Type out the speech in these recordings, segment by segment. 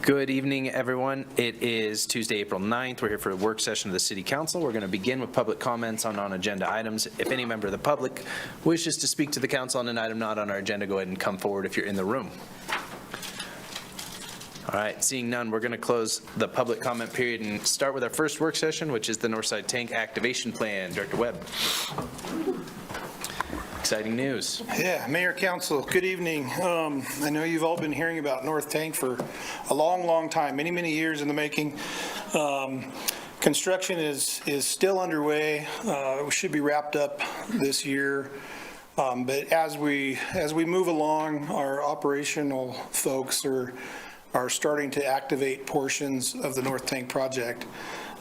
Good evening, everyone. It is Tuesday, April 9th. We're here for a work session of the City Council. We're going to begin with public comments on non-agenda items. If any member of the public wishes to speak to the council on an item not on our agenda, go ahead and come forward if you're in the room. All right, seeing none, we're going to close the public comment period and start with our first work session, which is the Northside Tank Activation Plan. Director Webb. Exciting news. Yeah, Mayor, Council, good evening. I know you've all been hearing about North Tank for a long time, many years in the making. Construction is still underway. We should be wrapped up this year. But as we move along, our operational folks are starting to activate portions of the North Tank project.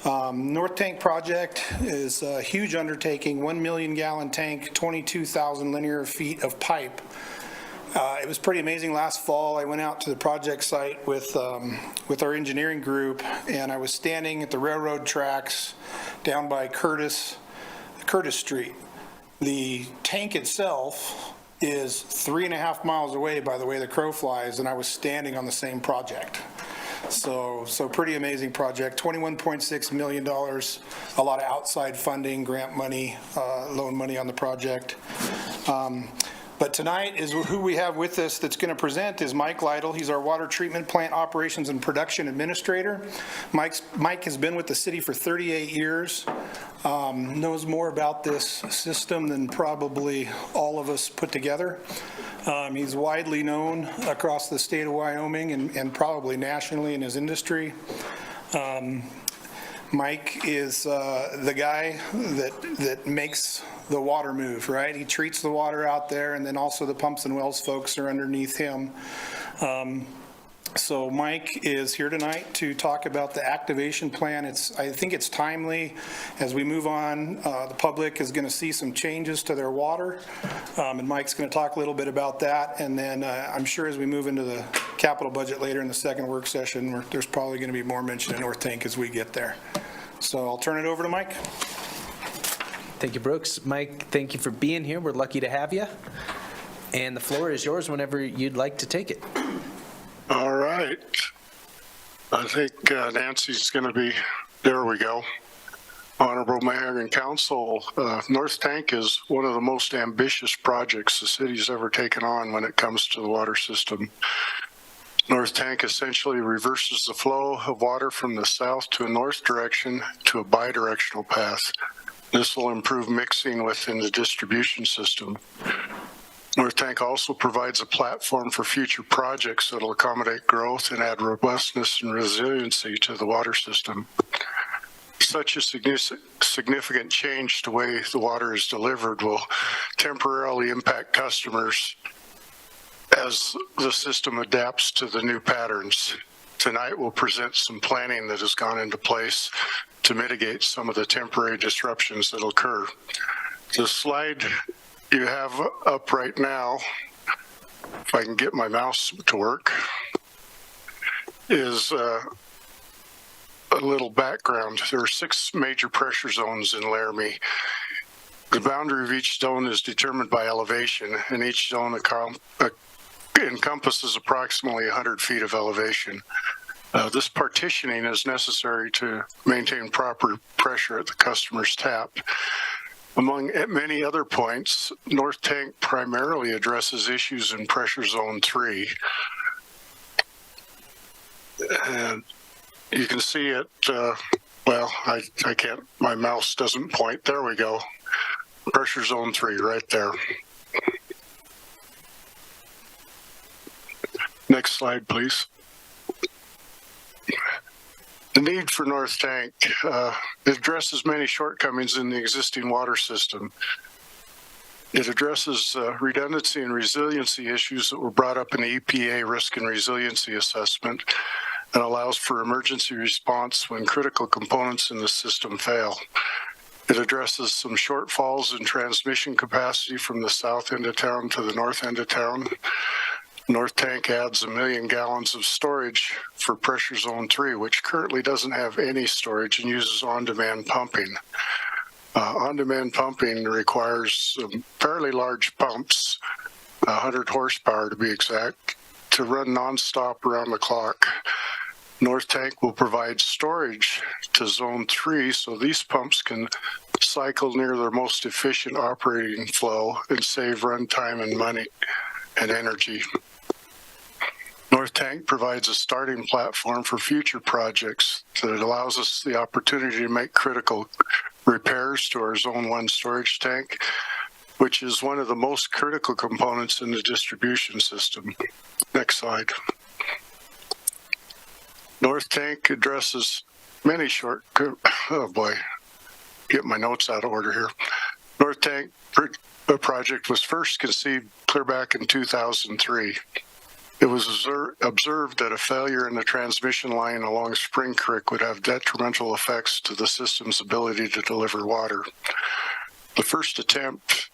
North Tank project is a huge undertaking, 1 million gallon tank, 22,000 linear feet of pipe. It was pretty amazing. Last fall, I went out to the project site with our engineering group, and I was standing at the railroad tracks down by Curtis Street. The tank itself is 3.5 miles away by the way the crow flies, and I was standing on the same project. So pretty amazing project, $21.6 million, a lot of outside funding, grant money, loan money on the project. But tonight is who we have with us that's going to present is Mike Lytle. He's our water treatment plant operations and production administrator. Mike has been with the city for 38 years, knows more about this system than probably all of us put together. He's widely known across the state of Wyoming and probably nationally in his industry. Mike is the guy that makes the water move, right? He treats the water out there, and then also the pumps and wells folks are underneath him. So Mike is here tonight to talk about the activation plan. I think it's timely as we move on. The public is going to see some changes to their water, and Mike's going to talk a little bit about that. And then I'm sure as we move into the capital budget later in the second work session, there's probably going to be more mention of North Tank as we get there. So I'll turn it over to Mike. Thank you, Brooks. Mike, thank you for being here. We're lucky to have you. And the floor is yours whenever you'd like to take it. All right. I think Nancy's going to be, there we go. Honorable Mayor and Council, North Tank is one of the most ambitious projects the city's ever taken on when it comes to the water system. North Tank essentially reverses the flow of water from the south to a north direction to a bidirectional path. This will improve mixing within the distribution system. North Tank also provides a platform for future projects that will accommodate growth and add robustness and resiliency to the water system. Such a significant change to the way the water is delivered will temporarily impact customers as the system adapts to the new patterns. Tonight we'll present some planning that has gone into place to mitigate some of the temporary disruptions that will occur. The slide you have up right now, if I can get my mouse to work, is a little background. There are 6 major pressure zones in Laramie. The boundary of each zone is determined by elevation, and each zone encompasses approximately 100 feet of elevation. This partitioning is necessary to maintain proper pressure at the customer's tap. Among many other points, North Tank primarily addresses issues in pressure zone 3. And you can see it, well, I can't, my mouse doesn't point. There we go. Pressure zone 3 right there. Next slide, please. The need for North Tank addresses many shortcomings in the existing water system. It addresses redundancy and resiliency issues that were brought up in the EPA risk and resiliency assessment and allows for emergency response when critical components in the system fail. It addresses some shortfalls in transmission capacity from the south end of town to the north end of town. North Tank adds 1 million gallons of storage for pressure zone 3, which currently doesn't have any storage and uses on-demand pumping. On-demand pumping requires some fairly large pumps, 100 horsepower to be exact, to run nonstop around the clock. North Tank will provide storage to Zone 3 so these pumps can cycle near their most efficient operating flow and save runtime and money and energy. North Tank provides a starting platform for future projects that allows us the opportunity to make critical repairs to our Zone 1 storage tank, which is one of the most critical components in the distribution system. Next slide. North Tank addresses many oh boy, get my notes out of order here. North Tank project was first conceived clear back in 2003. It was observed that a failure in the transmission line along Spring Creek would have detrimental effects to the system's ability to deliver water. The first attempt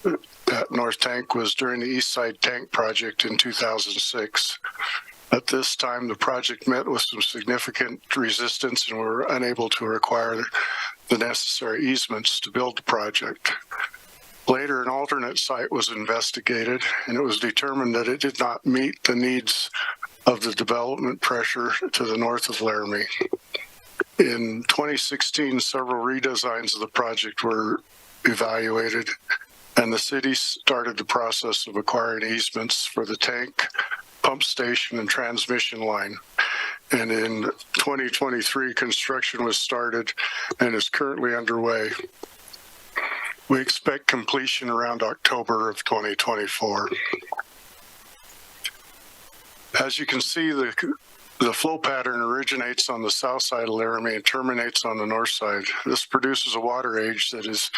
at North Tank was during the East Side Tank project in 2006. At this time, the project met with some significant resistance and were unable to acquire the necessary easements to build the project. Later, an alternate site was investigated, and it was determined that it did not meet the needs of the development pressure to the north of Laramie. In 2016, several redesigns of the project were evaluated, and the city started the process of acquiring easements for the tank, pump station, and transmission line. And in 2023, construction was started and is currently underway. We expect completion around October of 2024. As you can see, the flow pattern originates on the south side of Laramie and terminates on the north side. This produces a water age that is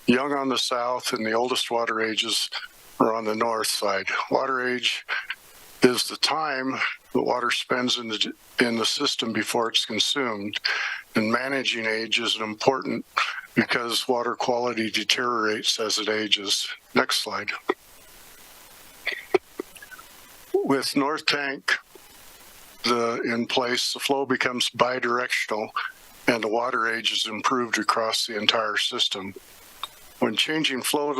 young on the south, and the oldest water ages are on the north side. Water age is the time the water spends in the system before it's consumed, and managing age is important because water quality deteriorates as it ages. Next slide. With North Tank in place, the flow becomes bidirectional and the water age is improved across the entire system. When changing flow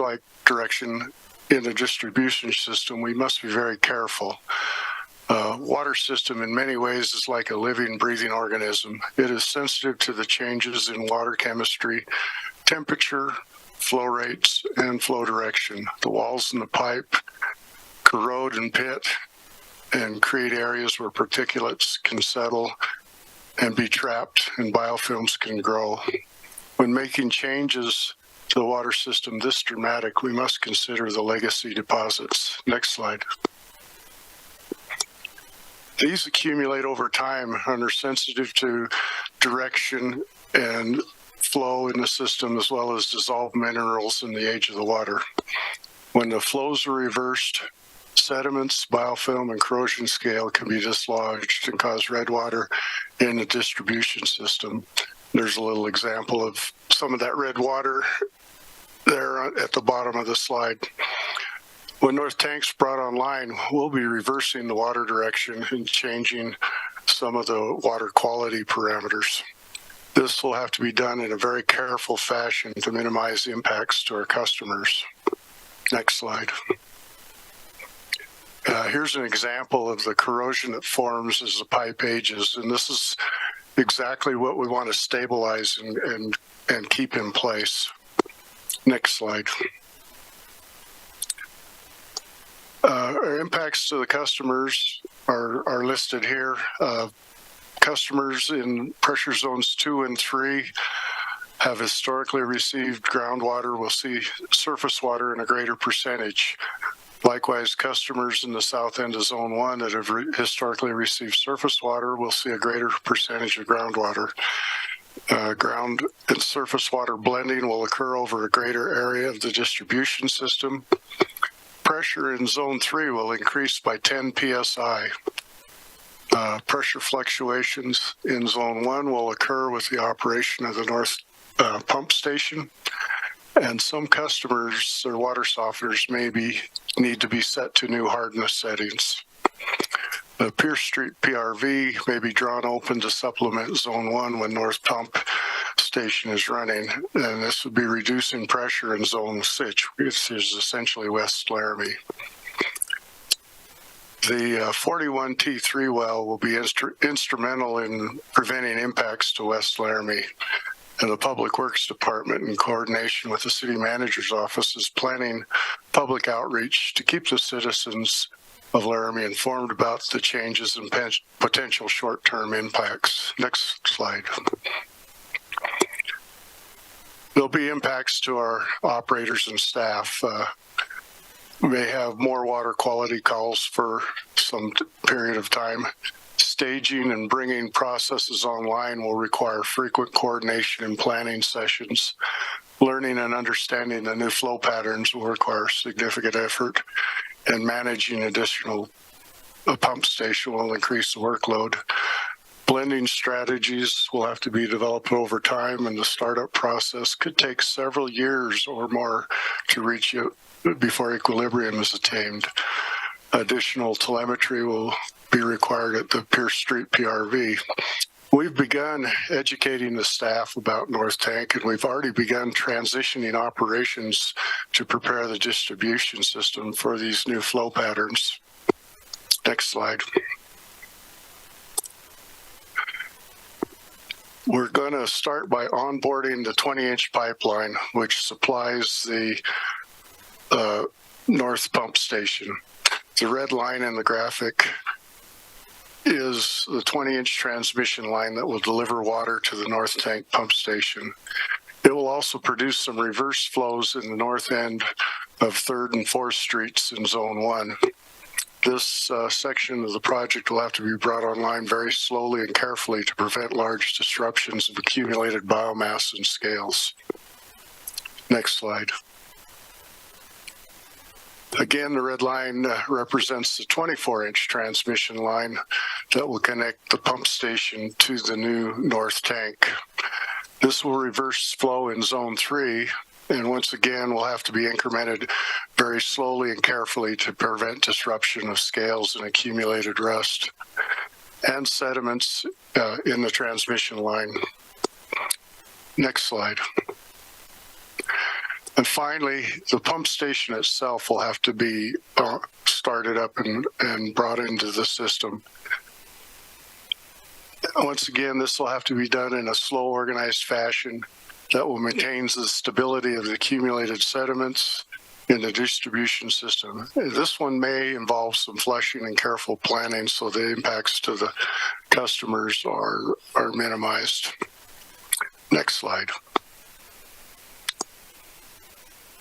direction in the distribution system, we must be very careful. Water system in many ways is like a living, breathing organism. It is sensitive to the changes in water chemistry, temperature, flow rates, and flow direction. The walls in the pipe corrode and pit and create areas where particulates can settle and be trapped and biofilms can grow. When making changes to the water system this dramatic, we must consider the legacy deposits. Next slide. These accumulate over time and are sensitive to direction and flow in the system, as well as dissolved minerals in the age of the water. When the flows are reversed, sediments, biofilm, and corrosion scale can be dislodged and cause red water in the distribution system. There's a little example of some of that red water there at the bottom of the slide. When North Tank's brought online, we'll be reversing the water direction and changing some of the water quality parameters. This will have to be done in a very careful fashion to minimize impacts to our customers. Next slide. Here's an example of the corrosion that forms as the pipe ages, and this is exactly what we want to stabilize and keep in place. Next slide. Our impacts to the customers are listed here. Customers in pressure zones 2 and 3 have historically received groundwater will see surface water in a greater percentage. Likewise, customers in the south end of Zone 1 that have historically received surface water will see a greater percentage of groundwater. Ground and surface water blending will occur over a greater area of the distribution system. Pressure in Zone 3 will increase by 10 psi. Pressure fluctuations in Zone 1 will occur with the operation of the north pump station. And some customers, their water softeners need to be set to new hardness settings. The Pierce Street PRV may be drawn open to supplement Zone 1 when North Pump Station is running, and this would be reducing pressure in Zone 6, which is essentially West Laramie. The 41T3 well will be instrumental in preventing impacts to West Laramie. And the Public Works Department, in coordination with the City Manager's Office, is planning public outreach to keep the citizens of Laramie informed about the changes and potential short-term impacts. Next slide. There'll be impacts to our operators and staff. We may have more water quality calls for some period of time. Staging and bringing processes online will require frequent coordination and planning sessions. Learning and understanding the new flow patterns will require significant effort, and managing additional pump station will increase the workload. Blending strategies will have to be developed over time, and the startup process could take several years or more to reach it before equilibrium is attained. Additional telemetry will be required at the Pierce Street PRV. We've begun educating the staff about North Tank, and we've already begun transitioning operations to prepare the distribution system for these new flow patterns. Next slide. We're going to start by onboarding the 20-inch pipeline, which supplies the north pump station. The red line in the graphic is the 20-inch transmission line that will deliver water to the North Tank pump station. It will also produce some reverse flows in the north end of 3rd and 4th Streets in Zone 1. This section of the project will have to be brought online very slowly and carefully to prevent large disruptions of accumulated biomass and scales. Next slide. Again, the red line represents the 24-inch transmission line that will connect the pump station to the new North Tank. This will reverse flow in Zone 3, and once again will have to be incremented very slowly and carefully to prevent disruption of scales and accumulated rust and sediments in the transmission line. Next slide. And finally, the pump station itself will have to be started up and brought into the system. Once again, this will have to be done in a slow, organized fashion that will maintain the stability of the accumulated sediments in the distribution system. This one may involve some flushing and careful planning so the impacts to the customers are minimized. Next slide.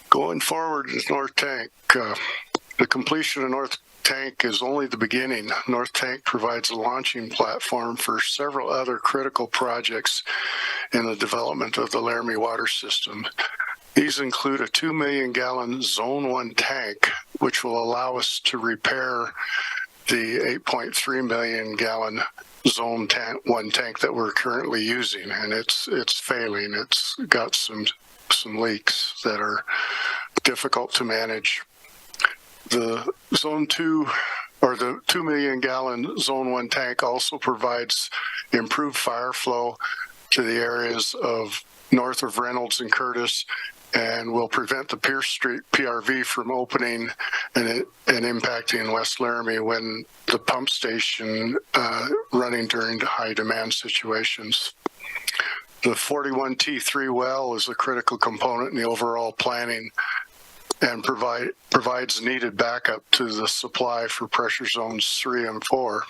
Going forward in North Tank, the completion of North Tank is only the beginning. North Tank provides a launching platform for several other critical projects in the development of the Laramie water system. These include a 2 million gallon Zone 1 tank, which will allow us to repair the 8.3 million gallon Zone 1 tank that we're currently using, and it's failing. It's got some leaks that are difficult to manage. The Zone 2 or the 2 million gallon Zone 1 tank also provides improved fire flow to the areas of north of Reynolds and Curtis, and will prevent the Pierce Street PRV from opening and impacting West Laramie when the pump station running during high demand situations. The 41T3 well is a critical component in the overall planning and provides needed backup to the supply for pressure zones 3 and 4.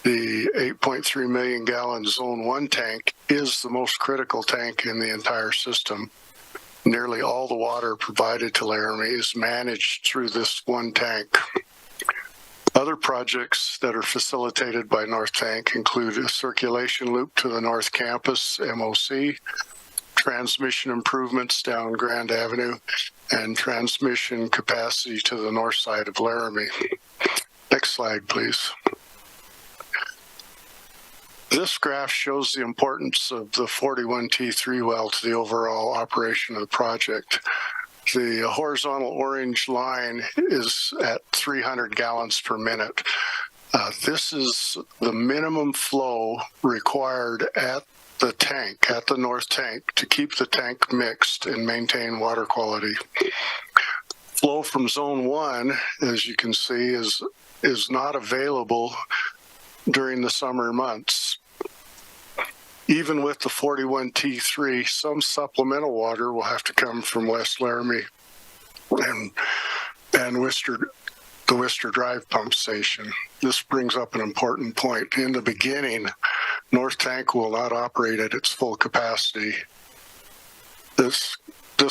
The 8.3 million gallon Zone 1 tank is the most critical tank in the entire system. Nearly all the water provided to Laramie is managed through this one tank. Other projects that are facilitated by North Tank include a circulation loop to the North Campus, MOC, transmission improvements down Grand Avenue, and transmission capacity to the north side of Laramie. Next slide, please. This graph shows the importance of the 41T3 well to the overall operation of the project. The horizontal orange line is at 300 gallons per minute. This is the minimum flow required at the tank, at the North Tank, to keep the tank mixed and maintain water quality. Flow from Zone 1, as you can see, is is not available during the summer months. Even with the 41T3, some supplemental water will have to come from West Laramie and the Worcester Drive pump station. This brings up an important point. In the beginning, North Tank will not operate at its full capacity. This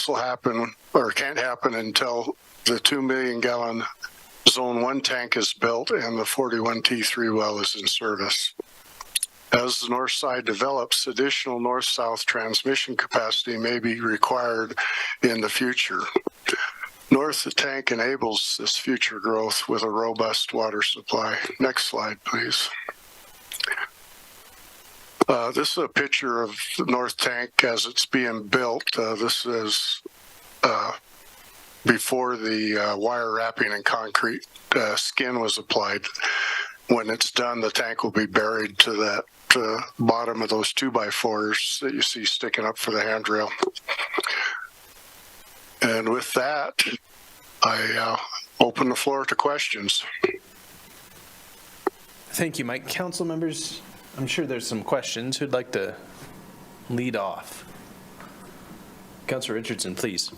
will happen, or can't happen, until the 2 million gallon Zone 1 tank is built and the 41T3 well is in service. As the north side develops, additional north-south transmission capacity may be required in the future. North tank enables this future growth with a robust water supply. Next slide, please. This is a picture of the North Tank as it's being built. This is before the wire wrapping and concrete skin was applied. When it's done, the tank will be buried to that bottom of those 2x4s that you see sticking up for the handrail. And with that, I open the floor to questions. Thank you, Mike. Council members, I'm sure there's some questions. Who'd like to lead off? Councilor Richardson, please.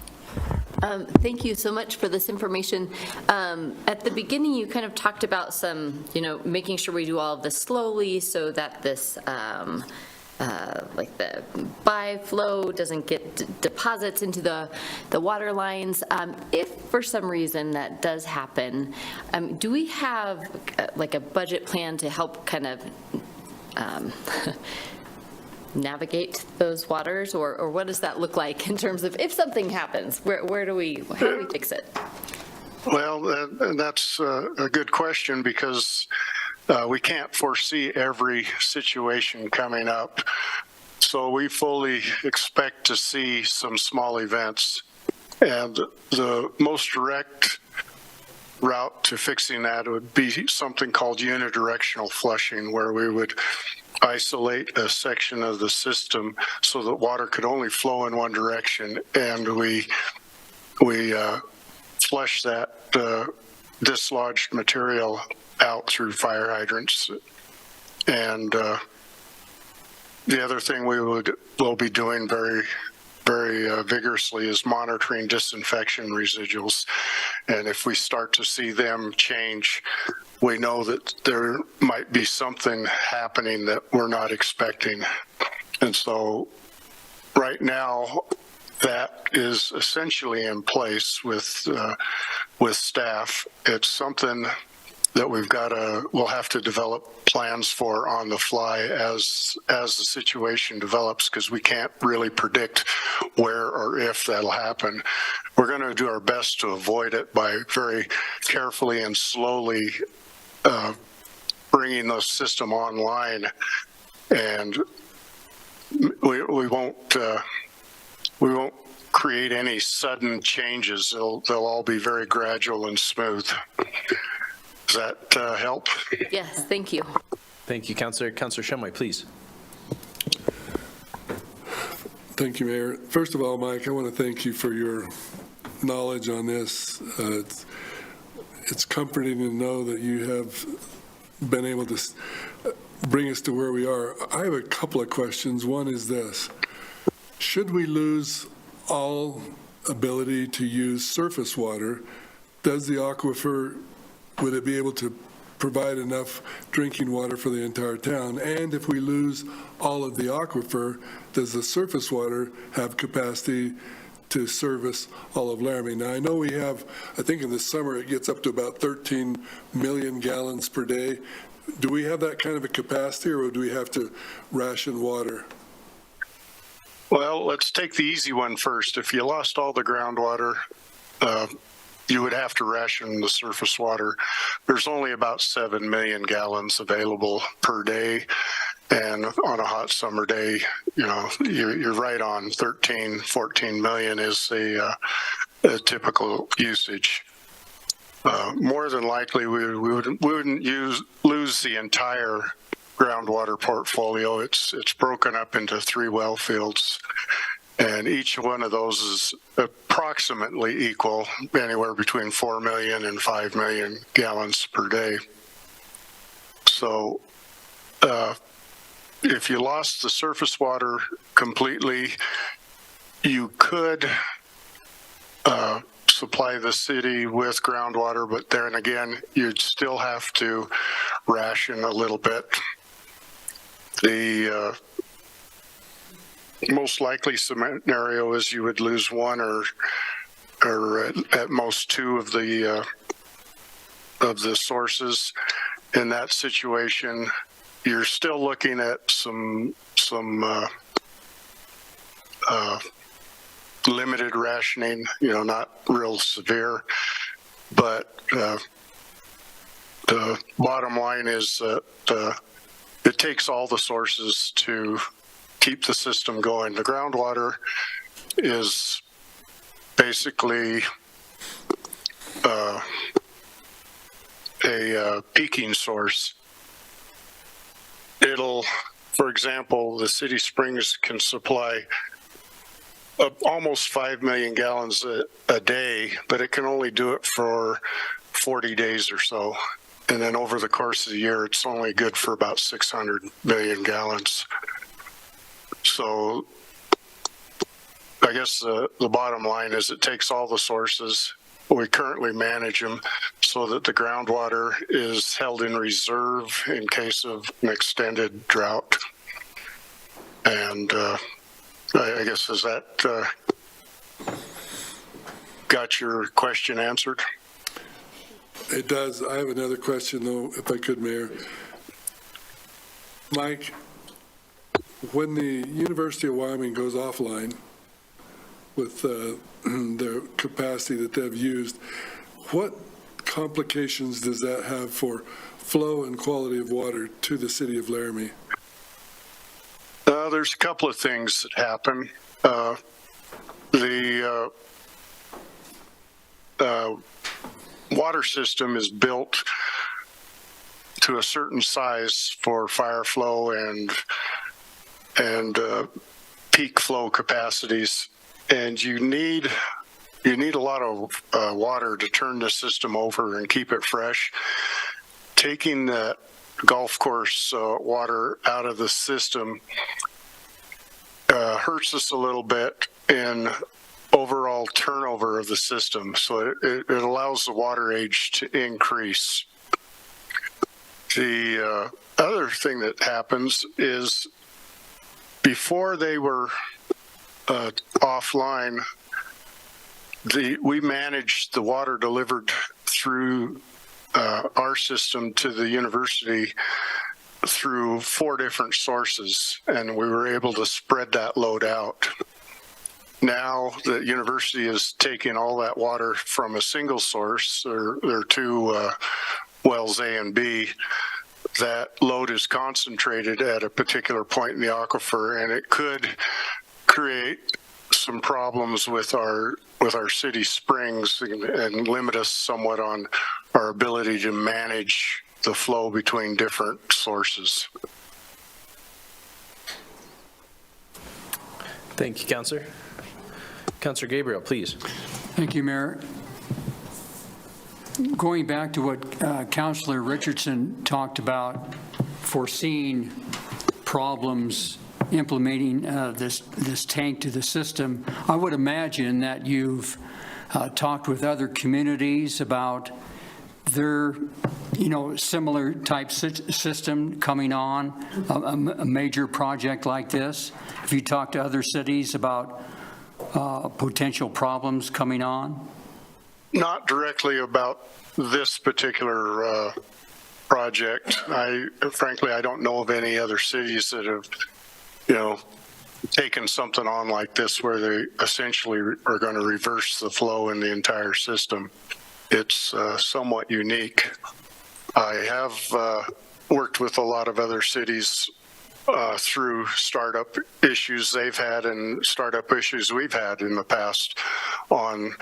Thank you so much for this information. At the beginning, you kind of talked about some, making sure we do all of this slowly so that this, like the byflow doesn't get deposits into the water lines. If for some reason that does happen, do we have like a budget plan to help kind of navigate those waters, or what does that look like in terms of if something happens, how do we fix it? Well, that's a good question, because we can't foresee every situation coming up. So we fully expect to see some small events. And the most direct route to fixing that would be something called unidirectional flushing, where we would isolate a section of the system so that water could only flow in one direction, and we flush that dislodged material out through fire hydrants. And the other thing we'll be doing very vigorously is monitoring disinfection residuals. And if we start to see them change, we know that there might be something happening that we're not expecting. And so right now, that is essentially in place with staff. It's something that we'll have to develop plans for on the fly as the situation develops, because we can't really predict where or if that'll happen. We're going to do our best to avoid it by very carefully and slowly bringing the system online, and we won't create any sudden changes. They'll all be very gradual and smooth. Does that help? Yes, thank you. Thank you, Councilor. Councilor Shumway, please. Thank you, Mayor. First of all, Mike, I want to thank you for your knowledge on this. It's comforting to know that you have been able to bring us to where we are. I have a couple of questions. One is this: should we lose all ability to use surface water? Does the aquifer, would it be able to provide enough drinking water for the entire town? And if we lose all of the aquifer, does the surface water have capacity to service all of Laramie? Now, I know we have, I think in the summer it gets up to about 13 million gallons per day. Do we have that kind of a capacity, or do we have to ration water? Well, let's take the easy one first. If you lost all the groundwater, you would have to ration the surface water. There's only about 7 million gallons available per day. And on a hot summer day, you're right on 13, 14 million is a typical usage. More than likely, we wouldn't lose the entire groundwater portfolio. It's broken up into 3 well fields. And each one of those is approximately equal, anywhere between 4 million and 5 million gallons per day. So if you lost the surface water completely, you could supply the city with groundwater, but then again, you'd still have to ration a little bit. The most likely scenario is you would lose one or at most two of the sources. In that situation, you're still looking at some limited rationing, not real severe, but the bottom line is that it takes all the sources to keep the system going. The groundwater is basically a peaking source. For example, the City Springs can supply almost 5 million gallons a day, but it can only do it for 40 days or so. And then over the course of the year, it's only good for about 600 million gallons. So I guess the bottom line is it takes all the sources. We currently manage them so that the groundwater is held in reserve in case of an extended drought. And I guess, has that got your question answered? It does. I have another question, though, if I could, Mayor. Mike, when the University of Wyoming goes offline with their capacity that they've used, what complications does that have for flow and quality of water to the city of Laramie? There's a couple of things that happen. The water system is built to a certain size for fire flow and peak flow capacities, and you need a lot of water to turn the system over and keep it fresh. Taking that golf course water out of the system hurts us a little bit in overall turnover of the system, so it allows the water age to increase. The other thing that happens is before they were offline, we managed the water delivered through our system to the university through 4 different sources, and we were able to spread that load out. Now the university is taking all that water from a single source. There are 2 wells, A and B. That load is concentrated at a particular point in the aquifer, and it could create some problems with our city springs and limit us somewhat on our ability to manage the flow between different sources. Thank you, Councillor. Councillor Gabriel, please. Thank you, Mayor. Going back to what Councillor Richardson talked about, foreseeing problems implementing this tank to the system, I would imagine that you've talked with other communities about their, similar type system coming on, a major project like this. Have you talked to other cities about potential problems coming on? Not directly about this particular project. Frankly, I don't know of any other cities that have, taken something on like this where they essentially are going to reverse the flow in the entire system. It's somewhat unique. I have worked with a lot of other cities through startup issues they've had and startup issues we've had in the past on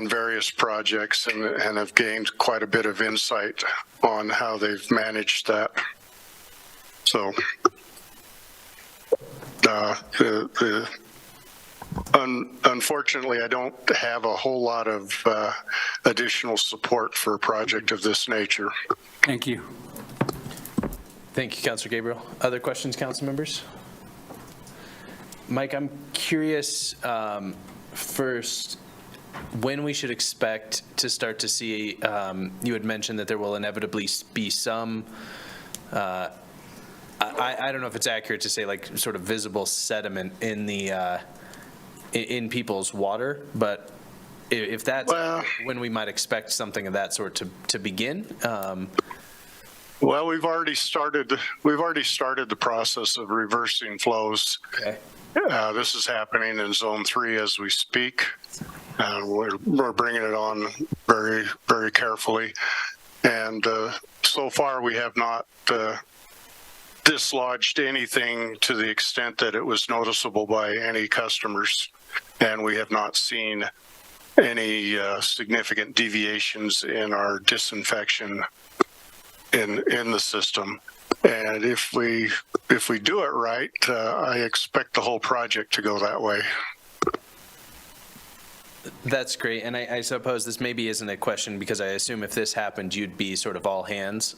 various projects, and have gained quite a bit of insight on how they've managed that. So the Unfortunately, I don't have a whole lot of additional support for a project of this nature. Thank you. Thank you, Councilor Gabriel. Other questions, council members? Mike, I'm curious, first, when we should expect to start to see, you had mentioned that there will inevitably be some, I don't know if it's accurate to say like sort of visible sediment in the, in people's water, but if that's when we might expect something of that sort to begin. Well, we've already started the process of reversing flows. Okay. This is happening in Zone 3 as we speak. We're bringing it on very, very carefully. And so far, we have not dislodged anything to the extent that it was noticeable by any customers. And we have not seen any significant deviations in our disinfection in the system. And if we do it right, I expect the whole project to go that way. That's great. And I suppose this maybe isn't a question because I assume if this happened, you'd be sort of all hands.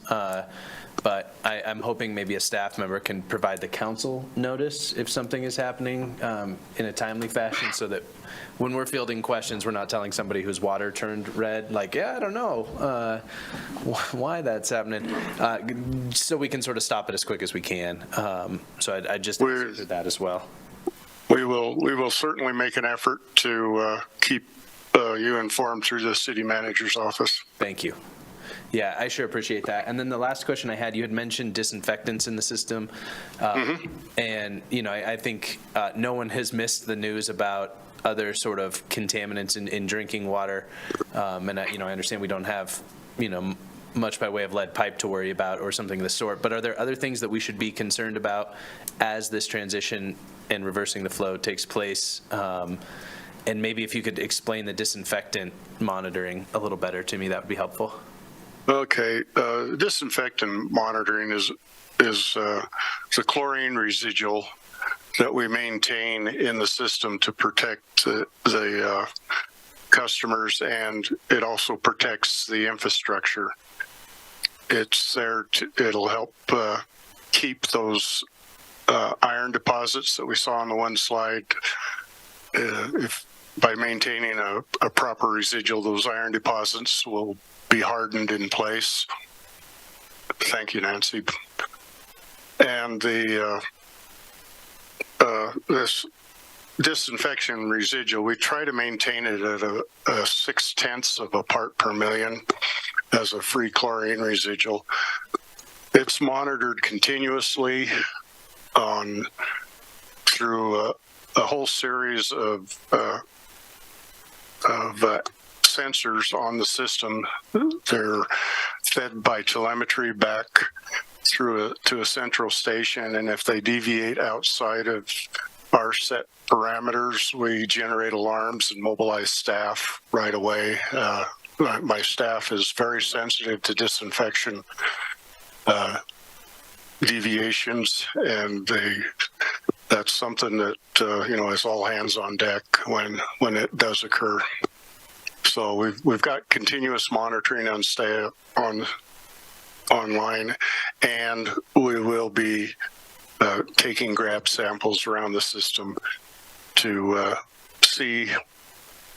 But I'm hoping maybe a staff member can provide the council notice if something is happening in a timely fashion so that when we're fielding questions, we're not telling somebody whose water turned red, like, yeah, I don't know why that's happening. So we can sort of stop it as quick as we can. So I just answered that as well. We will certainly make an effort to keep you informed through the city manager's office. Thank you. Yeah, I sure appreciate that. And then the last question I had, you had mentioned disinfectants in the system. And, you know, I think no one has missed the news about other sort of contaminants in drinking water. And, I understand we don't have, much by way of lead pipe to worry about or something of the sort. But are there other things that we should be concerned about as this transition and reversing the flow takes place? And maybe if you could explain the disinfectant monitoring a little better to me, that would be helpful. Okay, disinfectant monitoring is the chlorine residual that we maintain in the system to protect the customers, and it also protects the infrastructure. It's there it'll help keep those iron deposits that we saw on the one slide. By maintaining a proper residual, those iron deposits will be hardened in place. Thank you, Nancy. And this disinfection residual, we try to maintain it at a 0.6 of a part per million as a free chlorine residual. It's monitored continuously through a whole series of sensors on the system. They're fed by telemetry back to a central station, and if they deviate outside of our set parameters, we generate alarms and mobilize staff right away. My staff is very sensitive to disinfection deviations, and that's something that is all hands on deck when it does occur. So we've got continuous monitoring online, and we will be taking grab samples around the system to see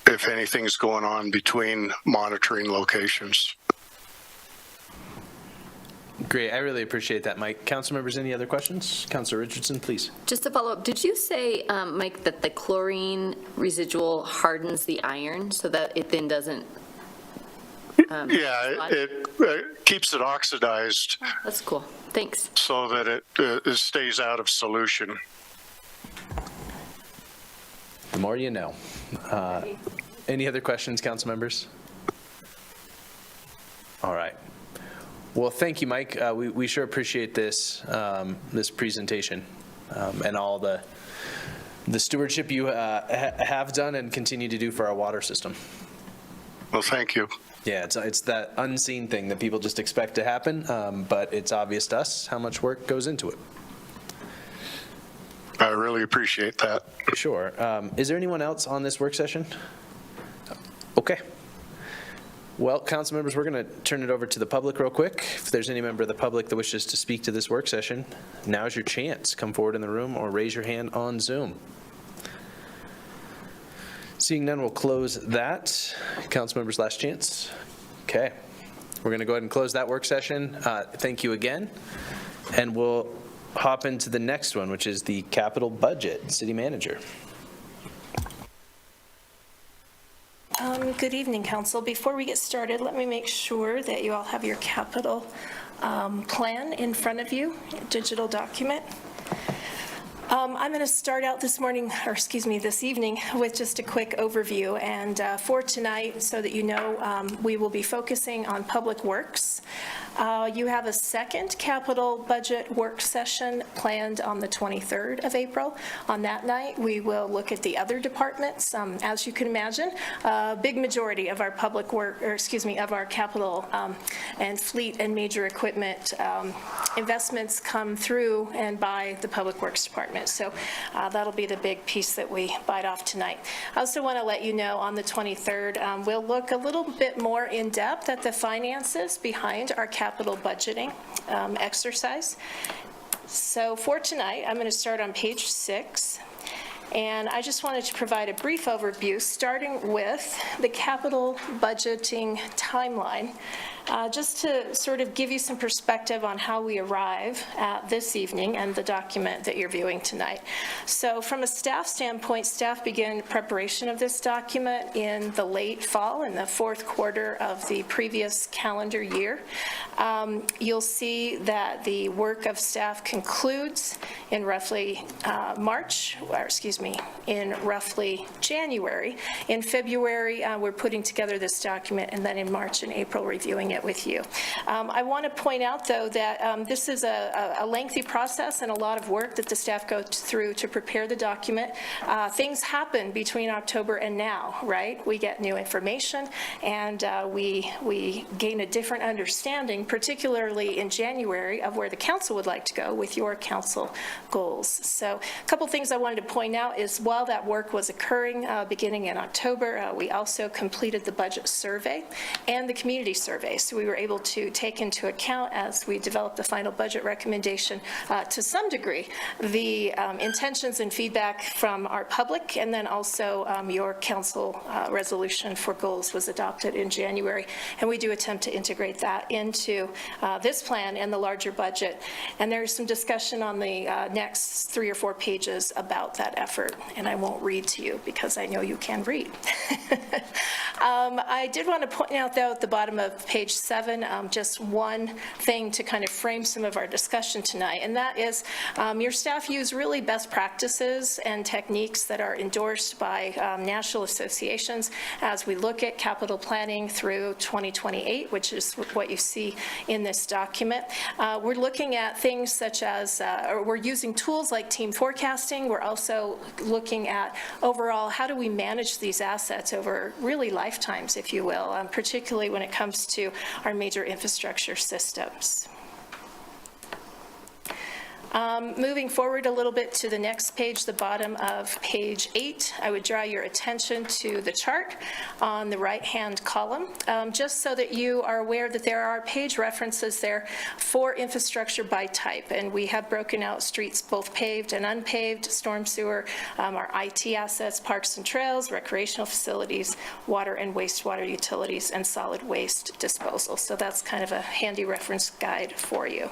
if anything's going on between monitoring locations. Great. I really appreciate that, Mike. Council members, any other questions? Councilor Richardson, please. Just to follow up, did you say, Mike, that the chlorine residual hardens the iron so that it then doesn't? It keeps it oxidized. Oh, that's cool. Thanks. So that it stays out of solution. The more you know. Any other questions, council members? All right. Well, thank you, Mike. We sure appreciate this this presentation and all the stewardship you have done and continue to do for our water system. Well, thank you. Yeah, it's that unseen thing that people just expect to happen, but it's obvious to us how much work goes into it. I really appreciate that. Sure. Is there anyone else on this work session? Okay. Well, council members, we're going to turn it over to the public real quick. If there's any member of the public that wishes to speak to this work session, now's your chance. Come forward in the room or raise your hand on Zoom. Seeing none, we'll close that. Council members, last chance. Okay. We're going to go ahead and close that work session. Thank you again. And we'll hop into the next one, which is the capital budget. City manager. Good evening, council. Before we get started, let me make sure that you all have your capital plan in front of you, a digital document. I'm going to start out this evening with just a quick overview. And for tonight, so that you know, we will be focusing on public works. You have a second capital budget work session planned on the 23rd of April. On that night, we will look at the other departments. As you can imagine, a big majority of our public work, of our capital and fleet and major equipment investments come through and by the Public Works Department. So that'll be the big piece that we bite off tonight. I also want to let you know on the 23rd, we'll look a little bit more in depth at the finances behind our capital budgeting exercise. So for tonight, I'm going to start on page 6. And I just wanted to provide a brief overview, starting with the capital budgeting timeline, just to sort of give you some perspective on how we arrive at this evening and the document that you're viewing tonight. So from a staff standpoint, staff began preparation of this document in the late fall, in the fourth quarter of the previous calendar year. You'll see that the work of staff concludes in roughly in roughly January. In February, we're putting together this document, and then in March and April, reviewing it with you. I want to point out, though, that this is a lengthy process and a lot of work that the staff go through to prepare the document. Things happen between October and now, right? We get new information, and we gain a different understanding, particularly in January, of where the council would like to go with your council goals. So a couple things I wanted to point out is while that work was occurring beginning in October, we also completed the budget survey and the community survey. So we were able to take into account, as we developed the final budget recommendation, to some degree, the intentions and feedback from our public, and then also your council resolution for goals was adopted in January. And we do attempt to integrate that into this plan and the larger budget. And there's some discussion on the next 3 or 4 pages about that effort, and I won't read to you because I know you can read. I did want to point out, though, at the bottom of page 7, just one thing to kind of frame some of our discussion tonight, and that is your staff use really best practices and techniques that are endorsed by national associations as we look at capital planning through 2028, which is what you see in this document. We're looking at things such as, or we're using tools like team forecasting. We're also looking at overall, how do we manage these assets over really lifetimes, if you will, particularly when it comes to our major infrastructure systems. Moving forward a little bit to the next page, the bottom of page 8, I would draw your attention to the chart on the right-hand column, just so that you are aware that there are page references there for infrastructure by type, and we have broken out streets both paved and unpaved, storm sewer, our IT assets, parks and trails, recreational facilities, water and wastewater utilities, and solid waste disposal. So that's kind of a handy reference guide for you.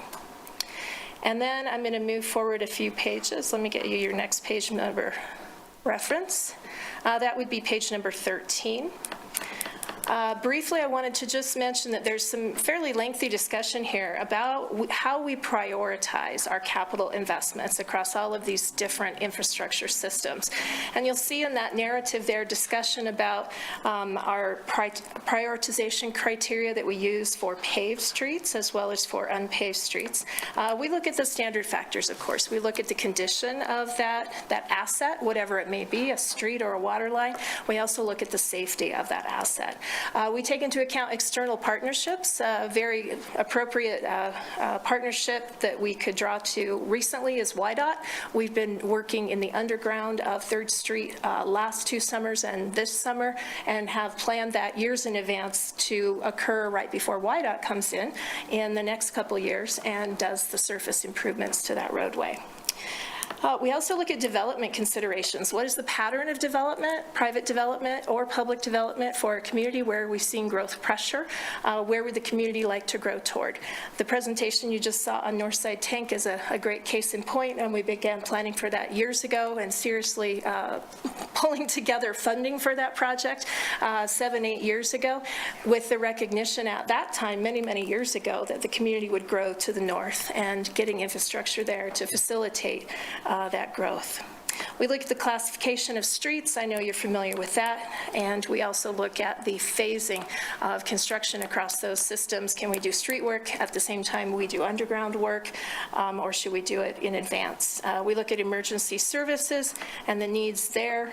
And then I'm going to move forward a few pages. Let me get you your next page number reference. That would be page number 13. Briefly, I wanted to just mention that there's some fairly lengthy discussion here about how we prioritize our capital investments across all of these different infrastructure systems. And you'll see in that narrative there discussion about our prioritization criteria that we use for paved streets as well as for unpaved streets. We look at the standard factors, of course. We look at the condition of that asset, whatever it may be, a street or a water line. We also look at the safety of that asset. We take into account external partnerships. A very appropriate partnership that we could draw to recently is YDOT. We've been working in the underground of 3rd Street last 2 summers and this summer, and have planned that years in advance to occur right before YDOT comes in the next couple years and does the surface improvements to that roadway. We also look at development considerations. What is the pattern of development, private development or public development for a community where we've seen growth pressure? Where would the community like to grow toward? The presentation you just saw on Northside Tank is a great case in point, and we began planning for that years ago and seriously pulling together funding for that project 7-8 years ago, with the recognition at that time, many years ago, that the community would grow to the north, and getting infrastructure there to facilitate that growth. We look at the classification of streets. I know you're familiar with that. And we also look at the phasing of construction across those systems. Can we do street work at the same time we do underground work, or should we do it in advance? We look at emergency services and the needs there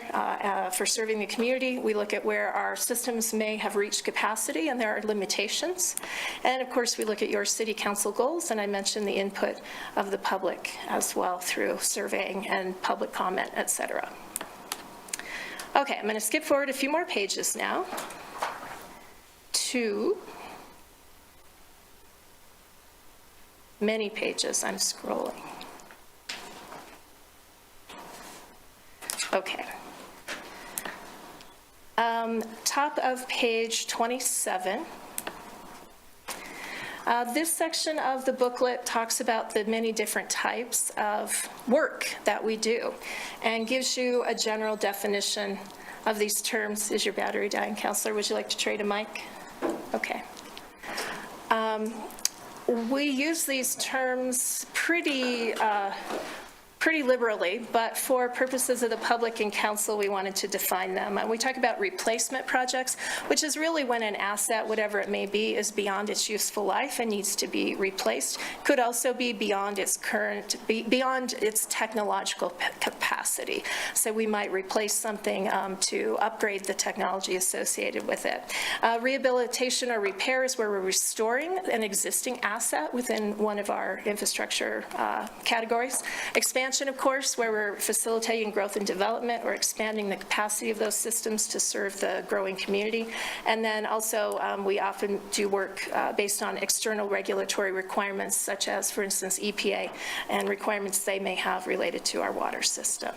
for serving the community. We look at where our systems may have reached capacity and there are limitations. And of course, we look at your city council goals, and I mentioned the input of the public as well through surveying and public comment, et cetera. Okay, I'm going to skip forward a few more pages now to many pages. I'm scrolling. Okay. Top of page 27. This section of the booklet talks about the many different types of work that we do and gives you a general definition of these terms. Is your battery dying, Counselor? Would you like to trade a mic? Okay. We use these terms pretty liberally, but for purposes of the public and council, we wanted to define them. And we talk about replacement projects, which is really when an asset, whatever it may be, is beyond its useful life and needs to be replaced. Could also be beyond its beyond its technological capacity. So we might replace something to upgrade the technology associated with it. Rehabilitation or repair is where we're restoring an existing asset within one of our infrastructure categories. Expansion, of course, where we're facilitating growth and development or expanding the capacity of those systems to serve the growing community. And then also, we often do work based on external regulatory requirements, such as, for instance, EPA and requirements they may have related to our water system.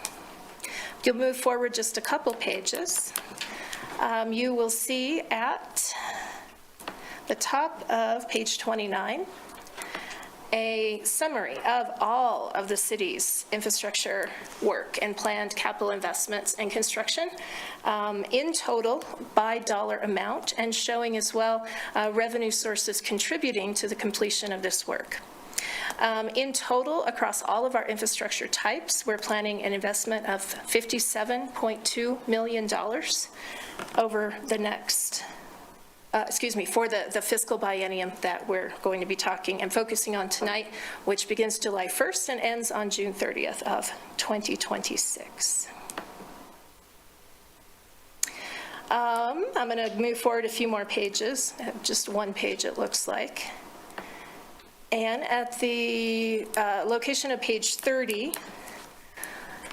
If you'll move forward just a couple pages, you will see at the top of page 29, a summary of all of the city's infrastructure work and planned capital investments and construction in total by dollar amount, and showing as well revenue sources contributing to the completion of this work. In total, across all of our infrastructure types, we're planning an investment of $57.2 million over the next for the fiscal biennium that we're going to be talking and focusing on tonight, which begins July 1st and ends on June 30th of 2026. I'm going to move forward a few more pages, just one page it looks like. And at the location of page 30,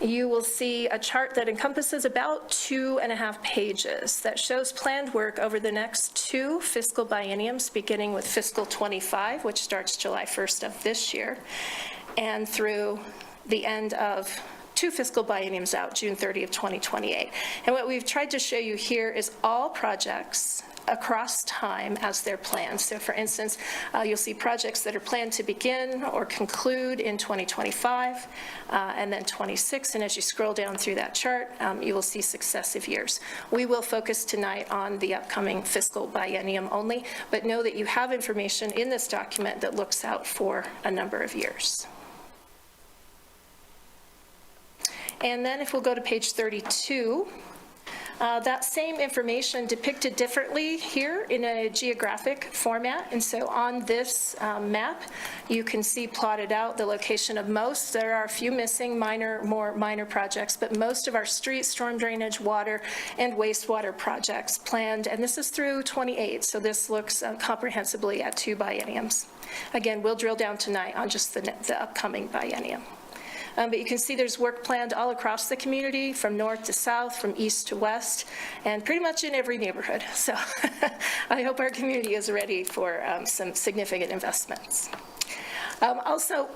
you will see a chart that encompasses about 2.5 pages that shows planned work over the next 2 fiscal bienniums, beginning with fiscal 25, which starts July 1st of this year, and through the end of 2 fiscal bienniums out, June 30 of 2028. And what we've tried to show you here is all projects across time as they're planned. So for instance, you'll see projects that are planned to begin or conclude in 2025 and then 26. And as you scroll down through that chart, you will see successive years. We will focus tonight on the upcoming fiscal biennium only, but know that you have information in this document that looks out for a number of years. And then if we'll go to page 32, That same information depicted differently here in a geographic format. And so on this map, you can see plotted out the location of most. There are a few missing more minor projects, but most of our street, storm drainage, water, and wastewater projects planned, and this is through 28, so this looks comprehensively at 2 bienniums. Again, we'll drill down tonight on just the upcoming biennium. But you can see there's work planned all across the community, from north to south, from east to west, and pretty much in every neighborhood. So I hope our community is ready for some significant investments. Also,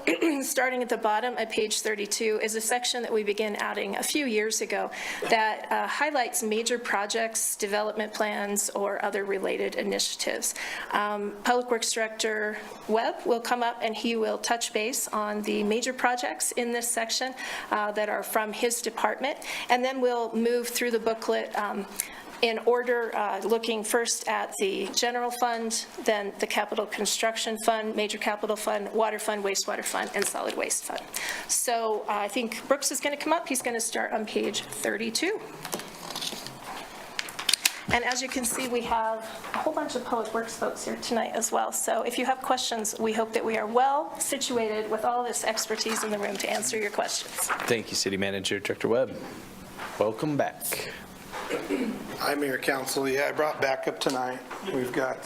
starting at the bottom at page 32 is a section that we began adding a few years ago that highlights major projects, development plans, or other related initiatives. Public Works Director Webb will come up and he will touch base on the major projects in this section that are from his department, and then we'll move through the booklet in order, looking first at the general fund, then the capital construction fund, major capital fund, water fund, wastewater fund, and solid waste fund. So I think Brooks is going to come up. He's going to start on page 32. And as you can see, we have a whole bunch of Public Works folks here tonight as well. So if you have questions, we hope that we are well situated with all this expertise in the room to answer your questions. Thank you, City Manager Director Webb. Welcome back. Hi, Mayor, Council. Yeah, I brought backup tonight. We've got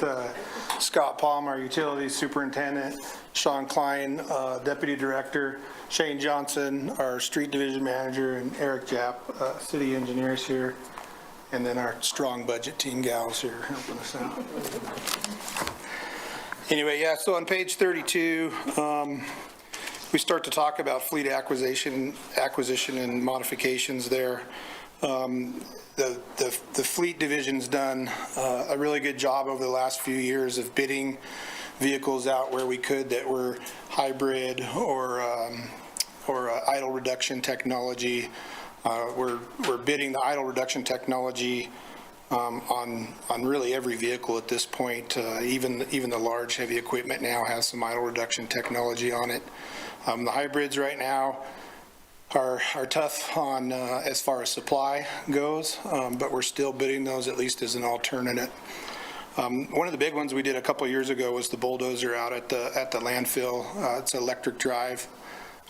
Scott Palm, our Utilities Superintendent, Sean Klein, Deputy Director, Shane Johnson, our Street Division Manager, and Eric Japp, City Engineers here, and then our strong budget team gals here helping us out. Anyway, yeah, so on page 32, we start to talk about fleet acquisition and modifications there. The fleet division's done a really good job over the last few years of bidding vehicles out where we could that were hybrid or idle reduction technology. We're bidding the idle reduction technology on really every vehicle at this point. Even the large heavy equipment now has some idle reduction technology on it. The hybrids right now are tough on as far as supply goes, but we're still bidding those at least as an alternative. One of the big ones we did a couple years ago was the bulldozer out at the landfill. It's electric drive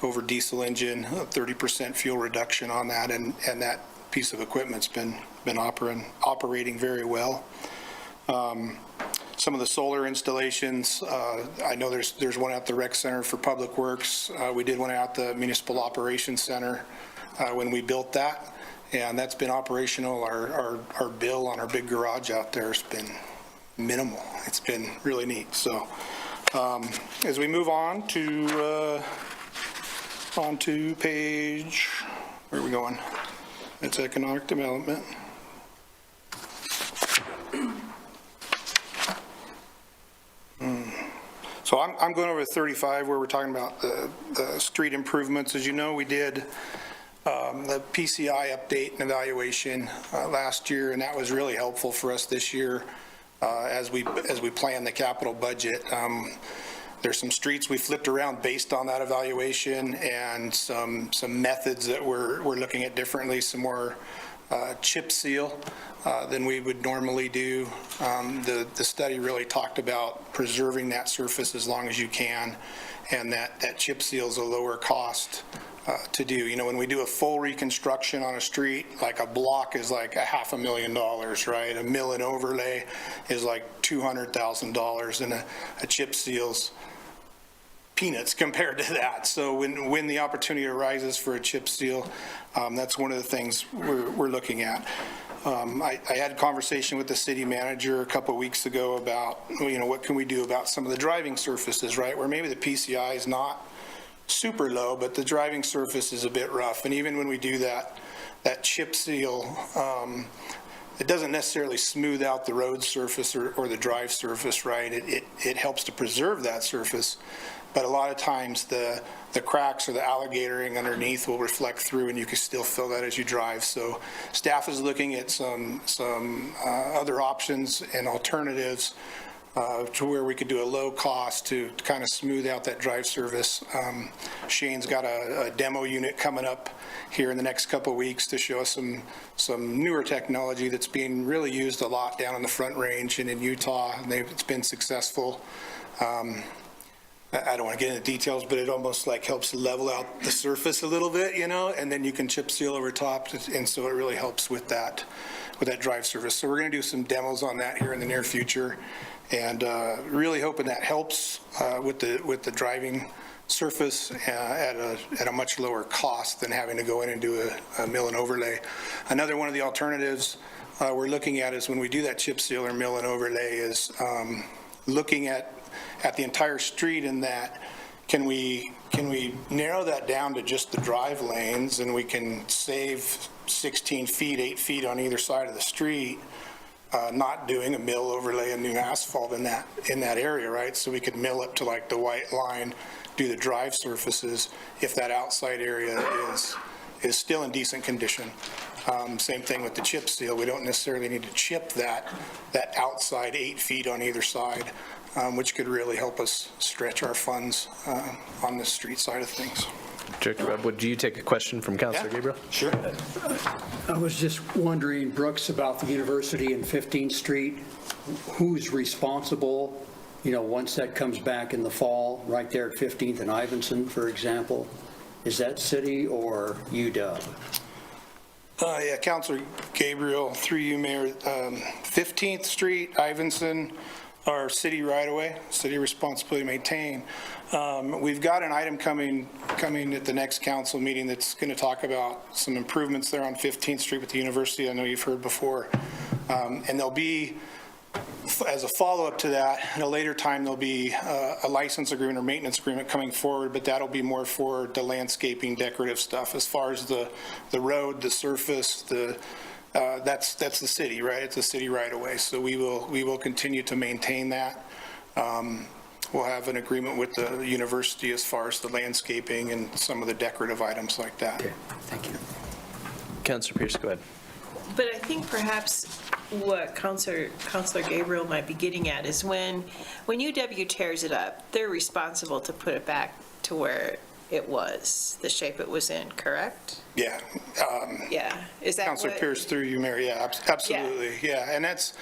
over diesel engine, 30% fuel reduction on that, and that piece of equipment's been operating very well. Some of the solar installations, I know there's one at the rec center for Public Works. We did one out the Municipal Operations Center when we built that, and that's been operational. Our bill on our big garage out there has been minimal. It's been really neat. So as we move on to page, where are we going? It's economic development. So I'm going over 35 where we're talking about the street improvements. As you know, we did the PCI update and evaluation last year, and that was really helpful for us this year as we plan the capital budget. There's some streets we flipped around based on that evaluation, and some methods that we're looking at differently, some more chip seal than we would normally do. The study really talked about preserving that surface as long as you can, and that chip seal is a lower cost to do. You know, when we do a full reconstruction on a street, like a block is like $500,000, right? A mill and overlay is like $200,000, and a chip seal's peanuts compared to that. So when the opportunity arises for a chip seal, that's one of the things we're looking at. I had a conversation with the city manager a couple of weeks ago about, you know, what can we do about some of the driving surfaces, right? Where maybe the PCI is not super low, but the driving surface is a bit rough. And even when we do that chip seal, it doesn't necessarily smooth out the road surface or the drive surface, right? It helps to preserve that surface. But a lot of times the cracks or the alligatoring underneath will reflect through, and you can still feel that as you drive. So staff is looking at some other options and alternatives to where we could do a low cost to kind of smooth out that drive service. Shane's got a demo unit coming up here in the next couple of weeks to show us some newer technology that's being really used a lot down in the Front Range and in Utah, and it's been successful. I don't want to get into details, but it almost like helps level out the surface a little bit, and then you can chip seal over top, and so it really helps with that drive service. So we're going to do some demos on that here in the near future, and really hoping that helps with the driving surface at a much lower cost than having to go in and do a mill and overlay. Another one of the alternatives we're looking at is when we do that chip seal or mill and overlay is looking at the entire street in that, can we narrow that down to just the drive lanes, and we can save 16 feet, 8 feet on either side of the street, not doing a mill overlay and new asphalt in that area, right? So we could mill up to like the white line, do the drive surfaces if that outside area is still in decent condition. Same thing with the chip seal. We don't necessarily need to chip that outside 8 feet on either side, which could really help us stretch our funds on the street side of things. Director Webb, would you take a question from Councilor Gabriel? Sure. I was just wondering, Brooks, about the university and 15th Street. Who's responsible, once that comes back in the fall, right there at 15th and Ivinson, for example? Is that city or UW? Yeah, Councilor Gabriel, through you, Mayor. 15th Street, Ivinson, our city right-of-way, city responsibility to maintain. We've got an item coming at the next council meeting that's going to talk about some improvements there on 15th Street with the university. I know you've heard before. And there'll be, as a follow-up to that, at a later time, there'll be a license agreement or maintenance agreement coming forward, but that'll be more for the landscaping, decorative stuff. As far as the road, the surface, that's the city, right? It's a city right-of-way, so we will continue to maintain that. We'll have an agreement with the university as far as the landscaping and some of the decorative items like that. Okay, thank you. Councilor Pierce, go ahead. But I think perhaps what Councilor Gabriel might be getting at is when UW tears it up, they're responsible to put it back to where it was, the shape it was in, correct? Yeah. Yeah. Is that Councilor what? Pierce, through you, Mayor. Yeah, absolutely. Yeah, and that's,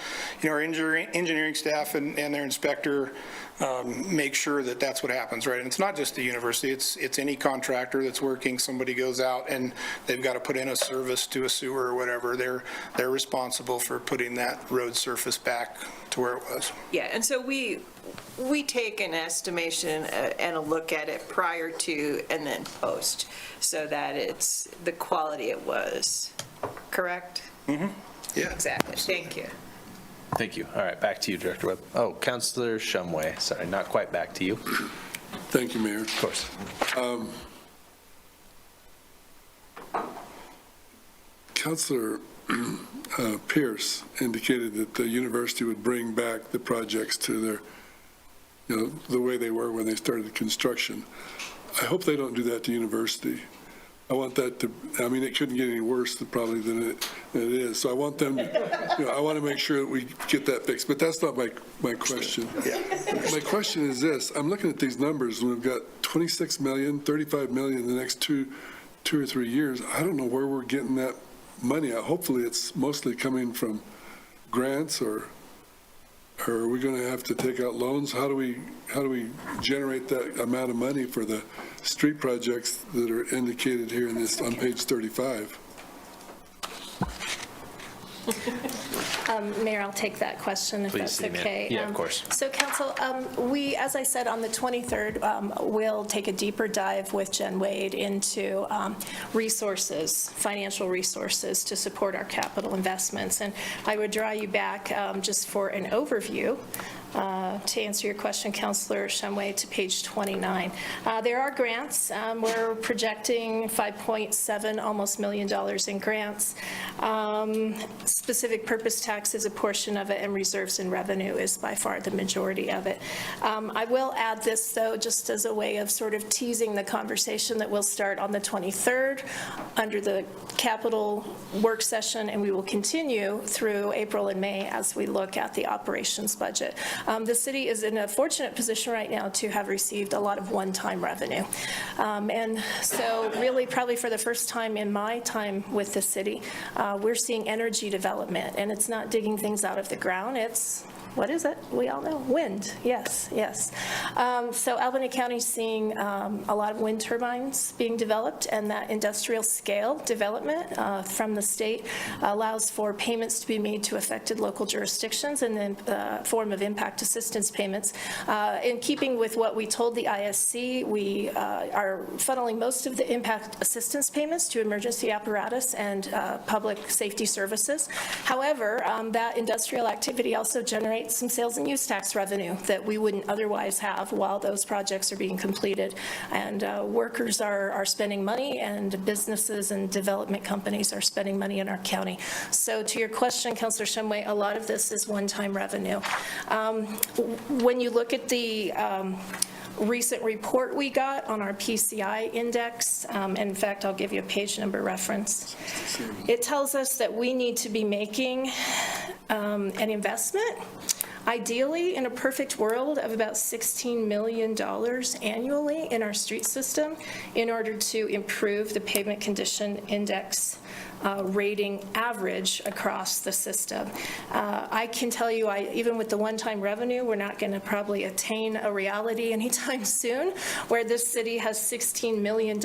our engineering staff and their inspector make sure that that's what happens, right? And it's not just the university. It's any contractor that's working. Somebody goes out and they've got to put in a service to a sewer or whatever. They're responsible for putting that road surface back to where it was. Yeah, and so we take an estimation and a look at it prior to and then post, so that it's the quality it was, correct? Mm-hmm. Yeah. Exactly, thank you. Thank you. All right, back to you, Director Webb. Oh, Councilor Shumway. Sorry, not quite back to you. Thank you, Mayor. Of course. Councilor Pierce indicated that the university would bring back the projects to their, the way they were when they started construction. I hope they don't do that to university. I want that to, it couldn't get any worse probably than it is. So I want them to, I want to make sure that we get that fixed. But that's not my question. My question is this. I'm looking at these numbers, and we've got 26 million, 35 million in the next two or 3 years. I don't know where we're getting that money. Hopefully it's mostly coming from grants, or are we going to have to take out loans? How do we generate that amount of money for the street projects that are indicated here in this on page 35? Mayor, I'll take that question if Please, that's okay. Yeah, of course. So Council, we, as I said, on the 23rd, will take a deeper dive with Jen Wade into resources, financial resources to support our capital investments. And I would draw you back just for an overview to answer your question, Councilor Shumway, to page 29. There are grants. We're projecting $5.7 almost million in grants. Specific purpose tax is a portion of it, and reserves and revenue is by far the majority of it. I will add this, though, just as a way of sort of teasing the conversation that will start on the 23rd under the capital work session, and we will continue through April and May as we look at the operations budget. the city is in a fortunate position right now to have received a lot of one-time revenue. And so really probably for the first time in my time with the city, we're seeing energy development, and it's not digging things out of the ground, it's, what is it? We all know, wind, yes, yes. So Albany County's seeing a lot of wind turbines being developed, and that industrial scale development from the state allows for payments to be made to affected local jurisdictions in the form of impact assistance payments. In keeping with what we told the ISC, we are funneling most of the impact assistance payments to emergency apparatus and public safety services. However, that industrial activity also generates some sales and use tax revenue that we wouldn't otherwise have while those projects are being completed. And workers are spending money, and businesses and development companies are spending money in our county. So to your question, Councilor Shumway, a lot of this is one-time revenue. When you look at the recent report we got on our PCI index, in fact, I'll give you a page number reference. It tells us that we need to be making an investment, ideally in a perfect world, of about $16 million annually in our street system in order to improve the pavement condition index rating average across the system. I can tell you, even with the one-time revenue, we're not going to probably attain a reality anytime soon where this city has $16 million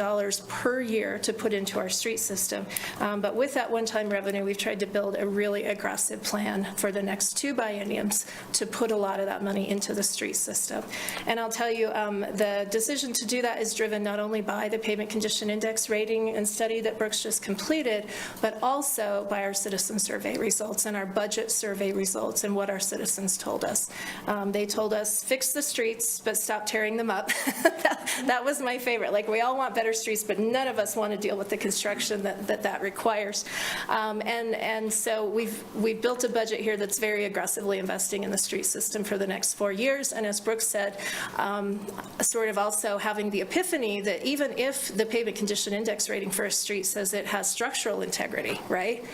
per year to put into our street system. But with that one-time revenue, we've tried to build a really aggressive plan for the next 2 bienniums to put a lot of that money into the street system. And I'll tell you, the decision to do that is driven not only by the pavement condition index rating and study that Brooks just completed, but also by our citizen survey results and our budget survey results and what our citizens told us. They told us, fix the streets, but stop tearing them up. That was my favorite. Like, we all want better streets, but none of us want to deal with the construction that requires. And so we've built a budget here that's very aggressively investing in the street system for the next 4 years. And as Brooks said, sort of also having the epiphany that even if the pavement condition index rating for a street says it has structural integrity, right?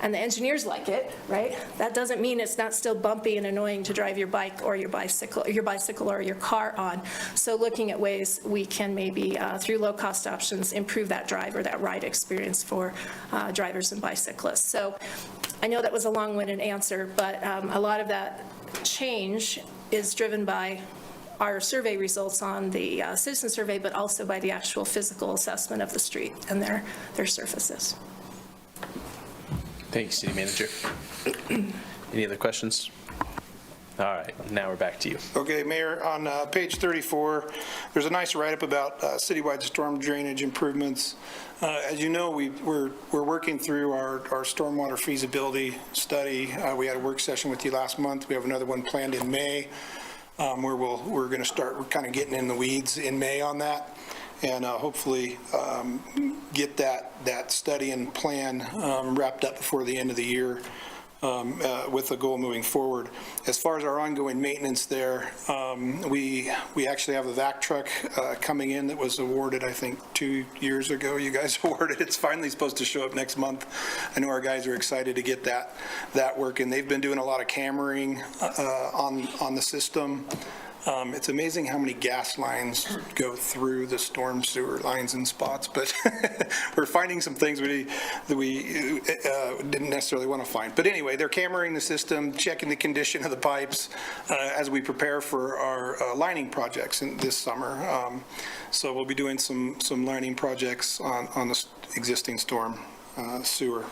And the engineers like it, right? That doesn't mean it's not still bumpy and annoying to drive your bike or your bicycle or your car on. So looking at ways we can maybe, through low-cost options, improve that drive or that ride experience for drivers and bicyclists. So I know that was a long-winded answer, but a lot of that change is driven by our survey results on the citizen survey, but also by the actual physical assessment of the street and their surfaces. Thanks, City Manager. Any other questions? All right, now we're back to you. Okay, Mayor, on page 34, there's a nice write-up about citywide storm drainage improvements. As you know, we're working through our stormwater feasibility study. We had a work session with you last month. We have another one planned in May, where we're going to start, we're kind of getting in the weeds in May on that, and hopefully get that study and plan wrapped up before the end of the year, with a goal moving forward. As far as our ongoing maintenance there, we actually have a vac truck coming in that was awarded, I think, 2 years ago. You guys awarded. It's finally supposed to show up next month. I know our guys are excited to get that working. They've been doing a lot of cammering on the system. It's amazing how many gas lines go through the storm sewer lines in spots, but we're finding some things that we didn't necessarily want to find. But anyway, they're cammering the system, checking the condition of the pipes as we prepare for our lining projects this summer. So we'll be doing some lining projects on the existing storm sewer.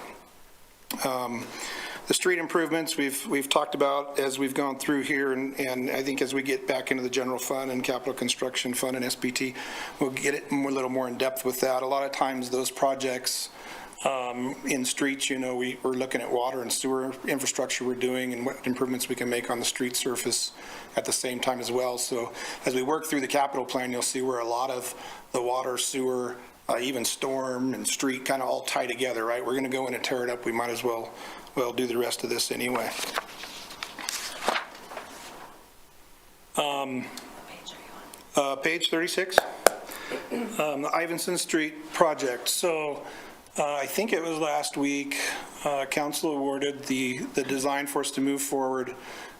The street improvements we've talked about as we've gone through here, and I think as we get back into the general fund and capital construction fund and SBT, we'll get it a little more in depth with that. A lot of times those projects in streets, you know, we're looking at water and sewer infrastructure we're doing and what improvements we can make on the street surface at the same time as well. So as we work through the capital plan, you'll see where a lot of the water, sewer, even storm and street kind of all tie together, right? We're going to go in and tear it up. We might as well do the rest of this anyway. Page 36, the Ivinson Street project. So I think it was last week, council awarded the design for us to move forward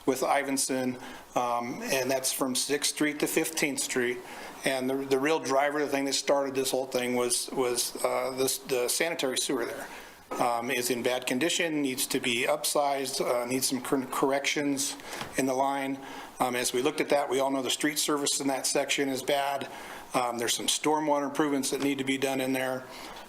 with Ivinson, and that's from 6th Street to 15th Street. And the real driver, the thing that started this whole thing was the sanitary sewer there. Is in bad condition, needs to be upsized, needs some corrections in the line. As we looked at that, we all know the street service in that section is bad. There's some stormwater improvements that need to be done in there,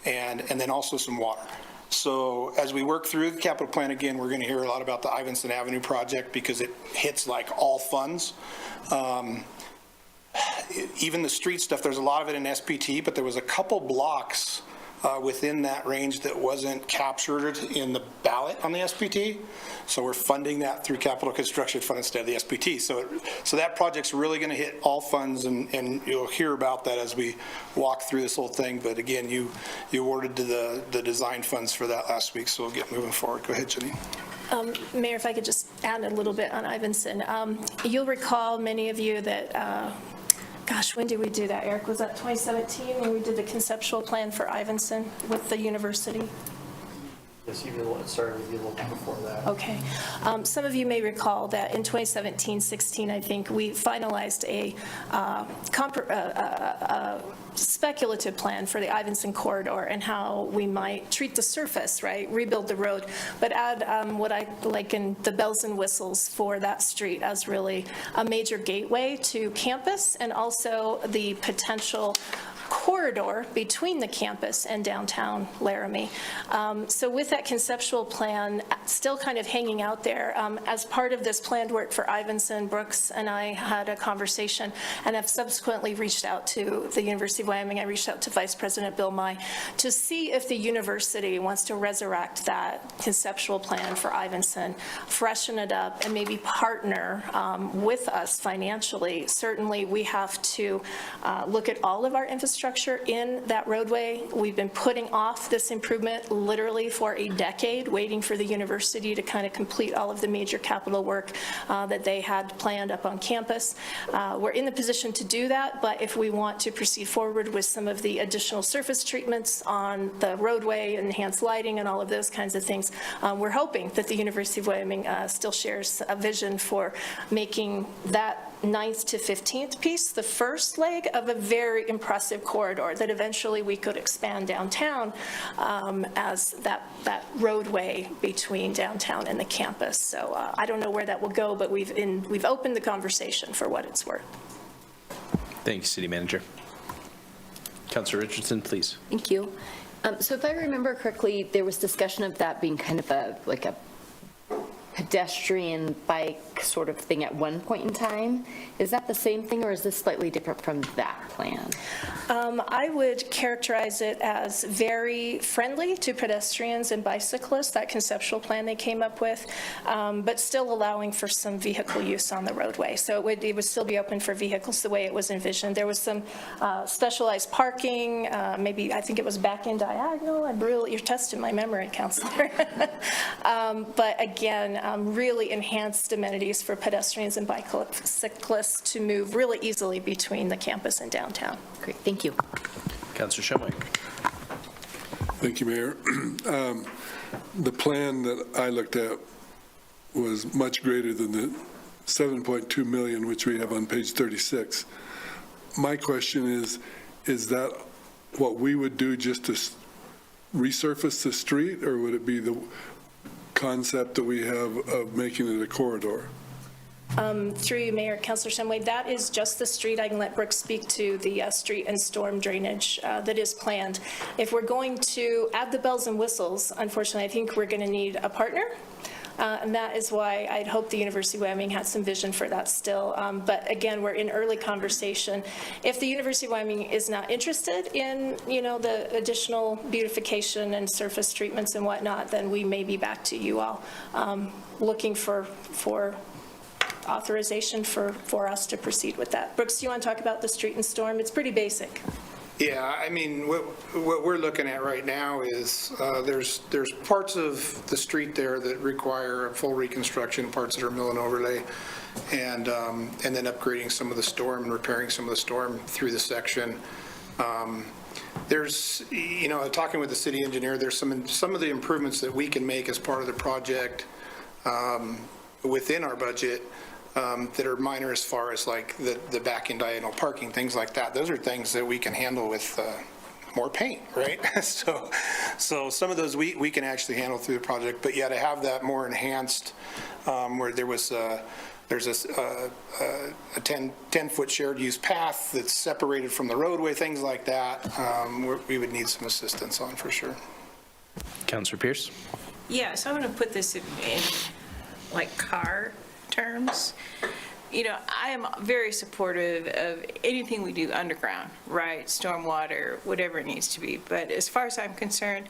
and then also some water. So as we work through the capital plan, again, we're going to hear a lot about the Ivinson Avenue project because it hits like all funds. Even the street stuff, there's a lot of it in SPT, but there was a couple blocks within that range that wasn't captured in the ballot on the SPT. So we're funding that through capital construction fund instead of the SPT. So that project's really going to hit all funds, and you'll hear about that as we walk through this whole thing. But again, you awarded to the design funds for that last week, so we'll get moving forward. Go ahead, Janine. Mayor, if I could just add a little bit on Ivinson. You'll recall, many of you, that gosh, when did we do that, Eric? Was that 2017 when we did the conceptual plan for Ivinson with the university? Yes, even it started with you a little bit before that. Okay. Some of you may recall that in 2017-16, I think, we finalized a speculative plan for the Ivinson corridor and how we might treat the surface, right, rebuild the road, but add what I liken the bells and whistles for that street as really a major gateway to campus and also the potential corridor between the campus and downtown Laramie. So with that conceptual plan still kind of hanging out there, as part of this planned work for Ivinson, Brooks and I had a conversation and have subsequently reached out to the University of Wyoming. I reached out to Vice President Bill Mai to see if the university wants to resurrect that conceptual plan for Ivinson, freshen it up, and maybe partner with us financially. Certainly, we have to look at all of our infrastructure in that roadway. We've been putting off this improvement literally for a decade, waiting for the university to kind of complete all of the major capital work that they had planned up on campus. We're in the position to do that, but if we want to proceed forward with some of the additional surface treatments on the roadway, enhanced lighting and all of those kinds of things, we're hoping that the University of Wyoming still shares a vision for making that 9th to 15th piece the first leg of a very impressive corridor that eventually we could expand downtown as that roadway between downtown and the campus. So I don't know where that will go, but we've opened the conversation for what it's worth. Thank you, City Manager. Councilor Richardson, please. Thank you. So if I remember correctly, there was discussion of that being kind of a pedestrian bike sort of thing at one point in time. Is that the same thing, or is this slightly different from that plan? I would characterize it as very friendly to pedestrians and bicyclists, that conceptual plan they came up with, but still allowing for some vehicle use on the roadway. So it would still be open for vehicles the way it was envisioned. There was some specialized parking, maybe I think it was back in diagonal. You're testing my memory, Councilor. But again, really enhanced amenities for pedestrians and bicyclists to move really easily between the campus and downtown. Great, thank you. Councilor Shumway. Thank you, Mayor. The plan that I looked at was much greater than the 7.2 million, which we have on page 36. My question is that what we would do just to resurface the street, or would it be the concept that we have of making it a corridor? Through you, Mayor, Councilor Shumway, that is just the street. I can let Brooks speak to the street and storm drainage that is planned. If we're going to add the bells and whistles, unfortunately, I think we're going to need a partner. And that is why I'd hope the University of Wyoming has some vision for that still. But again, we're in early conversation. If the University of Wyoming is not interested in, the additional beautification and surface treatments and whatnot, then we may be back to you all looking for authorization for us to proceed with that. Brooks, do you want to talk about the street and storm? It's pretty basic. Yeah, I mean, what we're looking at right now is there's parts of the street there that require a full reconstruction, parts that are mill and overlay, and then upgrading some of the storm and repairing some of the storm through the section. There's, talking with the city engineer, there's some of the improvements that we can make as part of the project. within our budget that are minor as far as like the back end diagonal parking, things like that. Those are things that we can handle with more paint, right? So some of those we can actually handle through the project, but yeah, to have that more enhanced where there's a 10-foot shared use path that's separated from the roadway, things like that, we would need some assistance on for sure. Councilor Pierce? Yeah, so I'm going to put this in like car terms. You know, I am very supportive of anything we do underground, right? Stormwater, whatever it needs to be. But as far as I'm concerned,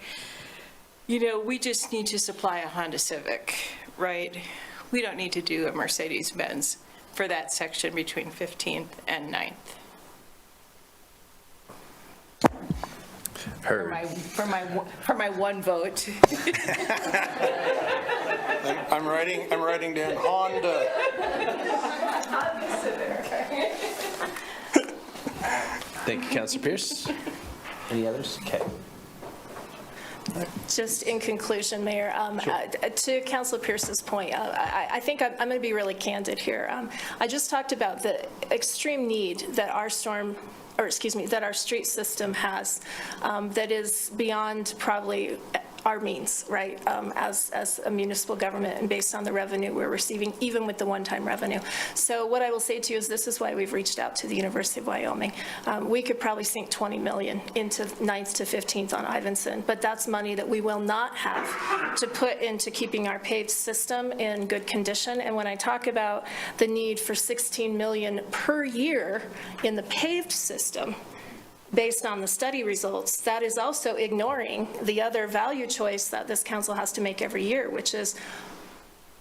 you know, we just need to supply a Honda Civic, right? We don't need to do a Mercedes-Benz for that section between 15th and 9th. Heard. For my one vote. I'm writing down Honda. Thank you, Councilor Pierce. Any others? Okay. Just in conclusion, Mayor, to Councilor Pierce's point, I think I'm going to be really candid here. I just talked about the extreme need that our that our street system has that is beyond probably our means, right, as a municipal government and based on the revenue we're receiving, even with the one-time revenue. So what I will say to you is this is why we've reached out to the University of Wyoming. We could probably sink $20 million into 9th to 15th on Ivinson, but that's money that we will not have to put into keeping our paved system in good condition. And when I talk about the need for $16 million per year in the paved system, based on the study results, that is also ignoring the other value choice that this council has to make every year, which is,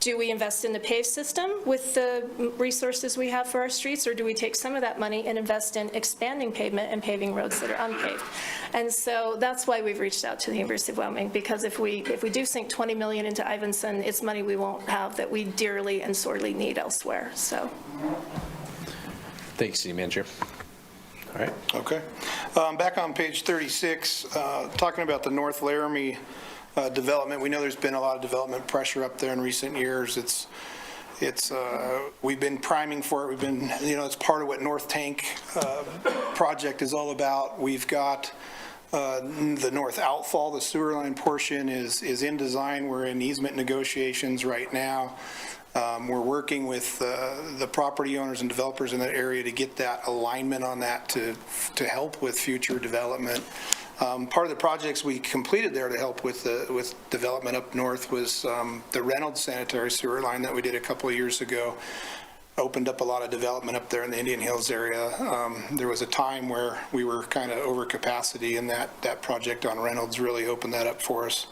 do we invest in the paved system with the resources we have for our streets, or do we take some of that money and invest in expanding pavement and paving roads that are unpaved? And so that's why we've reached out to the University of Wyoming, because if we do sink $20 million into Ivinson, it's money we won't have that we dearly and sorely need elsewhere, so. Thanks, City Manager. All right. Okay. Back on page 36, talking about the North Laramie development. We know there's been a lot of development pressure up there in recent years. We've been priming for it. We've been, it's part of what North Tank project is all about. We've got the north outfall, the sewer line portion is in design. We're in easement negotiations right now. We're working with the property owners and developers in that area to get that alignment on that to help with future development. Part of the projects we completed there to help with development up north was the Reynolds sanitary sewer line that we did a couple of years ago. Opened up a lot of development up there in the Indian Hills area. There was a time where we were kind of over capacity, and that project on Reynolds really opened that up for us.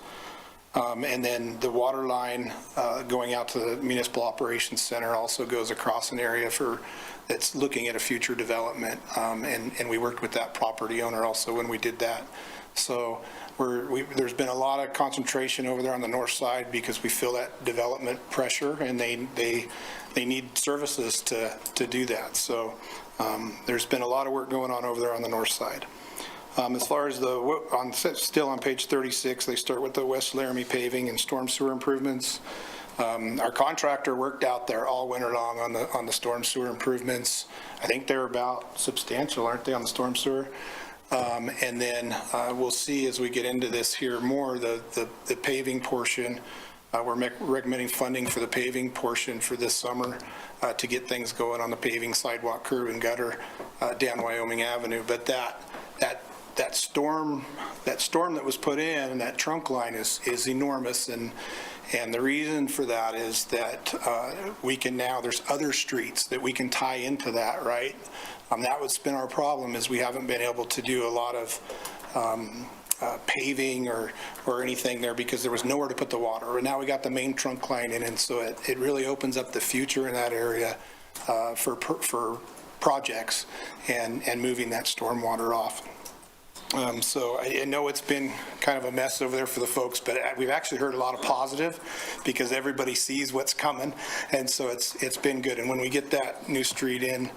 And then the water line going out to the Municipal Operations Center also goes across an area that's looking at a future development. And we worked with that property owner also when we did that. So there's been a lot of concentration over there on the north side because we feel that development pressure, and they need services to do that. So there's been a lot of work going on over there on the north side. As far as still on page 36, they start with the West Laramie paving and storm sewer improvements. Our contractor worked out there all winter long on the storm sewer improvements. I think they're about substantial, aren't they, on the storm sewer? And then we'll see as we get into this here more, the paving portion. We're recommending funding for the paving portion for this summer to get things going on the paving, sidewalk, curb, and gutter down Wyoming Avenue. But that storm that was put in, that trunk line is enormous, and the reason for that is that we can now, there's other streets that we can tie into that, right? That would been our problem, is we haven't been able to do a lot of paving or anything there because there was nowhere to put the water. And now we got the main trunk line in, and so it really opens up the future in that area for projects and moving that stormwater off. So I know it's been kind of a mess over there for the folks, but we've actually heard a lot of positive because everybody sees what's coming, and so it's been good. And when we get that new street in,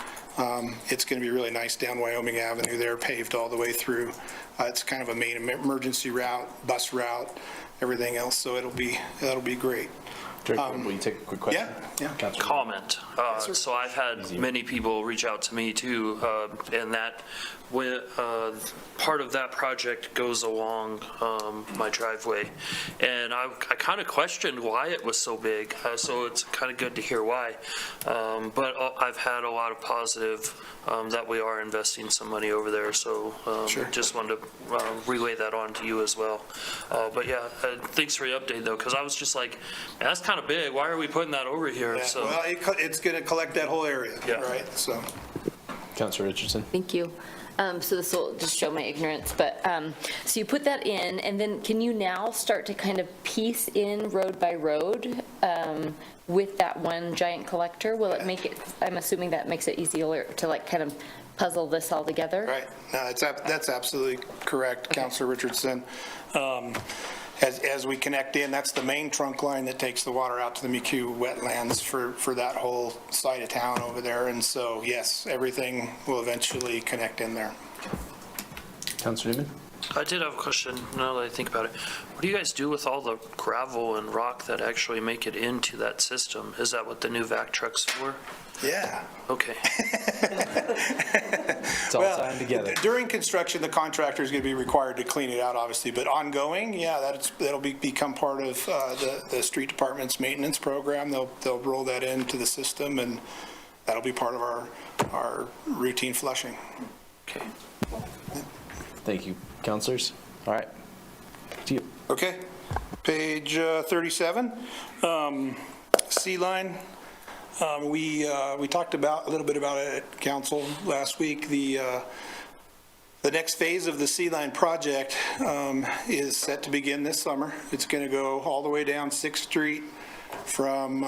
it's going to be really nice down Wyoming Avenue there, paved all the way through. It's kind of a main emergency route, bus route, everything else, so that'll be great. Director, will you take a quick question? Yeah. Councilor. Comment. So I've had many people reach out to me too, and that part of that project goes along my driveway. And I kind of questioned why it was so big, so it's kind of good to hear why. But I've had a lot of positive that we are investing some money over there, so Sure. just wanted to relay that on to you as well. But yeah, thanks for the update though, because I was just like, man, that's kind of big. Why are we putting that over here? Yeah, So well, it's going to collect that whole area, Yeah. right? So, Councilor Richardson. Thank you. So this will just show my ignorance, but, so you put that in, and then can you now start to kind of piece in road by road with that one giant collector? Will it make it, I'm assuming that makes it easier to like kind of puzzle this all together? right. No, that's absolutely correct, Councilor Richardson. As we connect in, that's the main trunk line that takes the water out to the McHugh wetlands for that whole side of town over there. And so, yes, everything will eventually connect in there. Councilor Newman. I did have a question, now that I think about it. What do you guys do with all the gravel and rock that actually make it into that system? Is that what the new vac truck's for? Yeah. Okay. It's all Well, tied together. During construction, the contractor is going to be required to clean it out, obviously, but ongoing, yeah, that'll become part of the street department's maintenance program. They'll roll that into the system, and that'll be part of our routine flushing. Okay. Thank you. Councilors? All right. To you. Okay, page 37, Sea Line. We talked a little bit about it at council last week. The next phase of the Sea Line project is set to begin this summer. It's going to go all the way down 6th Street from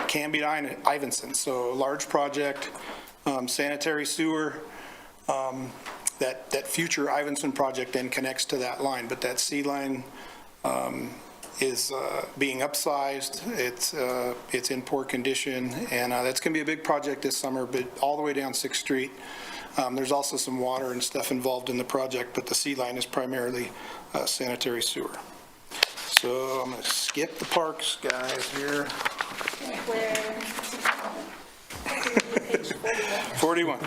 Canby to Ivinson. So a large project, sanitary sewer. That future Ivinson project then connects to that line, but that Sea Line is being upsized. It's in poor condition, and that's going to be a big project this summer, but all the way down 6th Street. There's also some water and stuff involved in the project, but the Sea Line is primarily sanitary sewer. So I'm going to skip the parks, guys, here. Where? 41.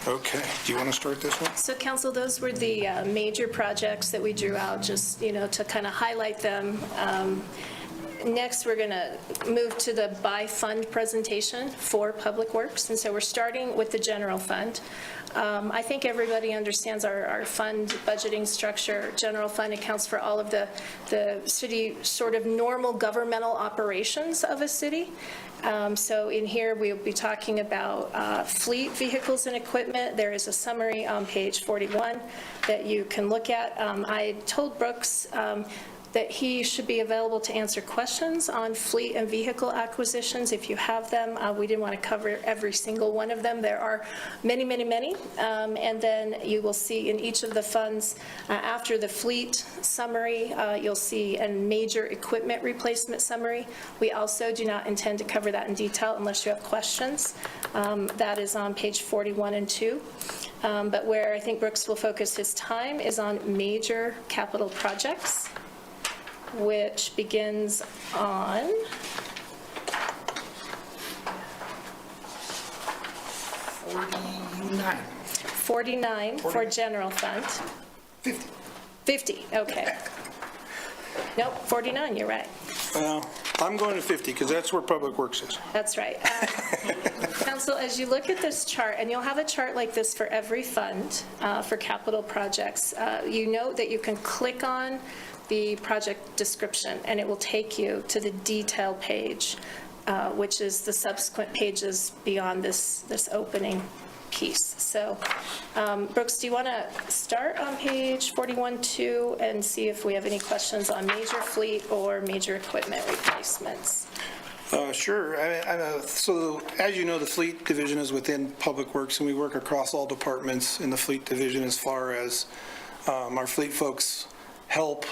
Okay, do you want to start this one? So council, those were the major projects that we drew out, just, to kind of highlight them. Next, we're going to move to the by fund presentation for Public Works. And so we're starting with the general fund. I think everybody understands our fund budgeting structure. General fund accounts for all of the city sort of normal governmental operations of a city. So in here, we'll be talking about fleet vehicles and equipment. There is a summary on page 41 that you can look at. I told Brooks that he should be available to answer questions on fleet and vehicle acquisitions if you have them. We didn't want to cover every single one of them. There are many, many, many. And then you will see in each of the funds, after the fleet summary, you'll see a major equipment replacement summary. We also do not intend to cover that in detail unless you have questions. That is on page 41 and 2. But where I think Brooks will focus his time is on major capital projects, which begins on 49 for general fund. 50, okay. Nope, 49, you're right. Well, I'm going to 50 because that's where Public Works is. That's right. Council, as you look at this chart, and you'll have a chart like this for every fund for capital projects, you note that you can click on the project description, and it will take you to the detail page, which is the subsequent pages beyond this opening piece. So, Brooks, do you want to start on page 41-2 and see if we have any questions on major fleet or major equipment replacements? Sure. So as you know, the fleet division is within Public Works, and we work across all departments in the fleet division as far as our fleet folks help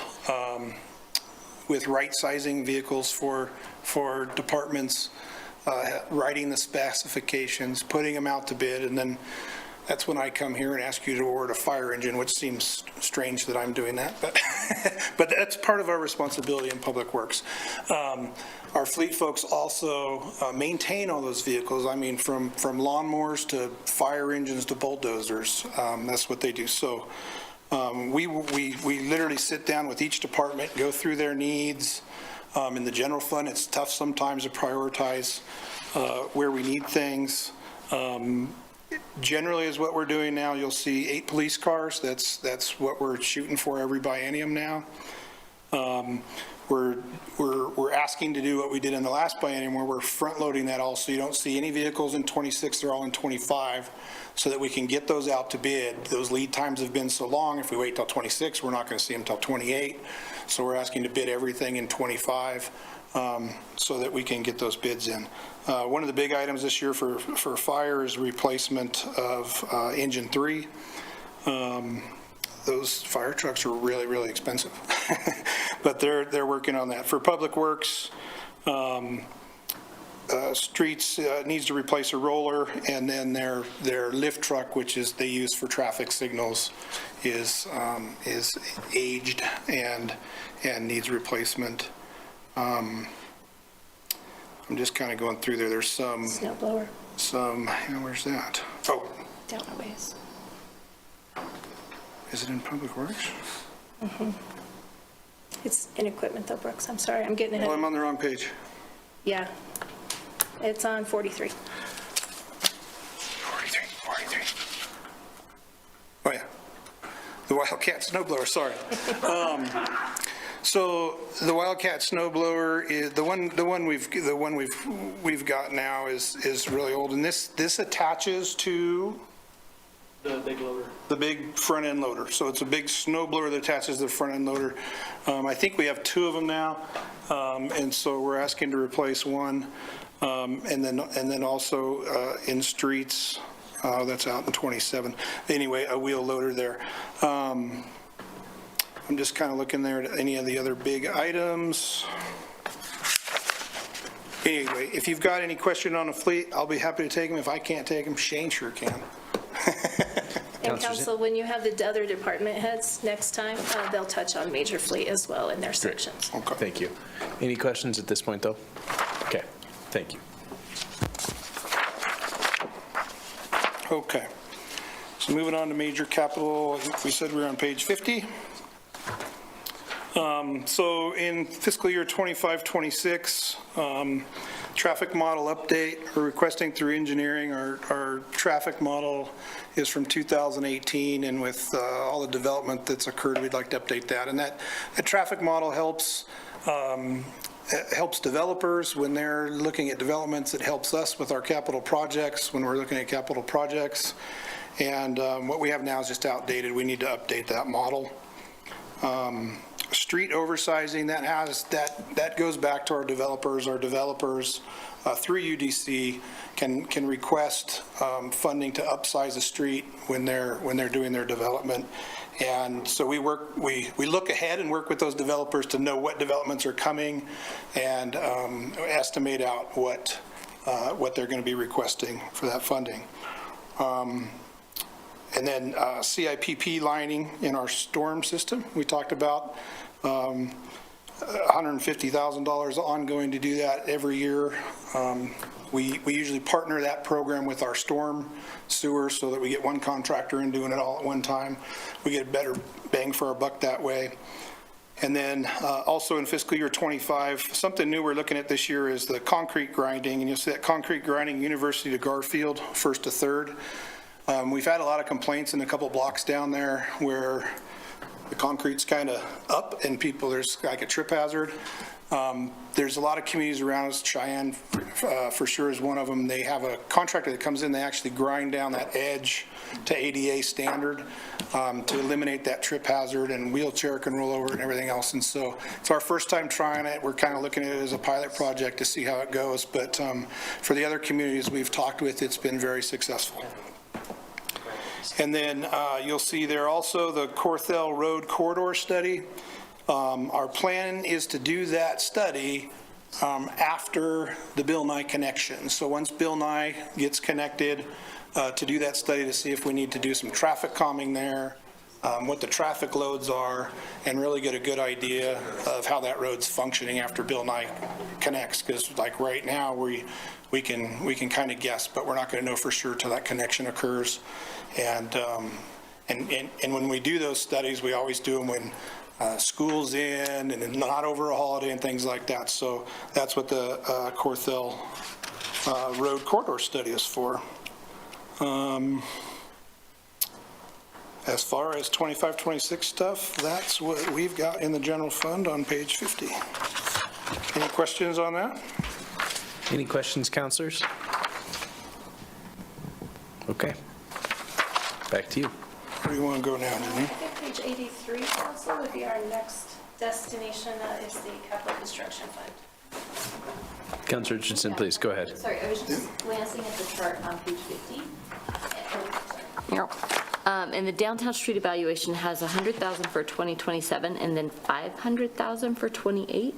with right-sizing vehicles for departments, writing the specifications, putting them out to bid, and then that's when I come here and ask you to order a fire engine, which seems strange that I'm doing that, but, but that's part of our responsibility in Public Works. Our fleet folks also maintain all those vehicles. I mean, from lawnmowers to fire engines to bulldozers, that's what they do. So we literally sit down with each department, go through their needs. In the general fund, it's tough sometimes to prioritize where we need things. Generally is what we're doing now. You'll see 8 police cars. That's what we're shooting for every biennium now. We're asking to do what we did in the last biennium, where we're front loading that all, so you don't see any vehicles in 26, they're all in 25, so that we can get those out to bid. Those lead times have been so long. If we wait till 26, we're not going to see them till 28. So we're asking to bid everything in 25 so that we can get those bids in. One of the big items this year for fire is replacement of engine 3. Those fire trucks are really, really expensive, but they're working on that. For Public Works, streets needs to replace a roller, and then their lift truck, which is they use for traffic signals, is aged and needs replacement. I'm just kind of going through there. There's some Snow blower, where's that? Oh, down a ways. is it in Public Works? It's in equipment though, Brooks. I'm sorry, I'm getting Oh, I'm ahead. on the wrong page. Yeah. It's on 43. 43. Oh, yeah. The Wildcat snowblower, sorry. So the Wildcat snowblower is the one we've got now is really old, and this attaches to The big loader. the big front end loader. So it's a big snowblower that attaches to the front end loader. I think we have 2 of them now, and so we're asking to replace one, and then also in streets. That's out in 27. Anyway, a wheel loader there. I'm just kind of looking there at any of the other big items. Anyway, if you've got any question on a fleet, I'll be happy to take them. If I can't take them, Shane sure can. And council, when you have the other department heads next time, they'll touch on major fleet as well in their sections. Okay. Thank you. Any questions at this point, though? Okay, thank you. Okay. So moving on to major capital, I think we said we were on page 50. So in fiscal year 25-26, traffic model update, we're requesting through engineering. Our traffic model is from 2018, and with all the development that's occurred, we'd like to update that. And that traffic model helps developers when they're looking at developments. It helps us with our capital projects when we're looking at capital projects. And what we have now is just outdated. We need to update that model. Street oversizing, that goes back to our developers. Our developers through UDC can request funding to upsize a street when they're doing their development. And so we look ahead and work with those developers to know what developments are coming and estimate out what they're going to be requesting for that funding. And then CIPP lining in our storm system. We talked about $150,000 ongoing to do that every year. We usually partner that program with our storm sewer so that we get one contractor in doing it all at one time. We get a better bang for our buck that way. And then also in fiscal year 25, something new we're looking at this year is the concrete grinding. And you'll see that concrete grinding University to Garfield, 1st to 3rd. We've had a lot of complaints in a couple blocks down there where the concrete's kind of up and there's like a trip hazard. There's a lot of communities around us. Cheyenne for sure is one of them. They have a contractor that comes in, they actually grind down that edge to ADA standard to eliminate that trip hazard, and wheelchair can roll over and everything else. And so it's our first time trying it. We're kind of looking at it as a pilot project to see how it goes. But for the other communities we've talked with, it's been very successful. And then you'll see there also the Corthell Road Corridor Study. Our plan is to do that study after the Bill Nye connection. So once Bill Nye gets connected, to do that study to see if we need to do some traffic calming there, what the traffic loads are, and really get a good idea of how that road's functioning after Bill Nye connects. Because like right now, we can kind of guess, but we're not going to know for sure till that connection occurs. And when we do those studies, we always do them when school's in and not over a holiday and things like that. So that's what the Corthell Road Corridor Study is for. As far as 25-26 stuff, that's what we've got in the general fund on page 50. Any questions on that? Any questions, counselors? Okay. Back to you. Where do you want to go now, Janine? I think page 83, council, would be our next destination, is the capital construction fund. Counselor Richardson, please, go ahead. Sorry, I was just glancing at the chart on page 50. And the downtown street evaluation has 100,000 for 2027 and then 500,000 for 28.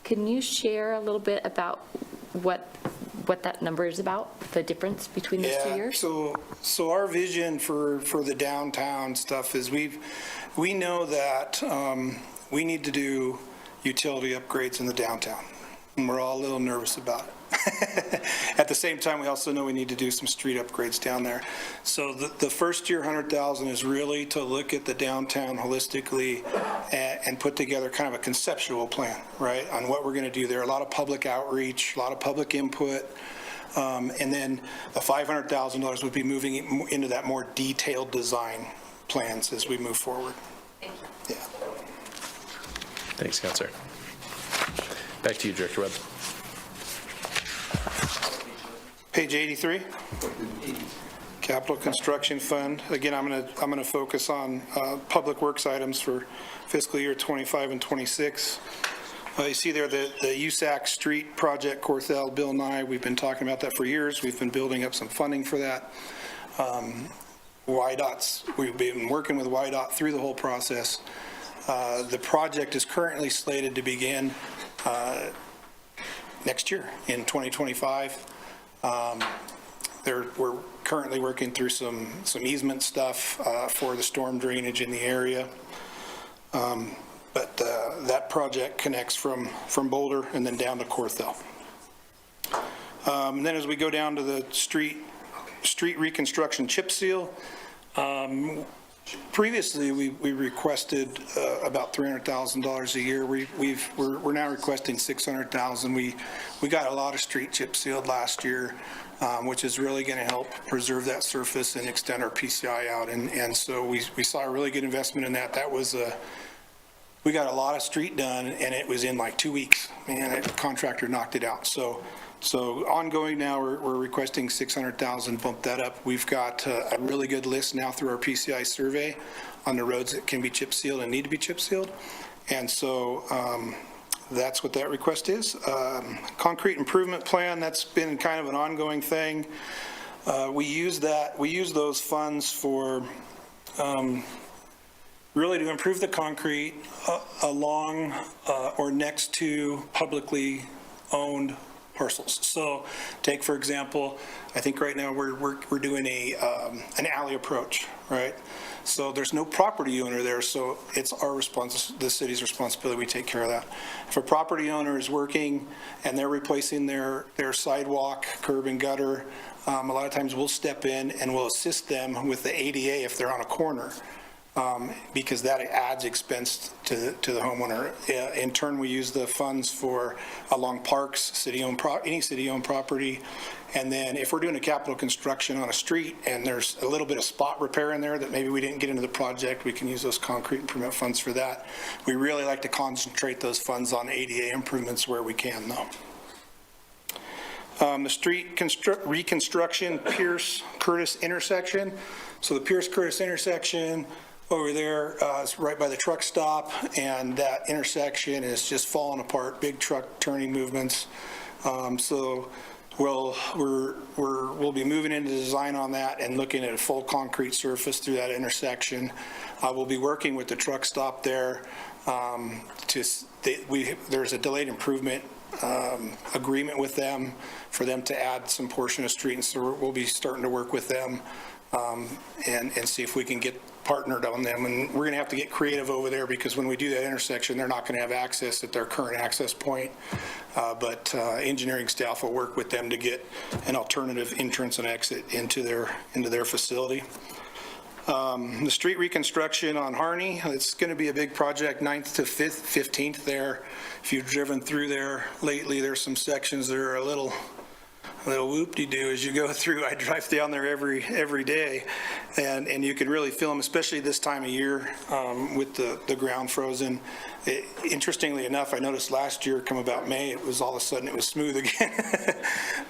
Can you share a little bit about what that number is about, the difference between those 2 years? So our vision for the downtown stuff is we know that we need to do utility upgrades in the downtown, and we're all a little nervous about it. At the same time, we also know we need to do some street upgrades down there. So the first year, 100,000 is really to look at the downtown holistically and put together kind of a conceptual plan, right, on what we're going to do there. A lot of public outreach, a lot of public input. And then the $500,000 would be moving into that more detailed design plans as we move forward. Thank you. Yeah. Thanks, Counselor. Back to you, Director Webb. Page 83, Capital Construction Fund. Again, I'm going to focus on public works items for fiscal year 25 and 26. You see there the USAC Street Project, Corthell, Bill Nye. We've been talking about that for years. We've been building up some funding for that. YDOT's, we've been working with YDOT through the whole process. The project is currently slated to begin next year in 2025. We're currently working through some easement stuff for the storm drainage in the area. But that project connects from Boulder and then down to Corthell. And then as we go down to the street reconstruction chip seal, previously we requested about $300,000 a year. We're now requesting $600,000. We got a lot of street chip sealed last year, which is really going to help preserve that surface and extend our PCI out. And so we saw a really good investment in that. That was we got a lot of street done, and it was in like 2 weeks. Man, the contractor knocked it out. So ongoing now, we're requesting $600,000, bump that up. We've got a really good list now through our PCI survey on the roads that can be chip sealed and need to be chip sealed. And so that's what that request is. Concrete improvement plan, that's been kind of an ongoing thing. We use those funds for really to improve the concrete along or next to publicly owned parcels. So take, for example, I think right now we're doing an alley approach, right? So there's no property owner there, so it's our the city's responsibility. We take care of that. If a property owner is working and they're replacing their sidewalk, curb and gutter, a lot of times we'll step in and we'll assist them with the ADA if they're on a corner. Because that adds expense to the homeowner. In turn, we use the funds for along parks, any city-owned property. And then if we're doing a capital construction on a street and there's a little bit of spot repair in there that maybe we didn't get into the project, we can use those concrete improvement funds for that. We really like to concentrate those funds on ADA improvements where we can, though. The street reconstruction, Pierce-Curtis intersection. So the Pierce-Curtis intersection, over there, it's right by the truck stop, and that intersection is just falling apart, big truck turning movements. So we'll be moving into design on that and looking at a full concrete surface through that intersection. We'll be working with the truck stop there. There's a delayed improvement agreement with them for them to add some portion of street, and so we'll be starting to work with them and see if we can get partnered on them. And we're going to have to get creative over there, because when we do that intersection, they're not going to have access at their current access point. But engineering staff will work with them to get an alternative entrance and exit into their facility. The street reconstruction on Harney, it's going to be a big project, 9th to 15th there. If you've driven through there lately, there's some sections that are a little whoop-de-doo as you go through. I drive down there every day, and you can really feel them, especially this time of year with the ground frozen. Interestingly enough, I noticed last year, come about May, it was all of a sudden it was smooth again.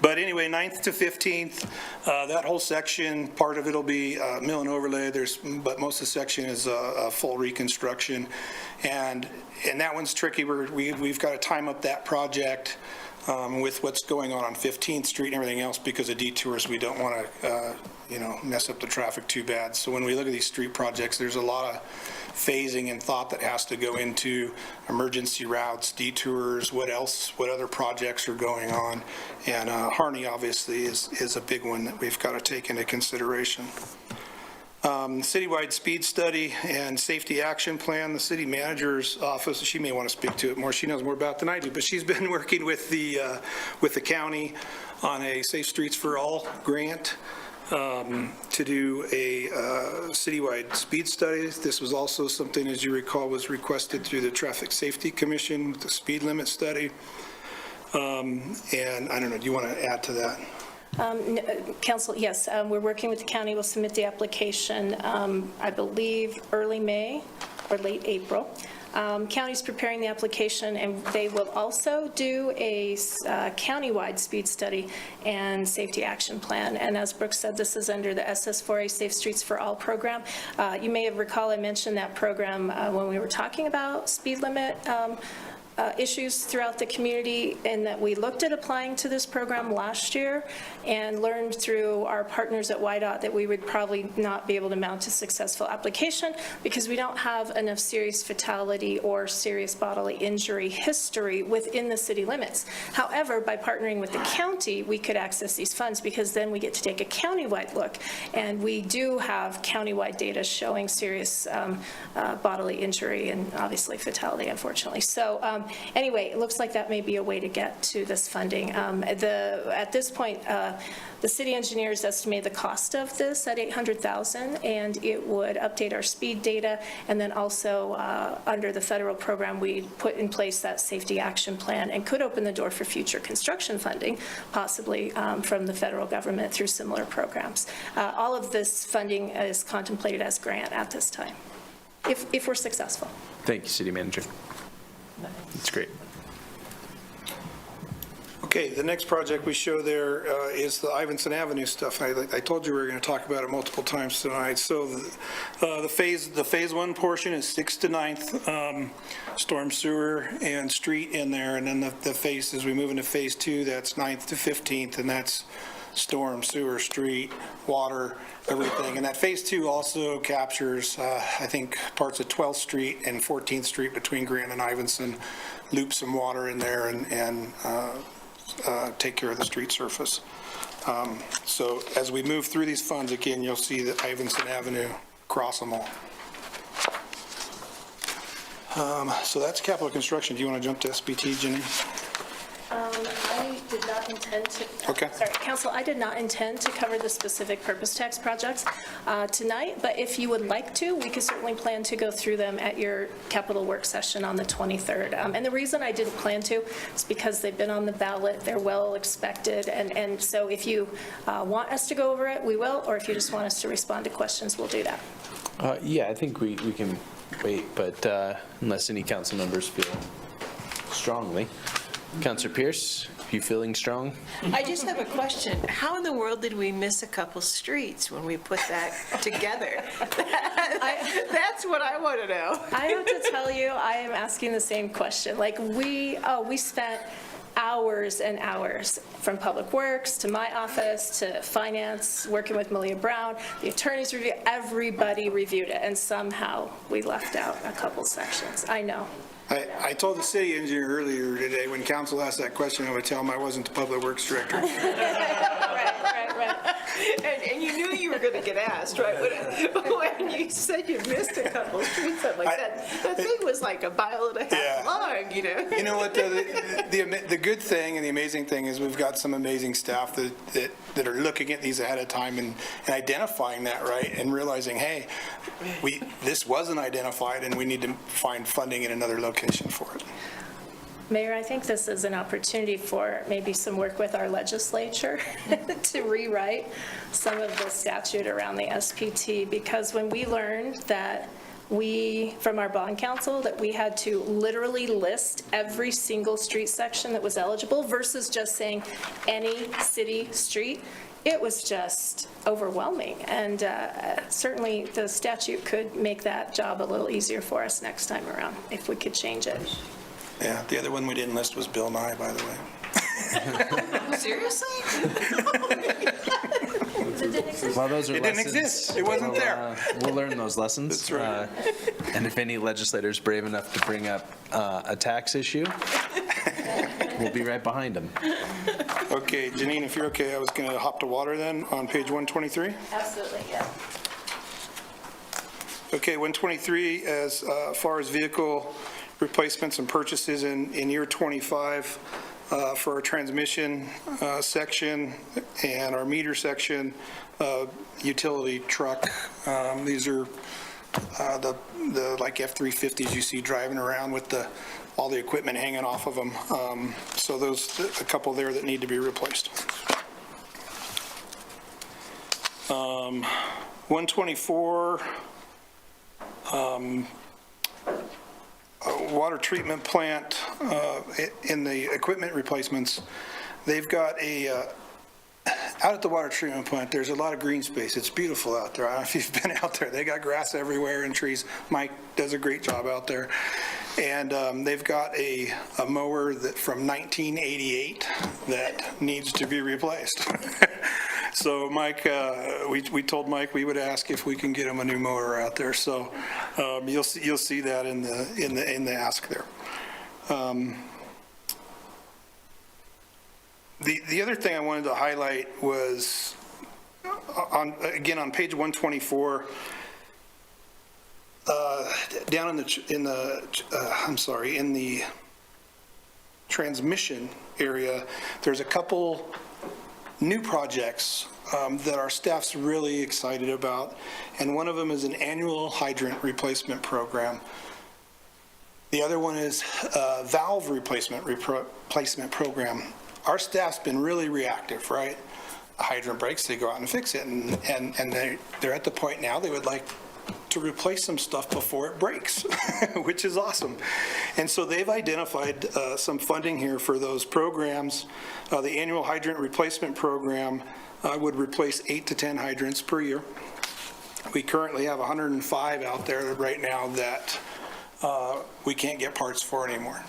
But anyway, 9th to 15th, that whole section, part of it will be mill and overlay. But most of the section is a full reconstruction, and that one's tricky. We've got to time up that project with what's going on 15th Street and everything else, because of detours. We don't want to, mess up the traffic too bad. So when we look at these street projects, there's a lot of phasing and thought that has to go into emergency routes, detours, what other projects are going on. And Harney obviously is a big one that we've got to take into consideration. Citywide speed study and safety action plan, the city manager's office, she may want to speak to it more. She knows more about it than I do, but she's been working with the county on a Safe Streets for All grant to do a citywide speed study. This was also something, as you recall, was requested through the Traffic Safety Commission with the speed limit study. And I don't know, do you want to add to that? Council, yes, we're working with the county. We'll submit the application, I believe, early May or late April. County's preparing the application, and they will also do a countywide speed study and safety action plan. And as Brooks said, this is under the SS4A Safe Streets for All program. You may have recall I mentioned that program when we were talking about speed limit issues throughout the community, and that we looked at applying to this program last year and learned through our partners at YDOT that we would probably not be able to mount a successful application because we don't have enough serious fatality or serious bodily injury history within the city limits. However, by partnering with the county, we could access these funds, because then we get to take a countywide look, and we do have countywide data showing serious bodily injury and obviously fatality, unfortunately. So anyway, it looks like that may be a way to get to this funding. At this point, the city engineers estimate the cost of this at $800,000, and it would update our speed data, and then also under the federal program, we put in place that safety action plan and could open the door for future construction funding, possibly from the federal government through similar programs. All of this funding is contemplated as grant at this time, if we're successful. Thank you, City Manager. That's great. Okay, the next project we show there is the Ivinson Avenue stuff. I told you we were going to talk about it multiple times tonight. So the phase one portion is 6th to 9th, storm sewer and street in there. And then the phase, as we move into phase two, that's 9th to 15th, and that's storm, sewer, street, water, everything. And that phase two also captures, I think, parts of 12th Street and 14th Street between Grant and Ivinson, loop some water in there and take care of the street surface. So as we move through these funds, again, you'll see that Ivinson Avenue cross them all. So that's capital construction. Do you want to jump to SBT, Jenny? I did not intend to. Okay. Sorry, Council, I did not intend to cover the specific purpose tax projects tonight, but if you would like to, we could certainly plan to go through them at your capital work session on the 23rd. And the reason I didn't plan to is because they've been on the ballot, they're well expected, and so if you want us to go over it, we will, or if you just want us to respond to questions, we'll do that. Yeah, I think we can wait, but unless any council members feel strongly. Councilor Pierce, you feeling strong? I just have a question. How in the world did we miss a couple streets when we put that together? That's what I want to know. I have to tell you, I am asking the same question. Like we spent hours and hours, from Public Works to my office to Finance, working with Malia Brown, the attorneys review, everybody reviewed it, and somehow we left out a couple sections. I know. I told the city engineer earlier today, when council asked that question, I would tell him I wasn't the public works director. Right. And you knew you were going to get asked, right? When you said you missed a couple of streets, I'm like, that thing was like a mile and a half Yeah. long, you know? You know what, the good thing and the amazing thing is we've got some amazing staff that are looking at these ahead of time and identifying that, right? And realizing, hey, this wasn't identified and we need to find funding in another location for it. Mayor, I think this is an opportunity for maybe some work with our legislature to rewrite some of the statute around the SPT, because when we learned that from our bond council, that we had to literally list every single street section that was eligible versus just saying any city street, it was just overwhelming. And certainly the statute could make that job a little easier for us next time around if we could change it. Yeah, the other one we didn't list was Bill Nye, by the way. Seriously? Well, those are It lessons. didn't exist. It wasn't there. We'll learn those lessons. That's right. And if any legislator's brave enough to bring up a tax issue, we'll be right behind them. Okay, Janine, if you're okay, I was going to hop to water then on page 123. Absolutely, yeah. Okay, 123, as far as vehicle replacements and purchases in year 25 for our transmission section and our meter section, utility truck. These are the like F-350s you see driving around with all the equipment hanging off of them. So those, a couple there that need to be replaced. 124, water treatment plant in the equipment replacements. They've got out at the water treatment plant, there's a lot of green space. It's beautiful out there. I don't know if you've been out there. They got grass everywhere and trees. Mike does a great job out there. And they've got a mower from 1988 that needs to be replaced. So Mike, we told Mike we would ask if we can get him a new mower out there. So you'll see that in the ask there. The other thing I wanted to highlight was on page 124, down in the transmission area, there's a couple new projects that our staff's really excited about, and one of them is an annual hydrant replacement program. The other one is a valve replacement program. Our staff's been really reactive, right? A hydrant breaks, they go out and fix it, and they're at the point now they would like to replace some stuff before it breaks, which is awesome. And so they've identified some funding here for those programs. The annual hydrant replacement program would replace 8 to 10 hydrants per year. We currently have 105 out there right now that we can't get parts for anymore.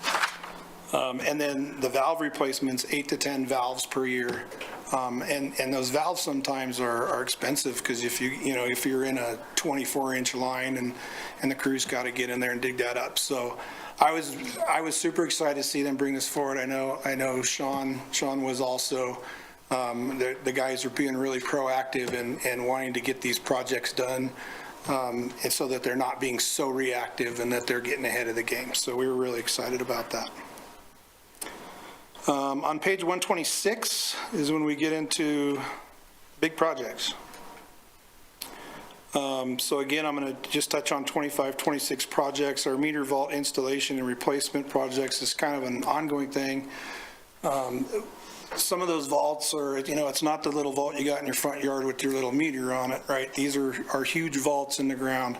And then the valve replacements, 8 to 10 valves per year. And those valves sometimes are expensive because if you're in a 24-inch line and the crew's got to get in there and dig that up. So I was super excited to see them bring this forward. I know Sean was also. The guys are being really proactive and wanting to get these projects done, and so that they're not being so reactive and that they're getting ahead of the game. So we were really excited about that. On page 126 is when we get into big projects. So again, I'm going to just touch on 25, 26 projects. Our meter vault installation and replacement projects is kind of an ongoing thing. Some of those vaults are, it's not the little vault you got in your front yard with your little meter on it, right? These are huge vaults in the ground.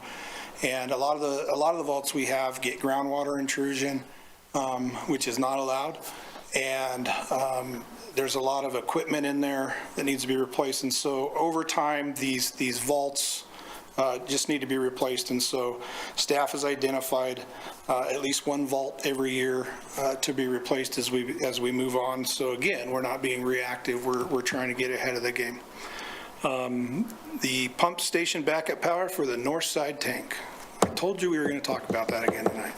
And a lot of the vaults we have get groundwater intrusion, which is not allowed. And there's a lot of equipment in there that needs to be replaced. And so over time, these vaults just need to be replaced. And so staff has identified at least one vault every year to be replaced as we move on. So again, we're not being reactive. We're trying to get ahead of the game. The pump station backup power for the north side tank. I told you we were going to talk about that again tonight.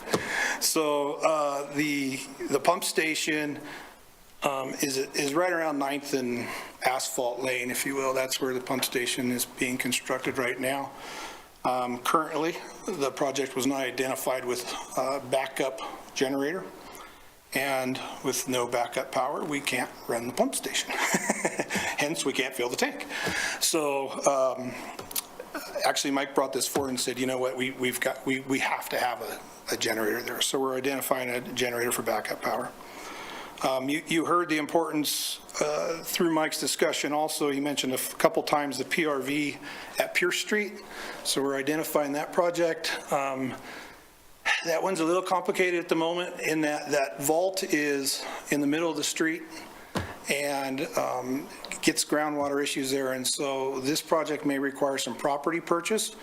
So the pump station is right around 9th and Asphalt Lane, if you will. That's where the pump station is being constructed right now. Currently, the project was not identified with a backup generator, and with no backup power, we can't run the pump station. Hence, we can't fill the tank. So actually, Mike brought this forward and said, you know what, we have to have a generator there. So we're identifying a generator for backup power. You heard the importance through Mike's discussion. Also, he mentioned a couple times the PRV at Pierce Street. So we're identifying that project. That one's a little complicated at the moment in that vault is in the middle of the street and gets groundwater issues there. And so this project may require some property purchase,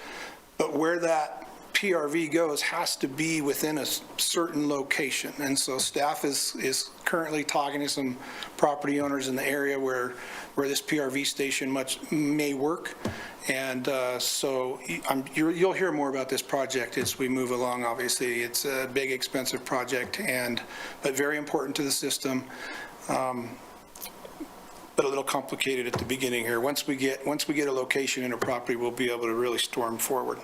but where that PRV goes has to be within a certain location. And so staff is currently talking to some property owners in the area where this PRV station may work. And so you'll hear more about this project as we move along. Obviously, it's a big, expensive project, but very important to the system. But a little complicated at the beginning here. Once we get a location in a property, we'll be able to really storm forward.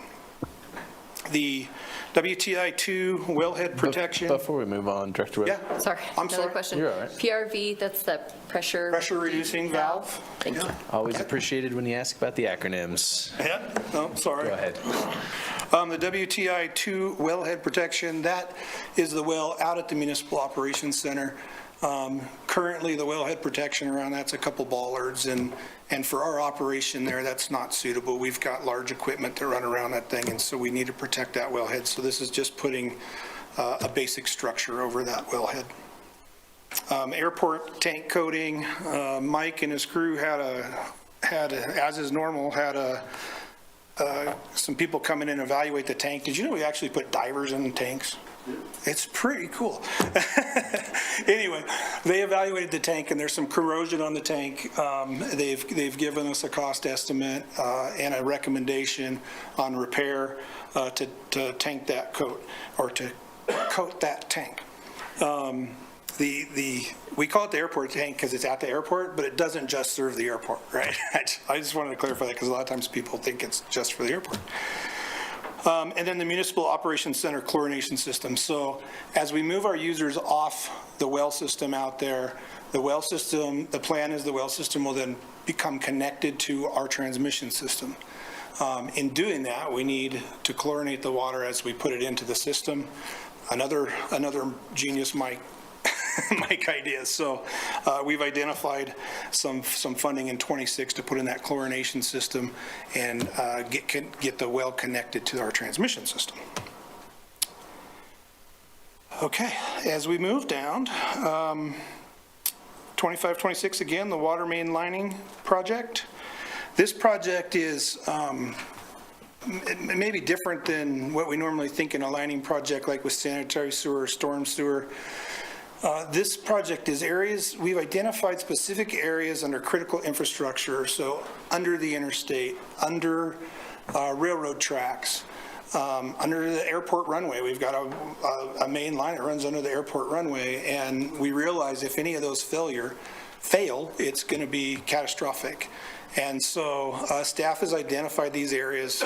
The WTI-2 wellhead protection. Before we move on, Director Webb. Yeah. Sorry, I'm another sorry. question. You're all right. PRV, that's the pressure Reducing valve. Thank you. Always appreciated when you ask about the acronyms. Yeah, no, sorry. Go ahead. The WTI-2 wellhead protection, that is the well out at the Municipal Operations Center. Currently, the wellhead protection around that's a couple bollards, and for our operation there, that's not suitable. We've got large equipment to run around that thing, and so we need to protect that wellhead. So this is just putting a basic structure over that wellhead. Airport tank coating, Mike and his crew had as is normal, had some people come in and evaluate the tank. Did you know we actually put divers in the tanks? It's pretty cool. Anyway, they evaluated the tank, and there's some corrosion on the tank. They've given us a cost estimate and a recommendation on repair to tank that coat, or to coat that tank. We call it the airport tank because it's at the airport, but it doesn't just serve the airport, right? I just wanted to clarify that because a lot of times people think it's just for the airport. And then the Municipal Operations Center chlorination system. So as we move our users off the well system out there, the plan is the well system will then become connected to our transmission system. In doing that, we need to chlorinate the water as we put it into the system. Another genius Mike ideas. So we've identified some funding in 26 to put in that chlorination system and get the well connected to our transmission system. Okay, as we move down, 25, 26 again, the water main lining project. This project is maybe different than what we normally think in a lining project, like with sanitary sewer or storm sewer. This project is areas, we've identified specific areas under critical infrastructure, so under the interstate, under railroad tracks, under the airport runway. We've got a main line that runs under the airport runway, and we realize if any of those fail, it's going to be catastrophic. And so staff has identified these areas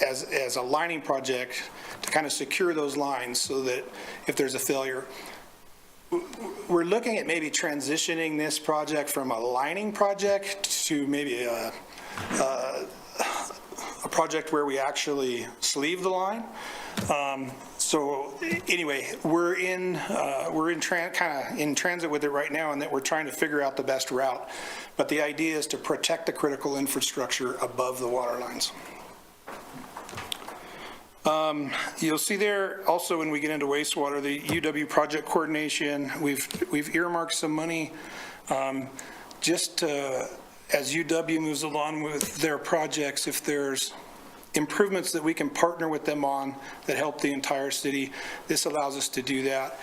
as a lining project to kind of secure those lines so that if there's a failure, we're looking at maybe transitioning this project from a lining project to maybe a project where we actually sleeve the line. So anyway, we're in transit with it right now, and that we're trying to figure out the best route. But the idea is to protect the critical infrastructure above the water lines. You'll see there also when we get into wastewater, the UW project coordination, we've earmarked some money just as UW moves along with their projects. If there's improvements that we can partner with them on that help the entire city. This allows us to do that.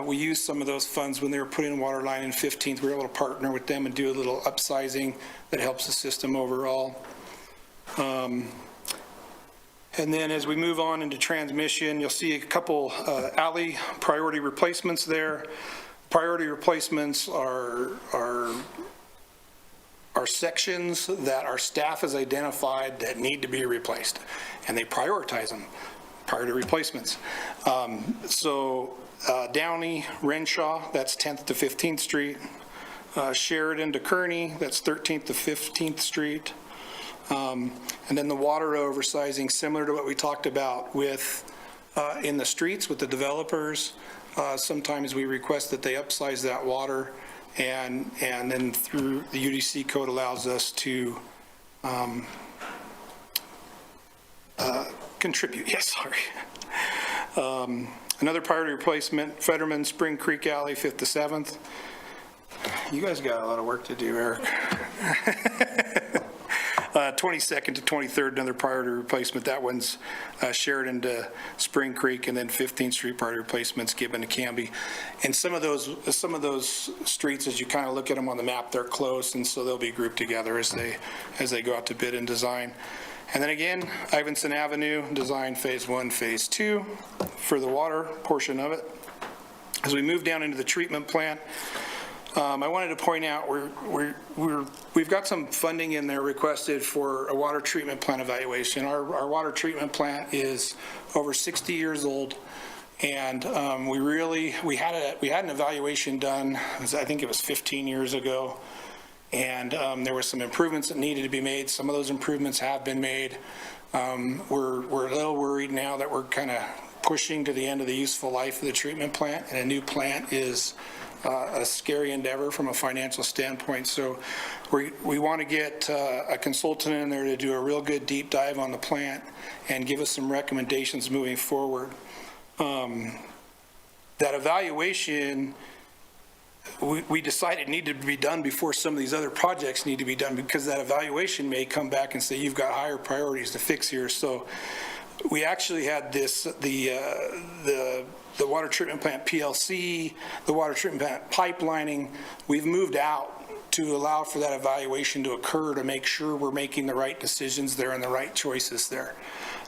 We used some of those funds when they were putting a water line in 15th. We were able to partner with them and do a little upsizing that helps the system overall. And then as we move on into transmission, you'll see a couple alley priority replacements there. Priority replacements are sections that our staff has identified that need to be replaced, and they prioritize them, priority replacements. Downey, Renshaw, that's 10th to 15th Street. Sheridan to Kearney, that's 13th to 15th Street. And then the water oversizing, similar to what we talked about with in the streets with the developers. Sometimes we request that they upsize that water, and then through the UDC code allows us to contribute. Yes, sorry. Another priority replacement, Fetterman, Spring Creek Alley, 5th to 7th. You guys got a lot of work to do, Eric. 22nd to 23rd, another priority replacement. That one's Sheridan to Spring Creek, and then 15th Street priority replacements, Gibbon to Canby. And some of those streets, as you kind of look at them on the map, they're close, and so they'll be grouped together as they go out to bid and design. And then again, Ivinson Avenue, design phase 1, phase 2 for the water portion of it. As we move down into the treatment plant, I wanted to point out we've got some funding in there requested for a water treatment plant evaluation. Our water treatment plant is over 60 years old, and we had an evaluation done, I think it was 15 years ago, and there were some improvements that needed to be made. Some of those improvements have been made. We're a little worried now that we're kind of pushing to the end of the useful life of the treatment plant, and a new plant is a scary endeavor from a financial standpoint. So we want to get a consultant in there to do a real good deep dive on the plant and give us some recommendations moving forward. That evaluation, we decided needed to be done before some of these other projects need to be done, because that evaluation may come back and say you've got higher priorities to fix here. So we actually had the water treatment plant PLC, the water treatment plant pipelining. We've moved out to allow for that evaluation to occur, to make sure we're making the right decisions there and the right choices there.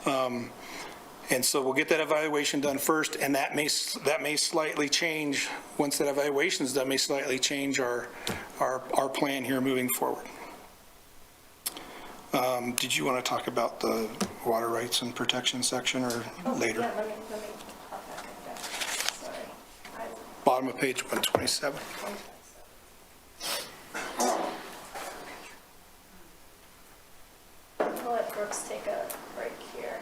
And so we'll get that evaluation done first, and that may slightly change, once that evaluation is done, may slightly change our plan here moving forward. Did you want to talk about the water rights and protection section, or later? Yeah, let me pop back up there. Sorry. Bottom of page 127. I'll let Brooks take a break here.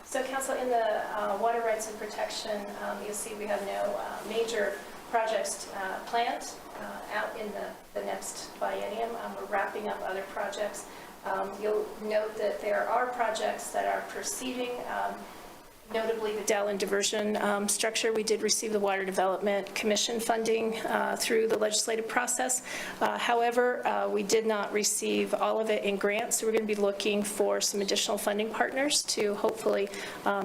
So Council, in the water rights and protection, you'll see we have no major projects planned out in the next biennium. We're wrapping up other projects. You'll note that there are projects that are proceeding, notably the Dell and diversion structure. We did receive the Water Development Commission funding through the legislative process. However, we did not receive all of it in grants, so we're going to be looking for some additional funding partners to hopefully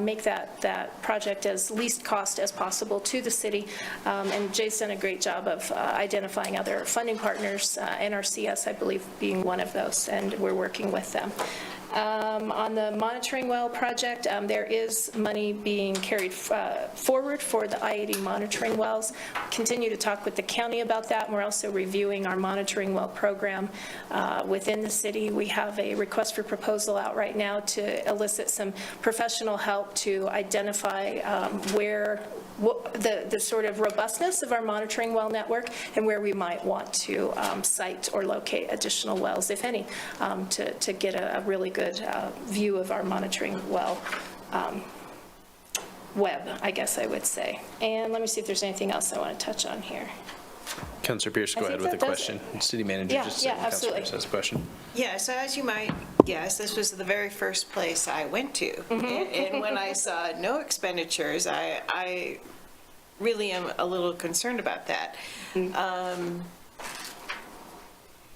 make that project as least cost as possible to the city. And Jay's done a great job of identifying other funding partners, NRCS, I believe, being one of those, and we're working with them. On the monitoring well project, there is money being carried forward for the I-80 monitoring wells. Continue to talk with the county about that, and we're also reviewing our monitoring well program within the city. We have a request for proposal out right now to elicit some professional help to identify the sort of robustness of our monitoring well network, and where we might want to site or locate additional wells, if any, to get a really good view of our monitoring well web, I guess I would say. And let me see if there's anything else I want to touch on here. Councilor Pierce, go ahead with a question. City Manager just said Councilor Pierce has a question. Yeah, so as you might guess, this was the very first place I went to. And when I saw no expenditures, I really am a little concerned about that.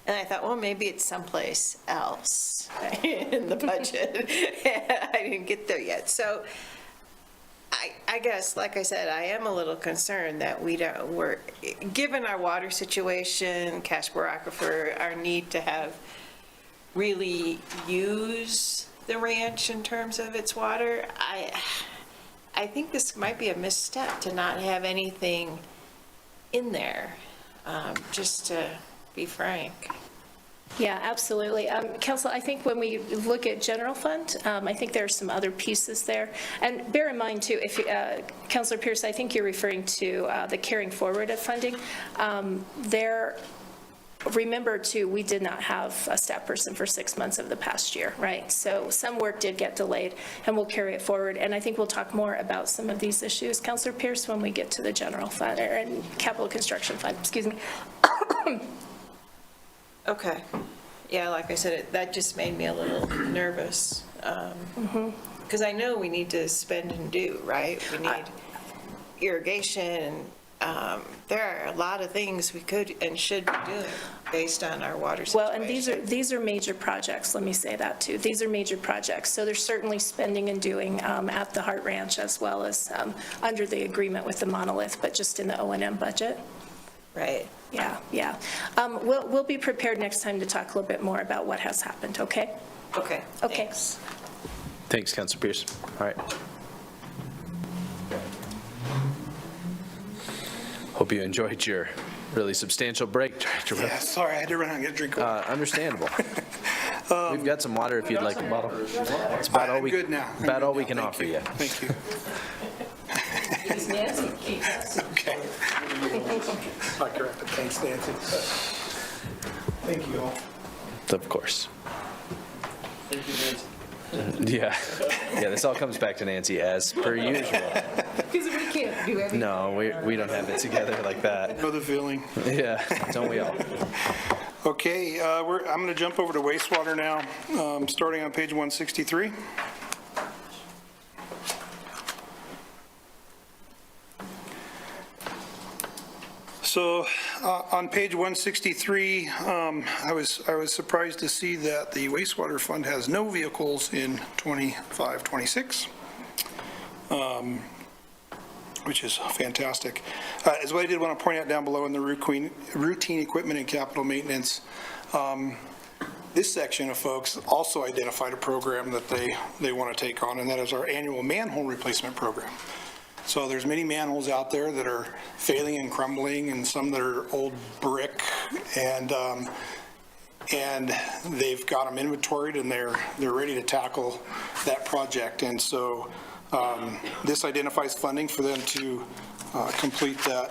And I thought, well, maybe it's someplace else in the budget. I didn't get there yet. So I guess, like I said, I am a little concerned that we're, given our water situation, Casper Aquifer, our need to have really use the ranch in terms of its water, I think this might be a misstep to not have anything in there, just to be frank. Yeah, absolutely. Council, I think when we look at general fund, I think there are some other pieces there. And bear in mind, too, if Councilor Pierce, I think you're referring to the carrying forward of funding. Remember, too, we did not have a staff person for 6 months of the past year, right? So some work did get delayed, and we'll carry it forward. And I think we'll talk more about some of these issues, Councilor Pierce, when we get to the general fund, or capital construction fund, excuse me. Okay. Yeah, like I said, that just made me a little nervous. Because I know we need to spend and do, right? We need irrigation. There are a lot of things we could and should be doing based on our water situation. Well, and these are major projects, let me say that, too. These are major projects. So there's certainly spending and doing at the Hart Ranch, as well as under the agreement with the Monolith, but just in the O&M budget. Right. Yeah. We'll be prepared next time to talk a little bit more about what has happened, okay? Okay. Okay. Thanks. Thanks, Councilor Pierce. All right. Hope you enjoyed your really substantial break, Director Webb. Yeah, sorry, I had to run out and get a drink of water. Understandable. We've got some water if you'd like a bottle. It's about all I'm we, good now. about all we can Thank offer you. Thank you. Okay. Not correct, but thanks, Nancy. Thank you all. Of course. Thank you, Nancy. Yeah, this all comes back to Nancy as per usual. Because we can't do everything. No, we don't have it together like that. Know the feeling. Yeah, don't we all? Okay, I'm going to jump over to wastewater now, starting on page 163. So on page 163, I was surprised to see that the wastewater fund has no vehicles in 25-26, which is fantastic. As well, I did want to point out down below in the routine equipment and capital maintenance, this section of folks also identified a program that they want to take on, and that is our annual manhole replacement program. So there's many manholes out there that are failing and crumbling, and some that are old brick, and they've got them inventoried, and they're ready to tackle that project. And so this identifies funding for them to complete that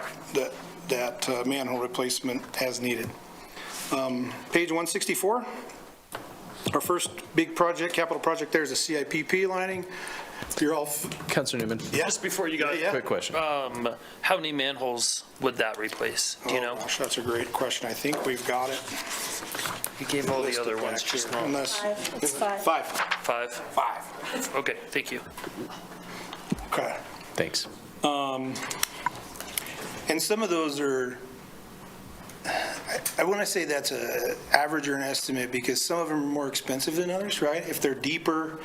manhole replacement as needed. Page 164, our first big project, capital project there is a CIPP lining. You're all, Councilor Newman? yeah. Just before you go, Yeah. Quick question. how many manholes would that replace? Do you know? Oh, gosh, that's a great question. I think we've got it. You gave all the listed other back ones just here, now. Unless, It's five. Five. Five? Okay, thank you. Okay. Thanks. And some of those are, I want to say that's a average or an estimate, because some of them are more expensive than others, right? If they're deeper,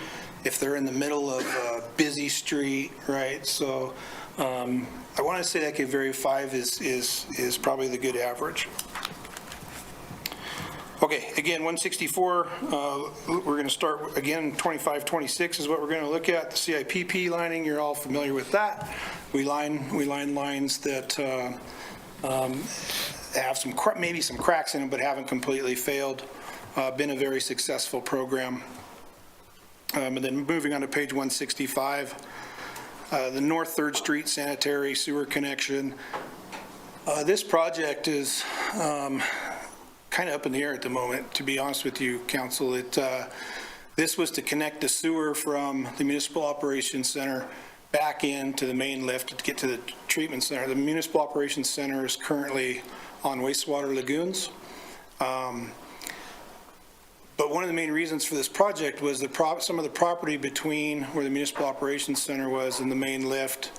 if they're in the middle of a busy street, right? So I want to say that could vary. 5 is probably the good average. Okay, again, 164, we're going to start, again, 25-26 is what we're going to look at. The CIPP lining, you're all familiar with that. We line lines that have some, maybe some cracks in them, but haven't completely failed. Been a very successful program. And then moving on to page 165, the North 3rd Street sanitary sewer connection. This project is kind of up in the air at the moment, to be honest with you, Council. This was to connect the sewer from the Municipal Operations Center back into the main lift to get to the treatment center. The Municipal Operations Center is currently on wastewater lagoons. But one of the main reasons for this project was some of the property between where the Municipal Operations Center was and the main lift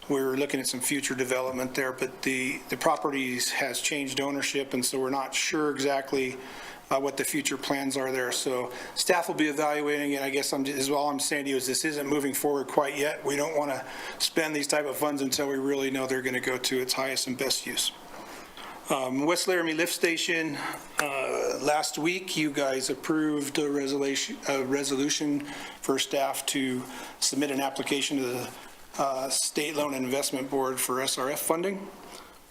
we're looking at some future development there, but the properties has changed ownership, and so we're not sure exactly what the future plans are there. So staff will be evaluating it. I guess all I'm saying to you is this isn't moving forward quite yet. We don't want to spend these type of funds until we really know they're going to go to its highest and best use. West Laramie Lift Station, last week you guys approved a resolution for staff to submit an application to the State Loan and Investment Board for SRF funding.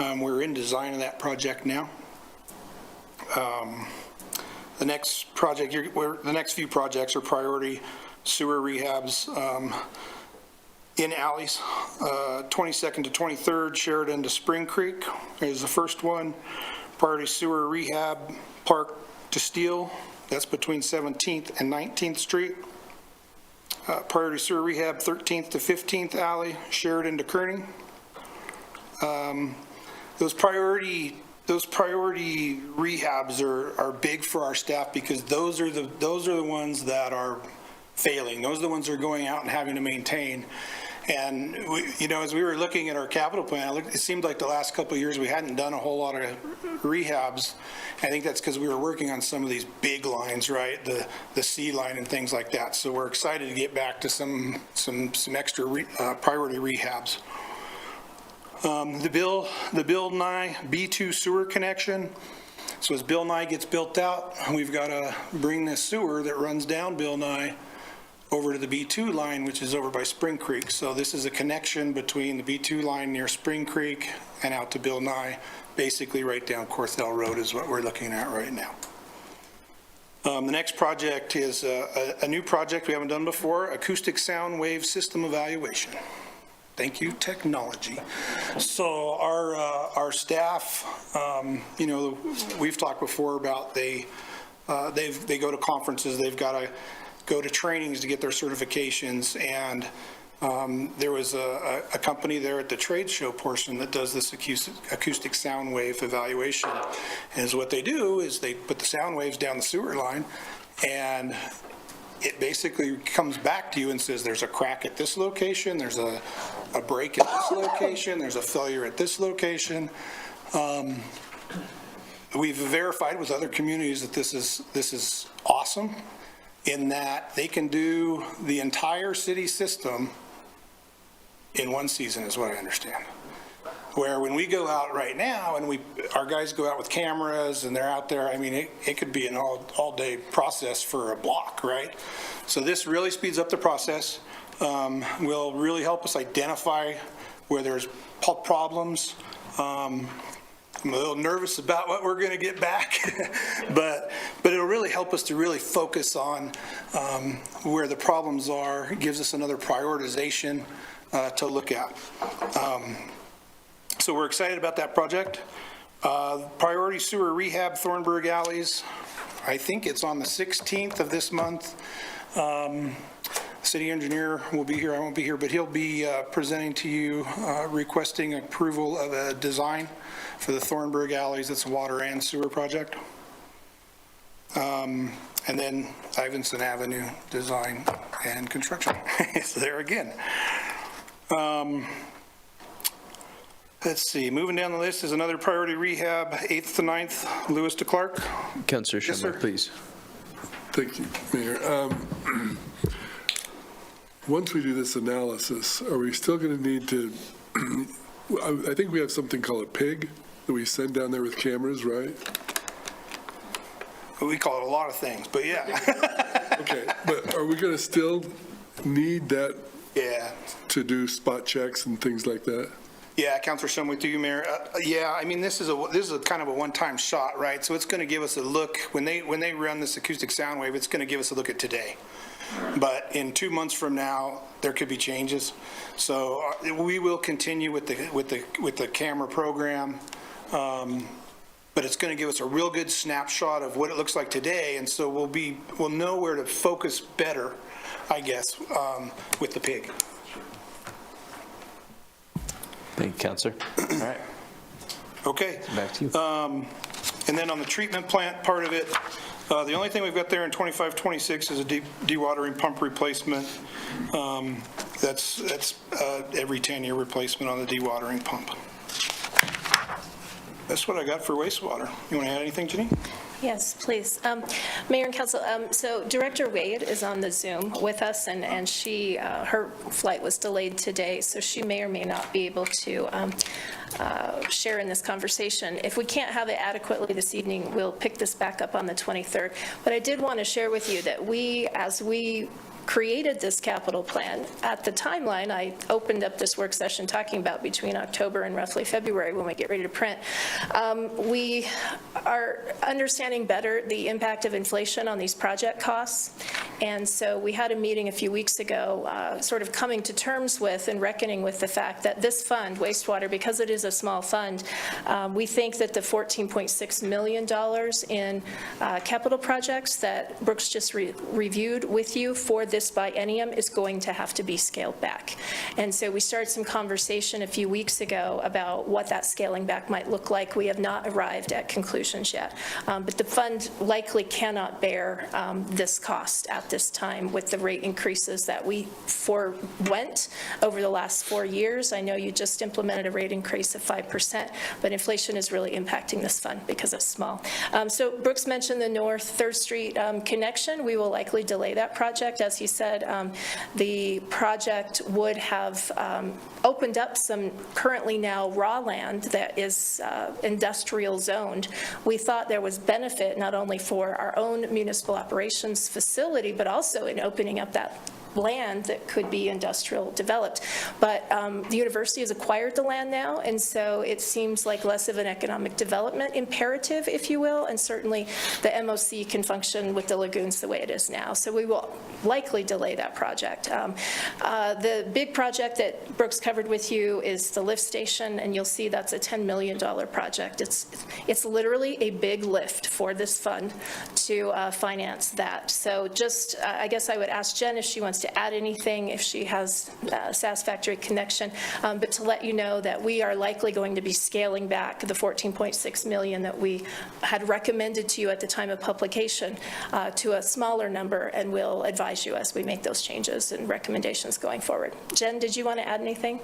We're in design of that project now. The next few projects are priority sewer rehabs in alleys. 22nd to 23rd, Sheridan to Spring Creek is the first one. Priority sewer rehab, Park to Steel, that's between 17th and 19th Street. Priority sewer rehab, 13th to 15th Alley, Sheridan to Kearney. Those priority rehabs are big for our staff because those are the ones that are failing. Those are the ones that are going out and having to maintain. And as we were looking at our capital plan, it seemed like the last couple of years we hadn't done a whole lot of rehabs. I think that's because we were working on some of these big lines, right? The C line and things like that. So we're excited to get back to some extra priority rehabs. The Bill Nye B2 sewer connection. So as Bill Nye gets built out, we've got to bring this sewer that runs down Bill Nye over to the B2 line, which is over by Spring Creek. So this is a connection between the B2 line near Spring Creek and out to Bill Nye, basically right down Corthell Road is what we're looking at right now. The next project is a new project we haven't done before, acoustic sound wave system evaluation. Thank you, technology. So our staff, we've talked before about they go to conferences, they've got to go to trainings to get their certifications, and there was a company there at the trade show portion that does this acoustic sound wave evaluation. And so what they do is they put the sound waves down the sewer line, and it basically comes back to you and says there's a crack at this location, there's a break at this location, there's a failure at this location. We've verified with other communities that this is awesome in that they can do the entire city system in one season, is what I understand. Where when we go out right now and our guys go out with cameras and they're out there, I mean, it could be an all-day process for a block, right? So this really speeds up the process, will really help us identify where there's problems. I'm a little nervous about what we're going to get back, but it'll really help us to really focus on where the problems are. It gives us another prioritization to look at. So we're excited about that project. Priority sewer rehab, Thornburg Alleys. I think it's on the 16th of this month. City engineer will be here. I won't be here, but he'll be presenting to you, requesting approval of a design for the Thornburg Alleys. It's a water and sewer project. And then Ivinson Avenue design and construction. It's there again. Let's see, moving down the list is another priority rehab, 8th to 9th, Lewis to Clark. Councilor Yes, Schindler, sir. please. Thank you, Mayor. Once we do this analysis, are we still going to need to, I think we have something called a PIG that we send down there with cameras, right? We call it a lot of things, but yeah. Okay, but are we going to still need that Yeah. to do spot checks and things like that? Yeah, Councilor Shum, with you, Mayor. Yeah, I mean, this is a kind of a one-time shot, right? So it's going to give us a look, when they run this acoustic sound wave, it's going to give us a look at today. But in 2 months from now, there could be changes. So we will continue with the camera program. But it's going to give us a real good snapshot of what it looks like today. And so we'll know where to focus better, I guess, with the PIG. Thank you, Councilor. All right, Okay. back to you. And then on the treatment plant part of it, the only thing we've got there in 25-26 is a dewatering pump replacement. That's every 10-year replacement on the dewatering pump. That's what I got for wastewater. You want to add anything, Jenny? Yes, please. Mayor and council, so Director Wade is on the Zoom with us, and she, her flight was delayed today, so she may or may not be able to share in this conversation. If we can't have it adequately this evening, we'll pick this back up on the 23rd. But I did want to share with you that as we created this capital plan, at the timeline, I opened up this work session talking about between October and roughly February when we get ready to print. We are understanding better the impact of inflation on these project costs. And so we had a meeting a few weeks ago, sort of coming to terms with and reckoning with the fact that this fund, wastewater, because it is a small fund, we think that the $14.6 million in capital projects that Brooks just reviewed with you for this biennium is going to have to be scaled back. And so we started some conversation a few weeks ago about what that scaling back might look like. We have not arrived at conclusions yet, but the fund likely cannot bear this cost at this time with the rate increases that we forewent over the last 4 years. I know you just implemented a rate increase of 5%, but inflation is really impacting this fund because it's small. So Brooks mentioned the North 3rd Street connection. We will likely delay that project. As he said, the project would have opened up some currently now raw land that is industrial zoned. We thought there was benefit not only for our own municipal operations facility, but also in opening up that land that could be industrial developed. But the university has acquired the land now, and so it seems like less of an economic development imperative, if you will, and certainly the MOC can function with the lagoons the way it is now. So we will likely delay that project. The big project that Brooks covered with you is the lift station, and you'll see that's a $10 million project. It's literally a big lift for this fund to finance that. So just, I guess I would ask Jen if she wants to add anything, if she has a satisfactory connection, but to let you know that we are likely going to be scaling back the $14.6 million that we had recommended to you at the time of publication to a smaller number, and we'll advise you as we make those changes and recommendations going forward. Jen, did you want to add anything?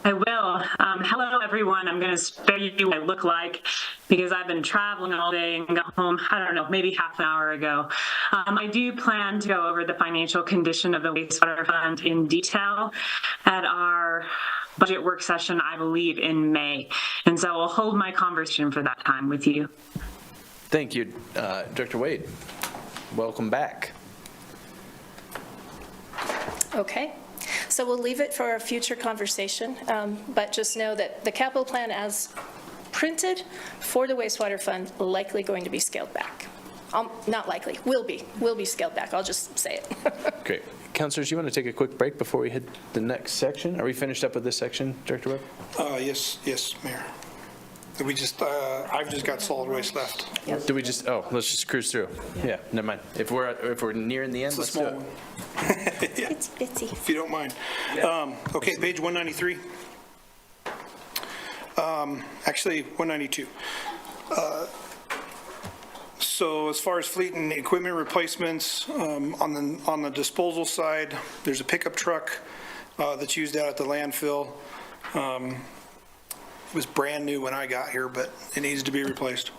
I will. Hello, everyone. I'm going to spare you what I look like because I've been traveling all day and got home, I don't know, maybe half an hour ago. I do plan to go over the financial condition of the wastewater fund in detail at our budget work session, I believe, in May. And so I'll hold my conversation for that time with you. Thank you, Director Wade. Welcome back. Okay. So we'll leave it for a future conversation, but just know that the capital plan as printed for the wastewater fund likely going to be scaled back. Not likely, will be scaled back. I'll just say it. Great. Councilors, you want to take a quick break before we hit the next section? Are we finished up with this section, Director Webb? Yes, Mayor. We just, I've just got solid waste left. Do we just, let's just cruise through. Yeah, never mind. If we're nearing the end, It's a let's do small it. one. It's bitsy. If you don't mind. Okay, page 193. Actually, 192. So as far as fleet and equipment replacements, on the disposal side, there's a pickup truck that's used out at the landfill. It was brand new when I got here, but it needs to be replaced.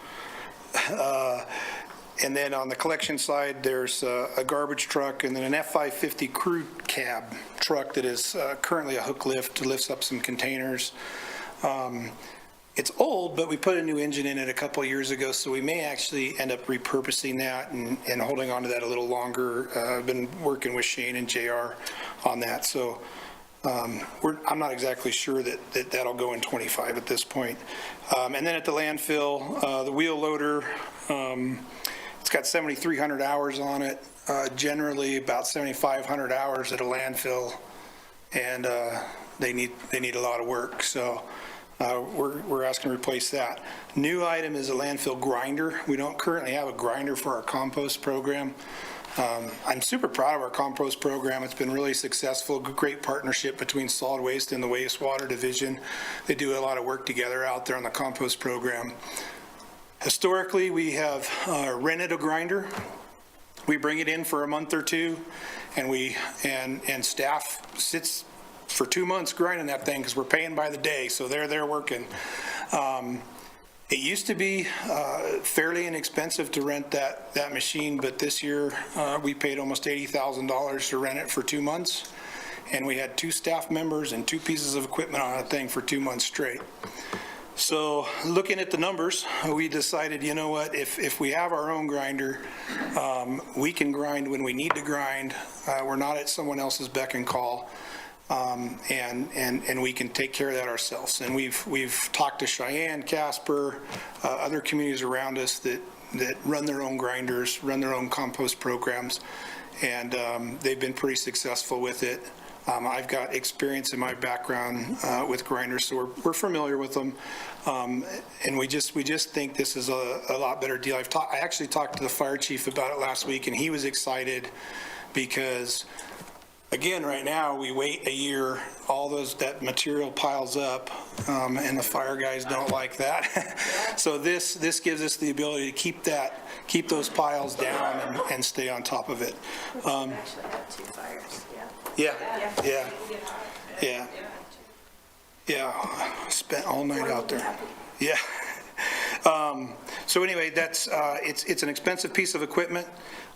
And then on the collection side, there's a garbage truck and then an F550 crew cab truck that is currently a hook lift, lifts up some containers. It's old, but we put a new engine in it a couple of years ago, so we may actually end up repurposing that and holding on to that a little longer. I've been working with Shane and JR on that, so I'm not exactly sure that'll go in 25 at this point. And then at the landfill, the wheel loader, it's got 7,300 hours on it, generally about 7,500 hours at a landfill, and they need a lot of work. So we're asking to replace that. New item is a landfill grinder. We don't currently have a grinder for our compost program. I'm super proud of our compost program. It's been really successful, great partnership between solid waste and the wastewater division. They do a lot of work together out there on the compost program. Historically, we have rented a grinder. We bring it in for a month or two, and staff sits for 2 months grinding that thing because we're paying by the day, so they're there working. It used to be fairly inexpensive to rent that machine, but this year we paid almost $80,000 to rent it for 2 months, and we had 2 staff members and 2 pieces of equipment on that thing for 2 months straight. So looking at the numbers, we decided, you know what, if we have our own grinder, we can grind when we need to grind. We're not at someone else's beck and call. And we can take care of that ourselves. And we've talked to Cheyenne, Casper, other communities around us that run their own grinders, run their own compost programs, and they've been pretty successful with it. I've got experience in my background with grinders, so we're familiar with them, and we just think this is a lot better deal. I actually talked to the fire chief about it last week, and he was excited because, again, right now, we wait a year, that material piles up, and the fire guys don't like that. So this gives us the ability to keep those piles down and stay on top of it. Actually had 2 fires, Yeah. Spent all night out there. Yeah. So anyway, that's it's an expensive piece of equipment.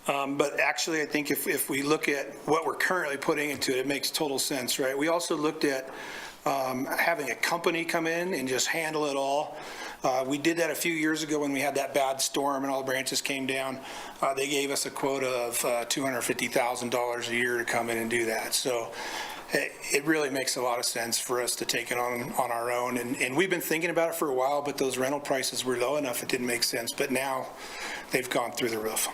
But actually, I think if we look at what we're currently putting into it, it makes total sense, right? We also looked at having a company come in and just handle it all. We did that a few years ago when we had that bad storm and all the branches came down. They gave us a quota of $250,000 a year to come in and do that. So it really makes a lot of sense for us to take it on our own. And we've been thinking about it for a while, but those rental prices were low enough it didn't make sense. But now they've gone through the roof.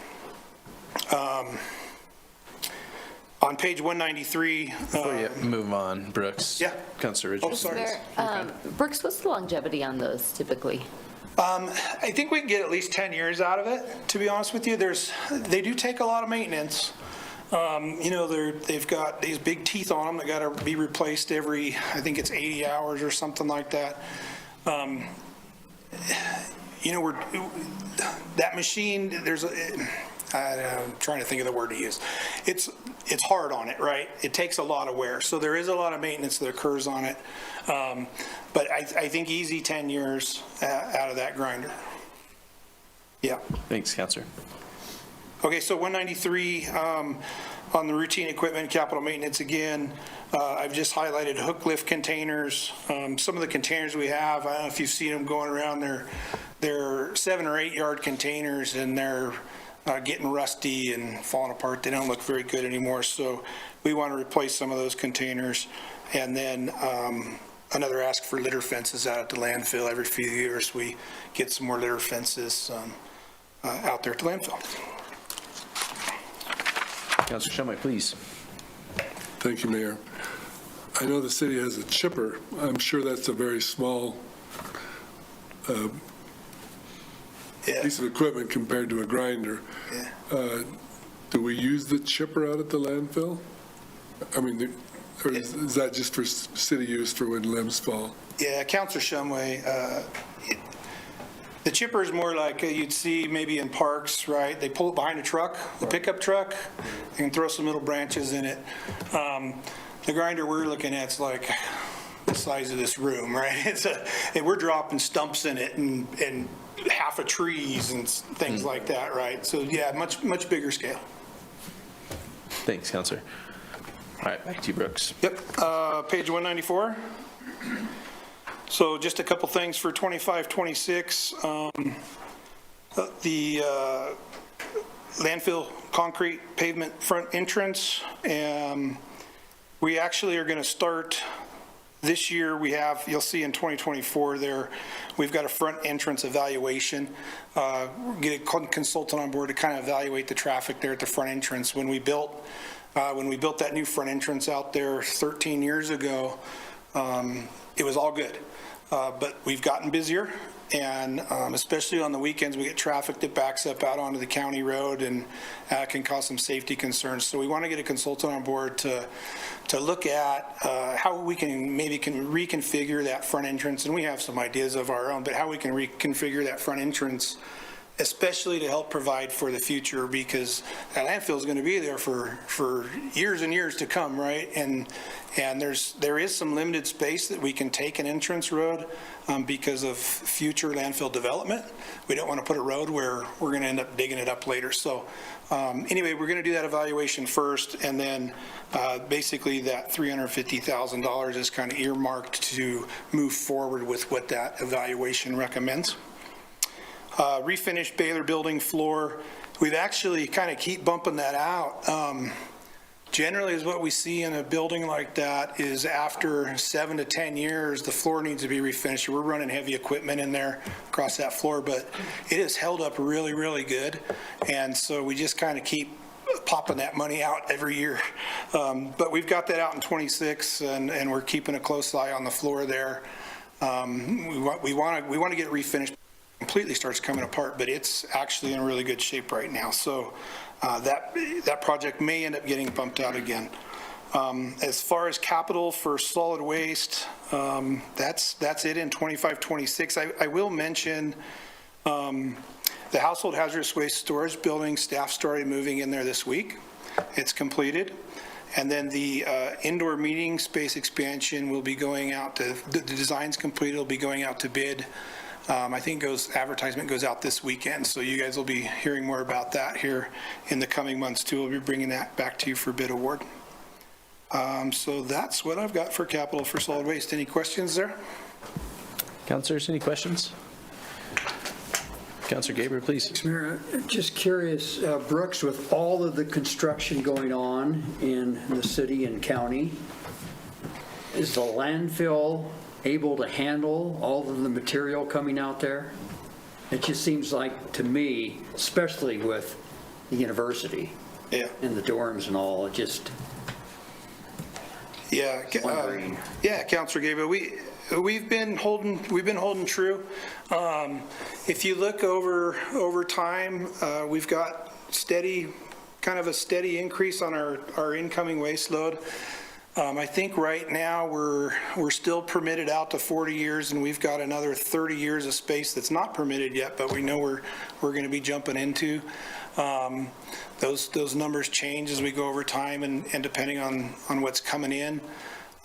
On page 193. Before you move on, Brooks. Yeah. Councilor Richardson. sorry. Brooks, what's the longevity on those typically? I think we can get at least 10 years out of it, to be honest with you. They do take a lot of maintenance. They've got these big teeth on them that got to be replaced every, I think it's 80 hours or something like that. That machine, I'm trying to think of the word to use. It's hard on it, right? It takes a lot of wear. So there is a lot of maintenance that occurs on it. But I think easy 10 years out of that grinder. Yeah. Thanks, Councilor. Okay, so 193 on the routine equipment, capital maintenance again. I've just highlighted hook lift containers. Some of the containers we have, I don't know if you've seen them going around, they're 7 or 8 yard containers, and they're getting rusty and falling apart. They don't look very good anymore, so we want to replace some of those containers. And then another ask for litter fences out at the landfill. Every few years we get some more litter fences out there at the landfill. Councilor Shumway, please. Thank you, Mayor. I know the city has a chipper. I'm sure that's a very small piece of equipment compared to a grinder. Yeah. Do we use the chipper out at the landfill? I mean, or is that just for city use for when limbs fall? Yeah, Councilor Shumway, the chipper is more like you'd see maybe in parks, right? They pull it behind a truck, the pickup truck, and throw some little branches in it. The grinder we're looking at is like the size of this room, right? We're dropping stumps in it and half of trees and things like that, right? So yeah, much bigger scale. Thanks, Councilor. All right, back to you, Brooks. Yep, page 194. So just a couple things for 25-26. The landfill concrete pavement front entrance. We actually are going to start this year. You'll see in 2024 there, we've got a front entrance evaluation. Get a consultant on board to kind of evaluate the traffic there at the front entrance. When we built that new front entrance out there 13 years ago, it was all good. But we've gotten busier, and especially on the weekends, we get traffic that backs up out onto the county road and can cause some safety concerns. So we want to get a consultant on board to look at how we can reconfigure that front entrance, and we have some ideas of our own, but how we can reconfigure that front entrance especially to help provide for the future, because that landfill is going to be there for years and years to come, right? And there is some limited space that we can take an entrance road because of future landfill development. We don't want to put a road where we're going to end up digging it up later. So anyway, we're going to do that evaluation first, and then basically that $350,000 is kind of earmarked to move forward with what that evaluation recommends. Refinished Baylor building floor, we've actually kind of keep bumping that out. Generally is what we see in a building like that is after 7 to 10 years, the floor needs to be refinished. We're running heavy equipment in there across that floor, but it has held up really, really good. And so we just kind of keep popping that money out every year. But we've got that out in 26, and we're keeping a close eye on the floor there. We want to get it refinished. Completely starts coming apart, but it's actually in really good shape right now. So that project may end up getting bumped out again. As far as capital for solid waste, that's it in 25-26. I will mention the household hazardous waste storage building. Staff started moving in there this week. It's completed. And then the indoor meeting space expansion will be going out to, the design's complete, it'll be going out to bid. I think advertisement goes out this weekend, so you guys will be hearing more about that here in the coming months too. We'll be bringing that back to you for bid award. So that's what I've got for capital for solid waste. Any questions there? Councilors, any questions? Councilor Gabriel, please. Mayor, just curious, Brooks, with all of the construction going on in the city and county, is the landfill able to handle all of the material coming out there? It just seems like, to me, especially with the university and the dorms and all, it just wondering. Councilor Gabriel, we've been holding true. If you look over time, we've got kind of a steady increase on our incoming waste load. I think right now we're still permitted out to 40 years, and we've got another 30 years of space that's not permitted yet, but we know we're going to be jumping into. Those numbers change as we go over time and depending on what's coming in.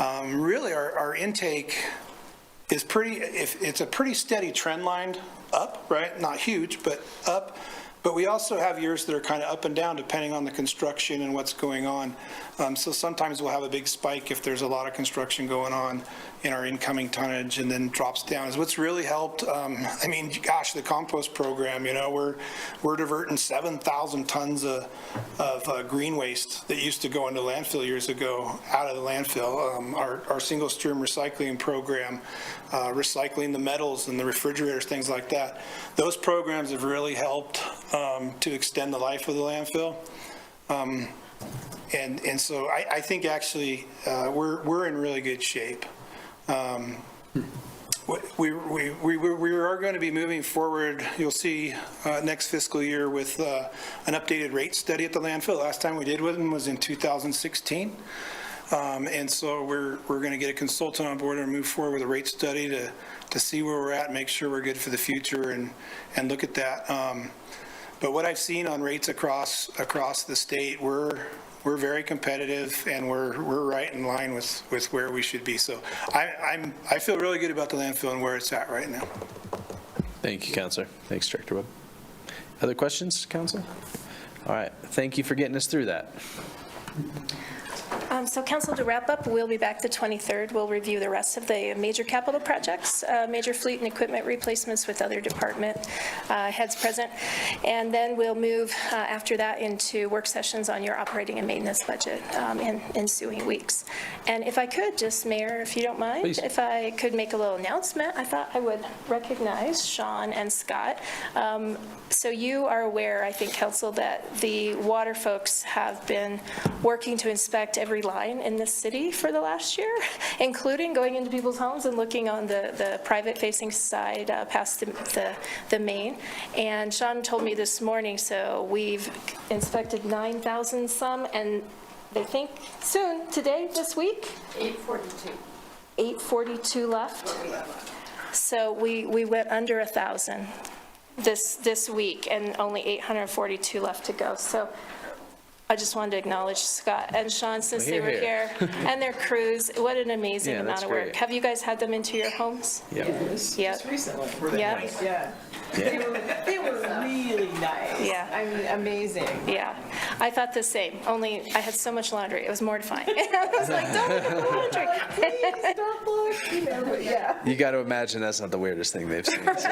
Really, our intake is it's a pretty steady trend line up, right? Not huge, but up. But we also have years that are kind of up and down depending on the construction and what's going on. So sometimes we'll have a big spike if there's a lot of construction going on in our incoming tonnage, and then drops down. Is what's really helped. I mean, gosh, the compost program, we're diverting 7,000 tons of green waste that used to go into landfill years ago out of the landfill. Our single stream recycling program, recycling the metals and the refrigerators, things like that. Those programs have really helped to extend the life of the landfill. And so I think actually we're in really good shape. We are going to be moving forward, you'll see next fiscal year, with an updated rate study at the landfill. Last time we did one was in 2016. And so we're going to get a consultant on board and move forward with a rate study to see where we're at and make sure we're good for the future and look at that. But what I've seen on rates across the state, we're very competitive, and we're right in line with where we should be. So I feel really good about the landfill and where it's at right now. Thank you, Councilor. Thanks, Director Webb. Other questions, Council? All right. Thank you for getting us through that. So Council, to wrap up, we'll be back the 23rd. We'll review the rest of the major capital projects, major fleet and equipment replacements with other department heads present. And then we'll move after that into work sessions on your operating and maintenance budget in ensuing weeks. And if I could, just Mayor, if you don't mind, Please. if I could make a little announcement, I thought I would recognize Sean and Scott. So you are aware, I think, Council, that the water folks have been working to inspect every line in this city for the last year, including going into people's homes and looking on the private-facing side past the main. And Sean told me this morning, so we've inspected 9,000 some, and they think soon, today, this week? 842. 842 left. So we went under 1,000. this week, and only 842 left to go. So I just wanted to acknowledge Scott and Sean since they were here, and their crews. What an amazing Yeah, amount that's of work. great. Have you guys had them into your homes? Yeah. Yep. Recently. Yep. Yeah. They were really nice. Yeah. I mean, amazing. Yeah, I thought the same, only I had so much laundry, it was mortifying. I was like, don't look at the laundry. Please don't look, you know, but yeah. You got to imagine that's not the weirdest thing they've seen. So.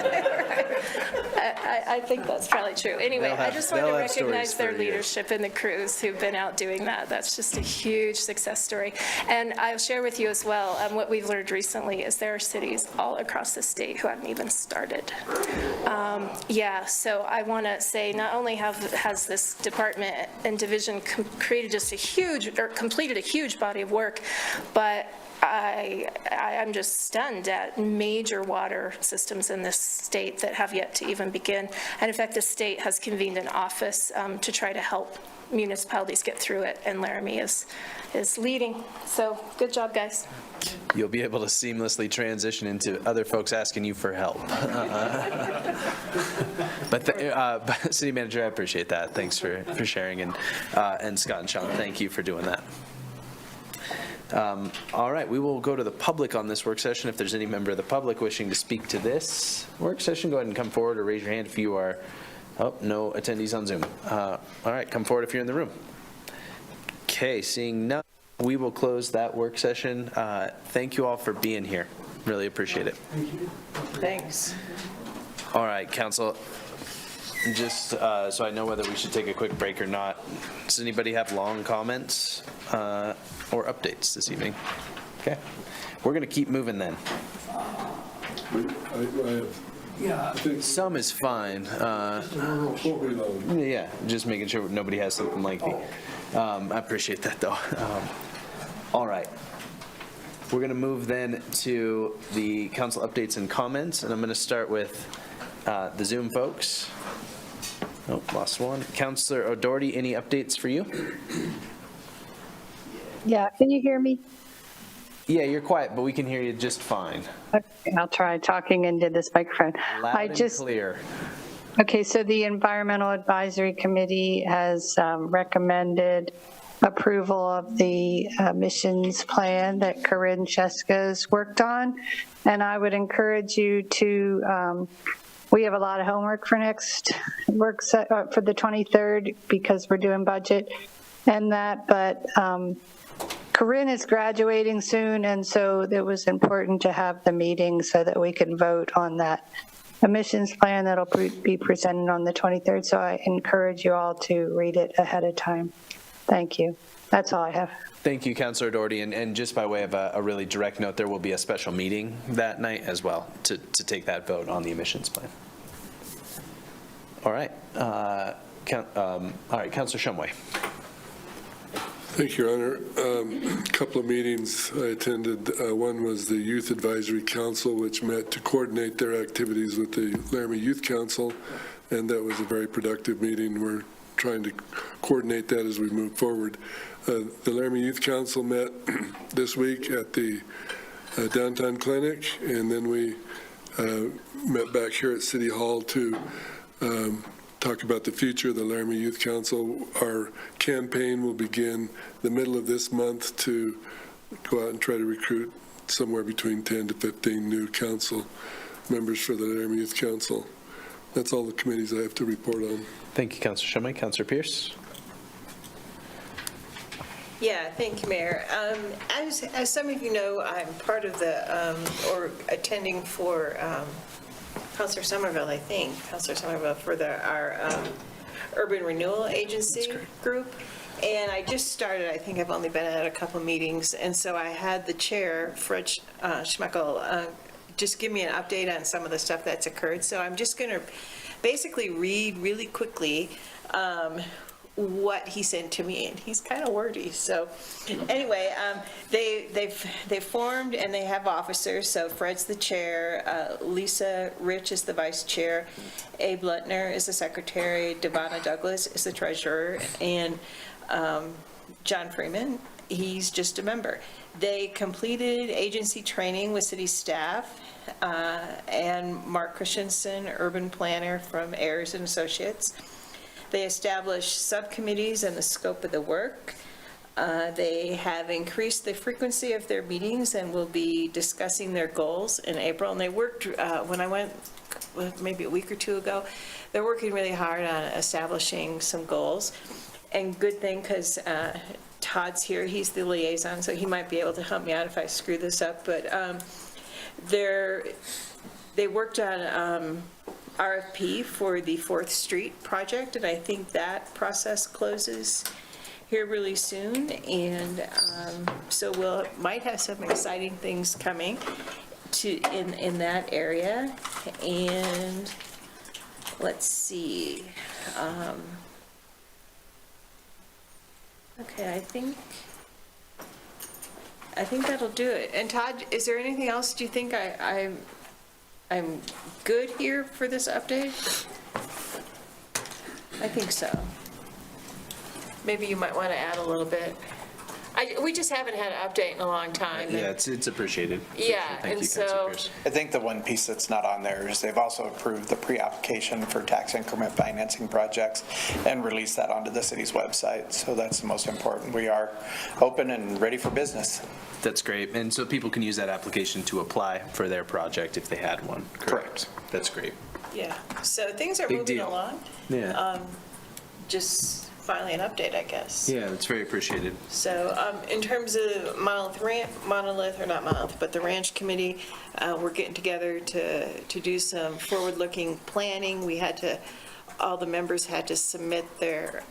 I think that's probably true. Anyway, I just wanted to they'll have stories recognize their for years. leadership and the crews who've been out doing that. That's just a huge success story. And I'll share with you as well, what we've learned recently is there are cities all across the state who haven't even started. Yeah, so I want to say not only has this department and division created just a huge, or completed a huge body of work, but I'm just stunned at major water systems in this state that have yet to even begin. And in fact, the state has convened an office to try to help municipalities get through it, and Laramie is leading. So good job, guys. You'll be able to seamlessly transition into other folks asking you for help. But City Manager, I appreciate that. Thanks for sharing, and Scott and Sean, thank you for doing that. All right, we will go to the public on this work session. If there's any member of the public wishing to speak to this work session, go ahead and come forward or raise your hand if you are, no attendees on Zoom. All right, come forward if you're in the room. Okay, seeing none, we will close that work session. Thank you all for being here. Really appreciate it. Thanks. All right, council, just so I know whether we should take a quick break or not, does anybody have long comments or updates this evening? Okay, we're going to keep moving then. Some is fine. Yeah, just making sure nobody has something lengthy. I appreciate that, though. All right. We're going to move then to the council updates and comments, and I'm going to start with the Zoom folks. Oh, lost one. Councillor O'Doherty, any updates for you? Yeah, can you hear me? Yeah, you're quiet, but we can hear you just fine. Okay, I'll try talking into this microphone. Loud and clear. Okay, so the Environmental Advisory Committee has recommended approval of the emissions plan that Corinne Cheska's worked on, and I would encourage you to, we have a lot of homework for next work for the 23rd because we're doing budget and that, but Corinne is graduating soon, and so it was important to have the meeting so that we can vote on that emissions plan that'll be presented on the 23rd. So I encourage you all to read it ahead of time. Thank you. That's all I have. Thank you, Councillor Doherty. And just by way of a really direct note, there will be a special meeting that night as well to take that vote on the emissions plan. All right. All right, Councillor Shumway. Thank you, Your Honor. A couple of meetings I attended. One was the Youth Advisory Council, which met to coordinate their activities with the Laramie Youth Council, and that was a very productive meeting. We're trying to coordinate that as we move forward. The Laramie Youth Council met this week at the downtown clinic, and then we met back here at City Hall to talk about the future of the Laramie Youth Council. Our campaign will begin the middle of this month to go out and try to recruit somewhere between 10 to 15 new council members for the Laramie Youth Council. That's all the committees I have to report on. Thank you, Councillor Shumway. Councillor Pierce. Yeah, thank you, Mayor. As some of you know, I'm part of the, or attending for Councillor Somerville, I think, Councillor Somerville for our Urban Renewal Agency group. And I just started, I think I've only been at a couple meetings, and so I had the chair, Fred Schmeckel, just give me an update on some of the stuff that's occurred. So I'm just going to basically read really quickly what he sent to me, and he's kind of wordy. So anyway, they've formed and they have officers. So Fred's the chair, Lisa Rich is the vice chair, Abe Lutner is the secretary, Devonna Douglas is the treasurer, and John Freeman he's just a member. They completed agency training with city staff, and Mark Christensen, urban planner from Ayers and Associates. They established subcommittees and the scope of the work. They have increased the frequency of their meetings and will be discussing their goals in April. And they worked, when I went maybe a week or two ago, they're working really hard on establishing some goals. And good thing, because Todd's here, he's the liaison, so he might be able to help me out if I screw this up. But they worked on RFP for the 4th Street project, and I think that process closes here really soon. And so might have some exciting things coming in that area. And let's see. Okay, I think that'll do it. And Todd, is there anything else? Do you think I'm good here for this update? I think so. Maybe you might want to add a little bit. We just haven't had an update in a long time. Yeah, it's appreciated. Yeah, Thank and you, Councilor so, Pierce. I think the one piece that's not on there is they've also approved the pre-application for tax increment financing projects and released that onto the city's website. So that's the most important. We are open and ready for business. That's great. And so people can use that application to apply for their project if they had one, correct? That's great. yeah, so things are Big moving deal. along. Yeah. Just finally an update, I guess. Yeah, it's very appreciated. So in terms of the Ranch Committee, we're getting together to do some forward-looking planning. All the members had to submit their,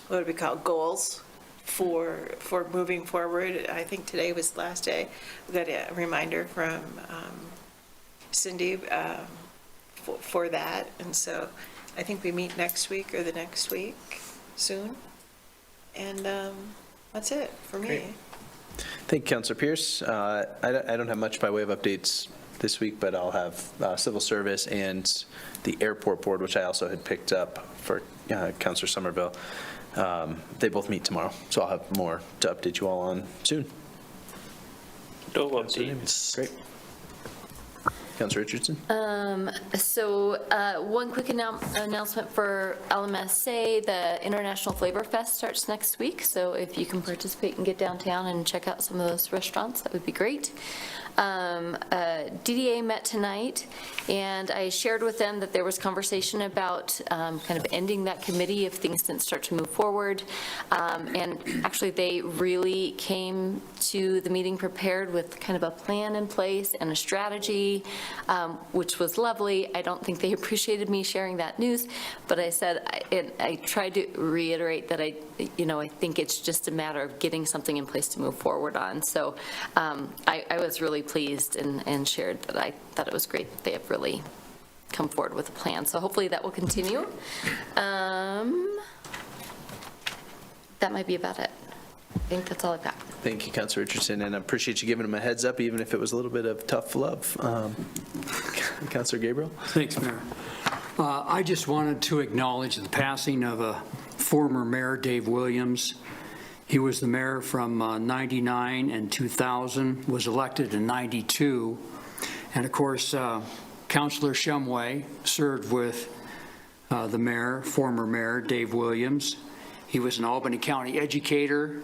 what do we call it, goals for moving forward. I think today was the last day. We got a reminder from Cindy for that, and so I think we meet next week or the next week soon. And that's it for me. Great. Thank you, Councilor Pierce. I don't have much by way of updates this week, but I'll have Civil Service and the Airport Board, which I also had picked up for Councilor Somerville. They both meet tomorrow, so I'll have more to update you all on soon. No updates. Great. Councilor Richardson? So one quick announcement for LMSA, the International Flavor Fest starts next week, so if you can participate and get downtown and check out some of those restaurants, that would be great. DDA met tonight, and I shared with them that there was conversation about kind of ending that committee if things didn't start to move forward. And actually, they really came to the meeting prepared with kind of a plan in place and a strategy, which was lovely. I don't think they appreciated me sharing that news, but I said, I tried to reiterate that I think it's just a matter of getting something in place to move forward on. So I was really pleased and shared that I thought it was great that they have really come forward with a plan. So hopefully that will continue. That might be about it. I think that's all I've got. Thank you, Councilor Richardson, and I appreciate you giving him a heads up, even if it was a little bit of tough love. Councilor Gabriel? Thanks, Mayor. I just wanted to acknowledge the passing of a former mayor, Dave Williams. He was the mayor from 99 and 2000, was elected in 92. And of course, Councilor Shumway served with the mayor, former mayor, Dave Williams. He was an Albany County educator.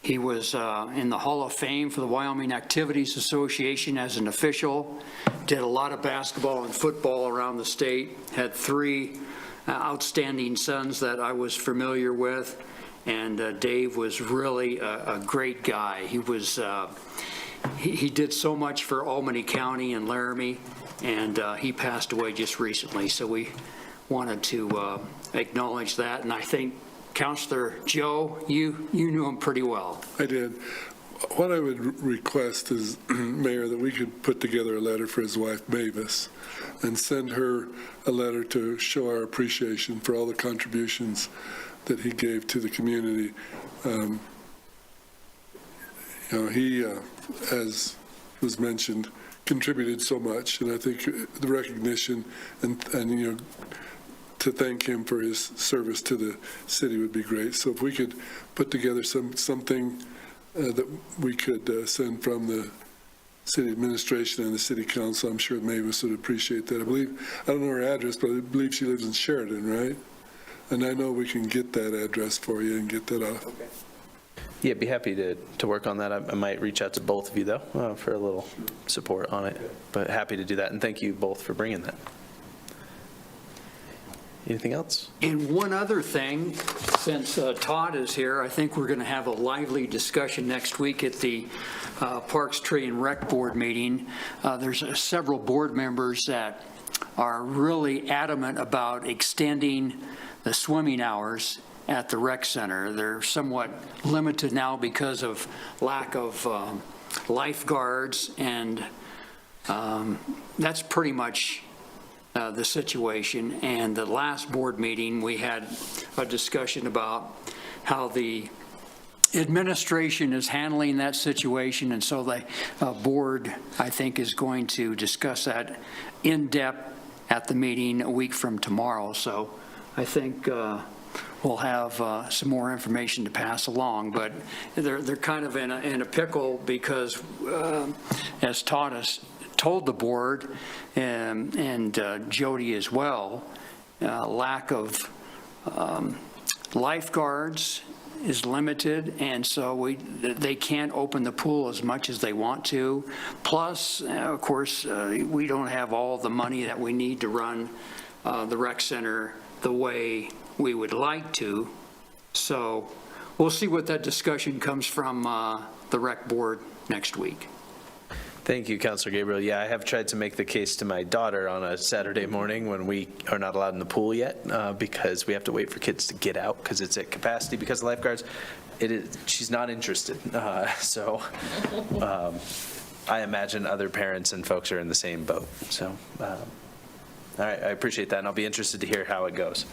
He was in the Hall of Fame for the Wyoming Activities Association as an official, did a lot of basketball and football around the state, had 3 outstanding sons that I was familiar with, and Dave was really a great guy. He was, he did so much for Albany County and Laramie, and he passed away just recently, so we wanted to acknowledge that, and I think Councilor Joe, you knew him pretty well. I did. What I would request is, Mayor, that we could put together a letter for his wife, Mavis, and send her a letter to show our appreciation for all the contributions that he gave to the community. He, as was mentioned, contributed so much, and I think the recognition and to thank him for his service to the city would be great. So if we could put together something that we could send from the city administration and the city council, I'm sure Mavis would appreciate that. I don't know her address, but I believe she lives in Sheridan, right? And I know we can get that address for you and get that off. Okay. Yeah, be happy to work on that. I might reach out to both of you, though, for a little support on it. But happy to do that, and thank you both for bringing that. Anything else? And one other thing, since Todd is here, I think we're going to have a lively discussion next week at the Parks, Tree, and Rec Board meeting. There's several board members that are really adamant about extending the swimming hours at the rec center. They're somewhat limited now because of lack of lifeguards, and that's pretty much the situation. And the last board meeting, we had a discussion about how the administration is handling that situation, and so the board, I think, is going to discuss that in depth at the meeting a week from tomorrow. So I think we'll have some more information to pass along, but they're kind of in a pickle because, as Todd has told the board and Jody as well, lack of lifeguards is limited, and so they can't open the pool as much as they want to. Plus, of course, we don't have all the money that we need to run the rec center the way we would like to. So we'll see what that discussion comes from the rec board next week. Thank you, Councilor Gabriel. Yeah, I have tried to make the case to my daughter on a Saturday morning when we are not allowed in the pool yet because we have to wait for kids to get out because it's at capacity because of lifeguards. She's not interested. So I imagine other parents and folks are in the same boat. So, all right, I appreciate that, and I'll be interested to hear how it goes.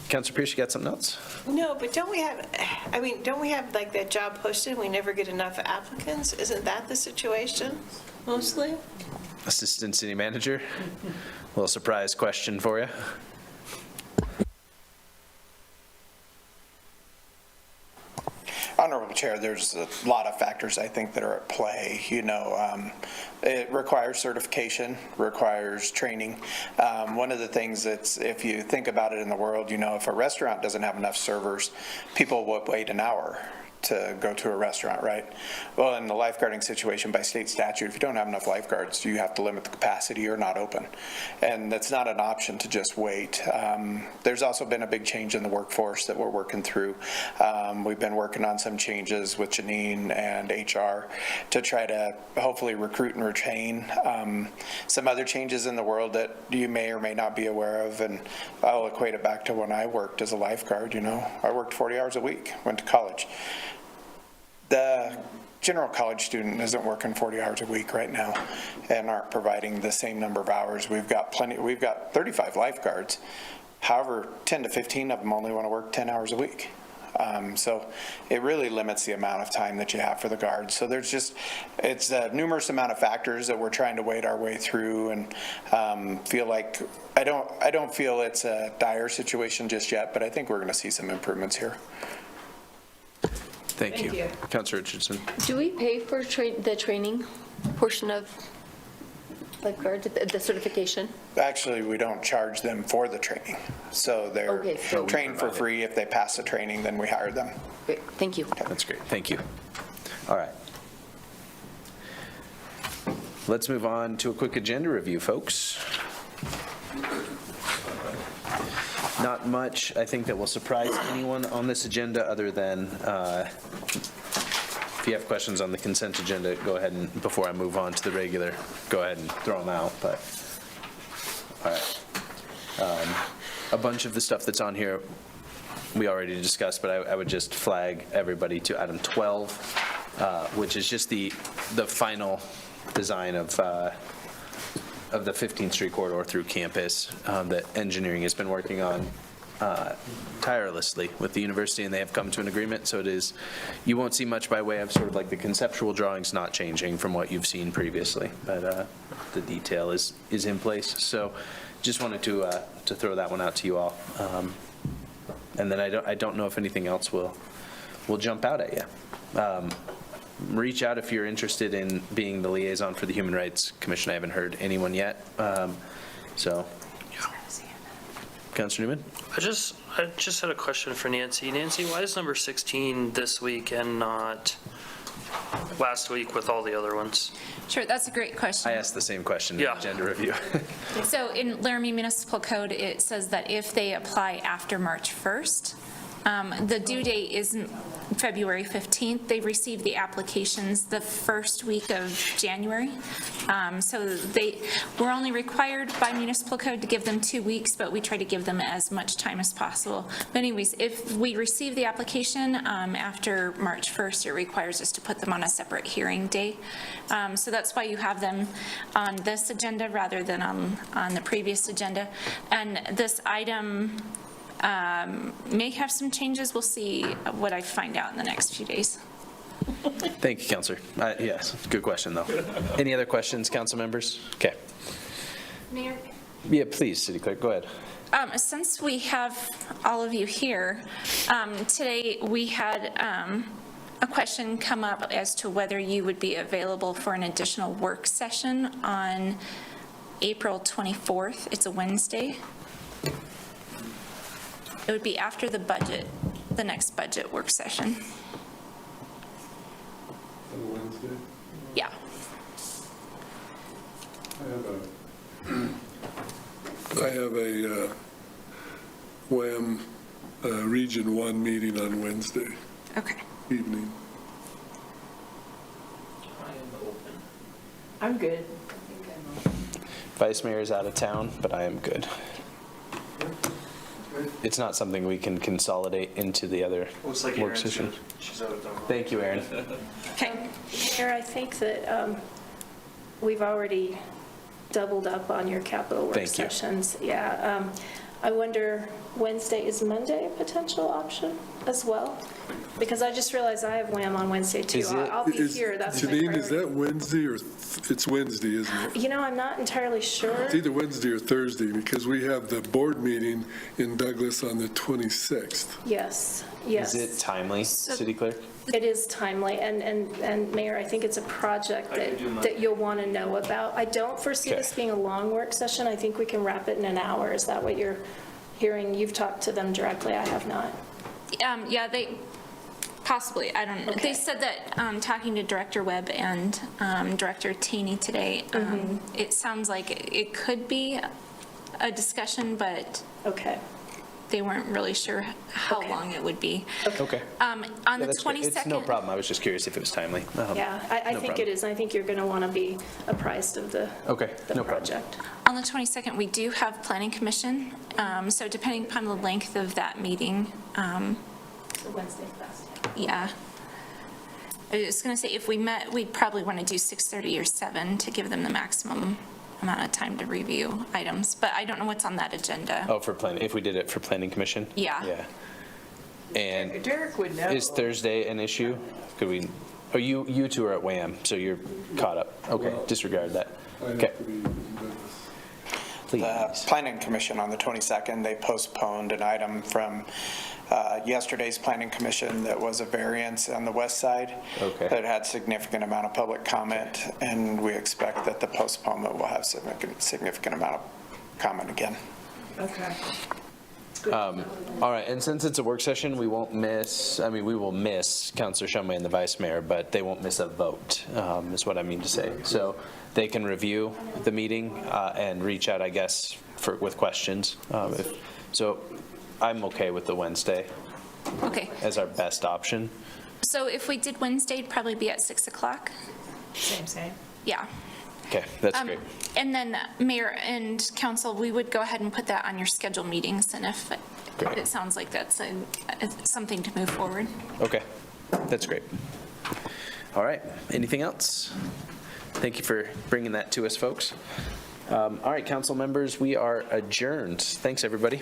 Councilor Pierce, you got something else? No, but don't we have like that job posted and we never get enough applicants? Isn't that the situation mostly? Assistant City Manager, a little surprise question for you. Honorable Chair, there's a lot of factors I think that are at play. It requires certification, requires training. One of the things that's, if you think about it in the world, if a restaurant doesn't have enough servers, people will wait an hour to go to a restaurant, right? Well, in the lifeguarding situation, by state statute, if you don't have enough lifeguards, you have to limit the capacity or not open. And that's not an option to just wait. There's also been a big change in the workforce that we're working through. We've been working on some changes with Janine and HR to try to hopefully recruit and retain. Some other changes in the world that you may or may not be aware of, and I'll equate it back to when I worked as a lifeguard. I worked 40 hours a week, went to college. The general college student isn't working 40 hours a week right now and aren't providing the same number of hours. We've got 35 lifeguards. However, 10 to 15 of them only want to work 10 hours a week. So it really limits the amount of time that you have for the guards. So it's a numerous amount of factors that we're trying to wade our way through, and feel like I don't feel it's a dire situation just yet, but I think we're going to see some improvements here. Thank you. Councilor Richardson. Do we pay for the training portion of lifeguards, the certification? Actually, we don't charge them for the training. So they're trained for free. If they pass the training, then we hire them. Great, thank you. That's great, thank you. All right. Let's move on to a quick agenda review, folks. Not much, I think, that will surprise anyone on this agenda other than if you have questions on the consent agenda, go ahead and, before I move on to the regular, go ahead and throw them out. But, all right. A bunch of the stuff that's on here we already discussed, but I would just flag everybody to item 12, which is just the final design of the 15th Street corridor through campus that engineering has been working on tirelessly with the university, and they have come to an agreement. So it is, you won't see much by way of sort of like the conceptual drawings not changing from what you've seen previously, but the detail is in place. So just wanted to throw that one out to you all. And then I don't know if anything else will jump out at you. Reach out if you're interested in being the liaison for the Human Rights Commission. I haven't heard anyone yet. So, Councilor Newman? I just had a question for Nancy. Nancy, why is number 16 this week and not last week with all the other ones? Sure, that's a great question. I asked the same question in Yeah. the agenda review. So in Laramie Municipal Code, it says that if they apply after March 1st, the due date is February 15th. They receive the applications the first week of January. So we're only required by municipal code to give them 2 weeks, but we try to give them as much time as possible. But anyways, if we receive the application after March 1st, it requires us to put them on a separate hearing day. So that's why you have them on this agenda rather than on the previous agenda. And this item may have some changes. We'll see what I find out in the next few days. Thank you, Councilor. Yes, good question, though. Any other questions, council members? Okay. Mayor? Yeah, please, City Clerk, go ahead. Since we have all of you here, today we had a question come up as to whether you would be available for an additional work session on April 24th. It's a Wednesday. It would be after the budget, the next budget work session. On Wednesday? Yeah. I have a WAM Region 1 meeting on Wednesday Okay. evening. I'm good. Vice Mayor is out of town, but I am good. It's not something we can consolidate into the other Looks like work Erin's session. good. She's out of town. Thank you, Aaron. Okay. Mayor, I think that we've already doubled up on your capital work Thank you. sessions. Yeah. I wonder, Wednesday, is Monday a potential option as well? Because I just realized I have WAM on Wednesday too. Is it- I'll be here, that's my Janine, is priority. that Wednesday or, it's Wednesday, isn't it? You know, I'm not entirely sure. It's either Wednesday or Thursday, because we have the board meeting in Douglas on the 26th. Yes, yes. Is it timely, City Clerk? It is timely, and Mayor, I think it's a project that you'll want to know about. I don't foresee Okay. this being a long work session. I think we can wrap it in an hour. Is that what you're hearing? You've talked to them directly, I have not. Yeah, they, possibly, I don't know. Okay. They said that, talking to Director Webb and Director Taney today, it sounds like it could be a discussion, but Okay. they weren't really sure how Okay. long it would be. Okay. On Yeah, the that's great. 22nd. It's no problem. I was just curious if it was timely. Yeah, I no think problem. it is. I think you're going to want to be apprised of the Okay, no problem. project. On the 22nd, we do have Planning Commission, so depending upon the length of that meeting, So Wednesday best. yeah. I was going to say, if we met, we'd probably want to do 6:30 or 7 to give them the maximum amount of time to review items, but I don't know what's on that agenda. Oh, for planning, if we did it for Planning Commission? Yeah. Yeah. And Derek would know. is Thursday an issue? Could we, oh, you two are at WAM, so you're caught up. Okay, disregard that. I have Okay, to be in Douglas. The please. Planning Commission on the 22nd, they postponed an item from yesterday's Planning Commission that was a variance on the west side. Okay. That had significant amount of public comment, and we expect that the postponement will have significant amount of comment again. Okay. All right, and since it's a work session, we won't miss, I mean, we will miss Councilor Shumway and the Vice Mayor, but they won't miss a vote, is what I mean to say. So they can review the meeting and reach out, I guess, with questions. So I'm okay with the Wednesday Okay, as our best option. so if we did Wednesday, it'd probably be at 6 o'clock? Same. Yeah. Okay, that's great. And then Mayor and Council, we would go ahead and put that on your scheduled meetings, and if Great. it sounds like that's something to move forward. Okay, that's great. All right, anything else? Thank you for bringing that to us, folks. All right, council members, we are adjourned. Thanks, everybody.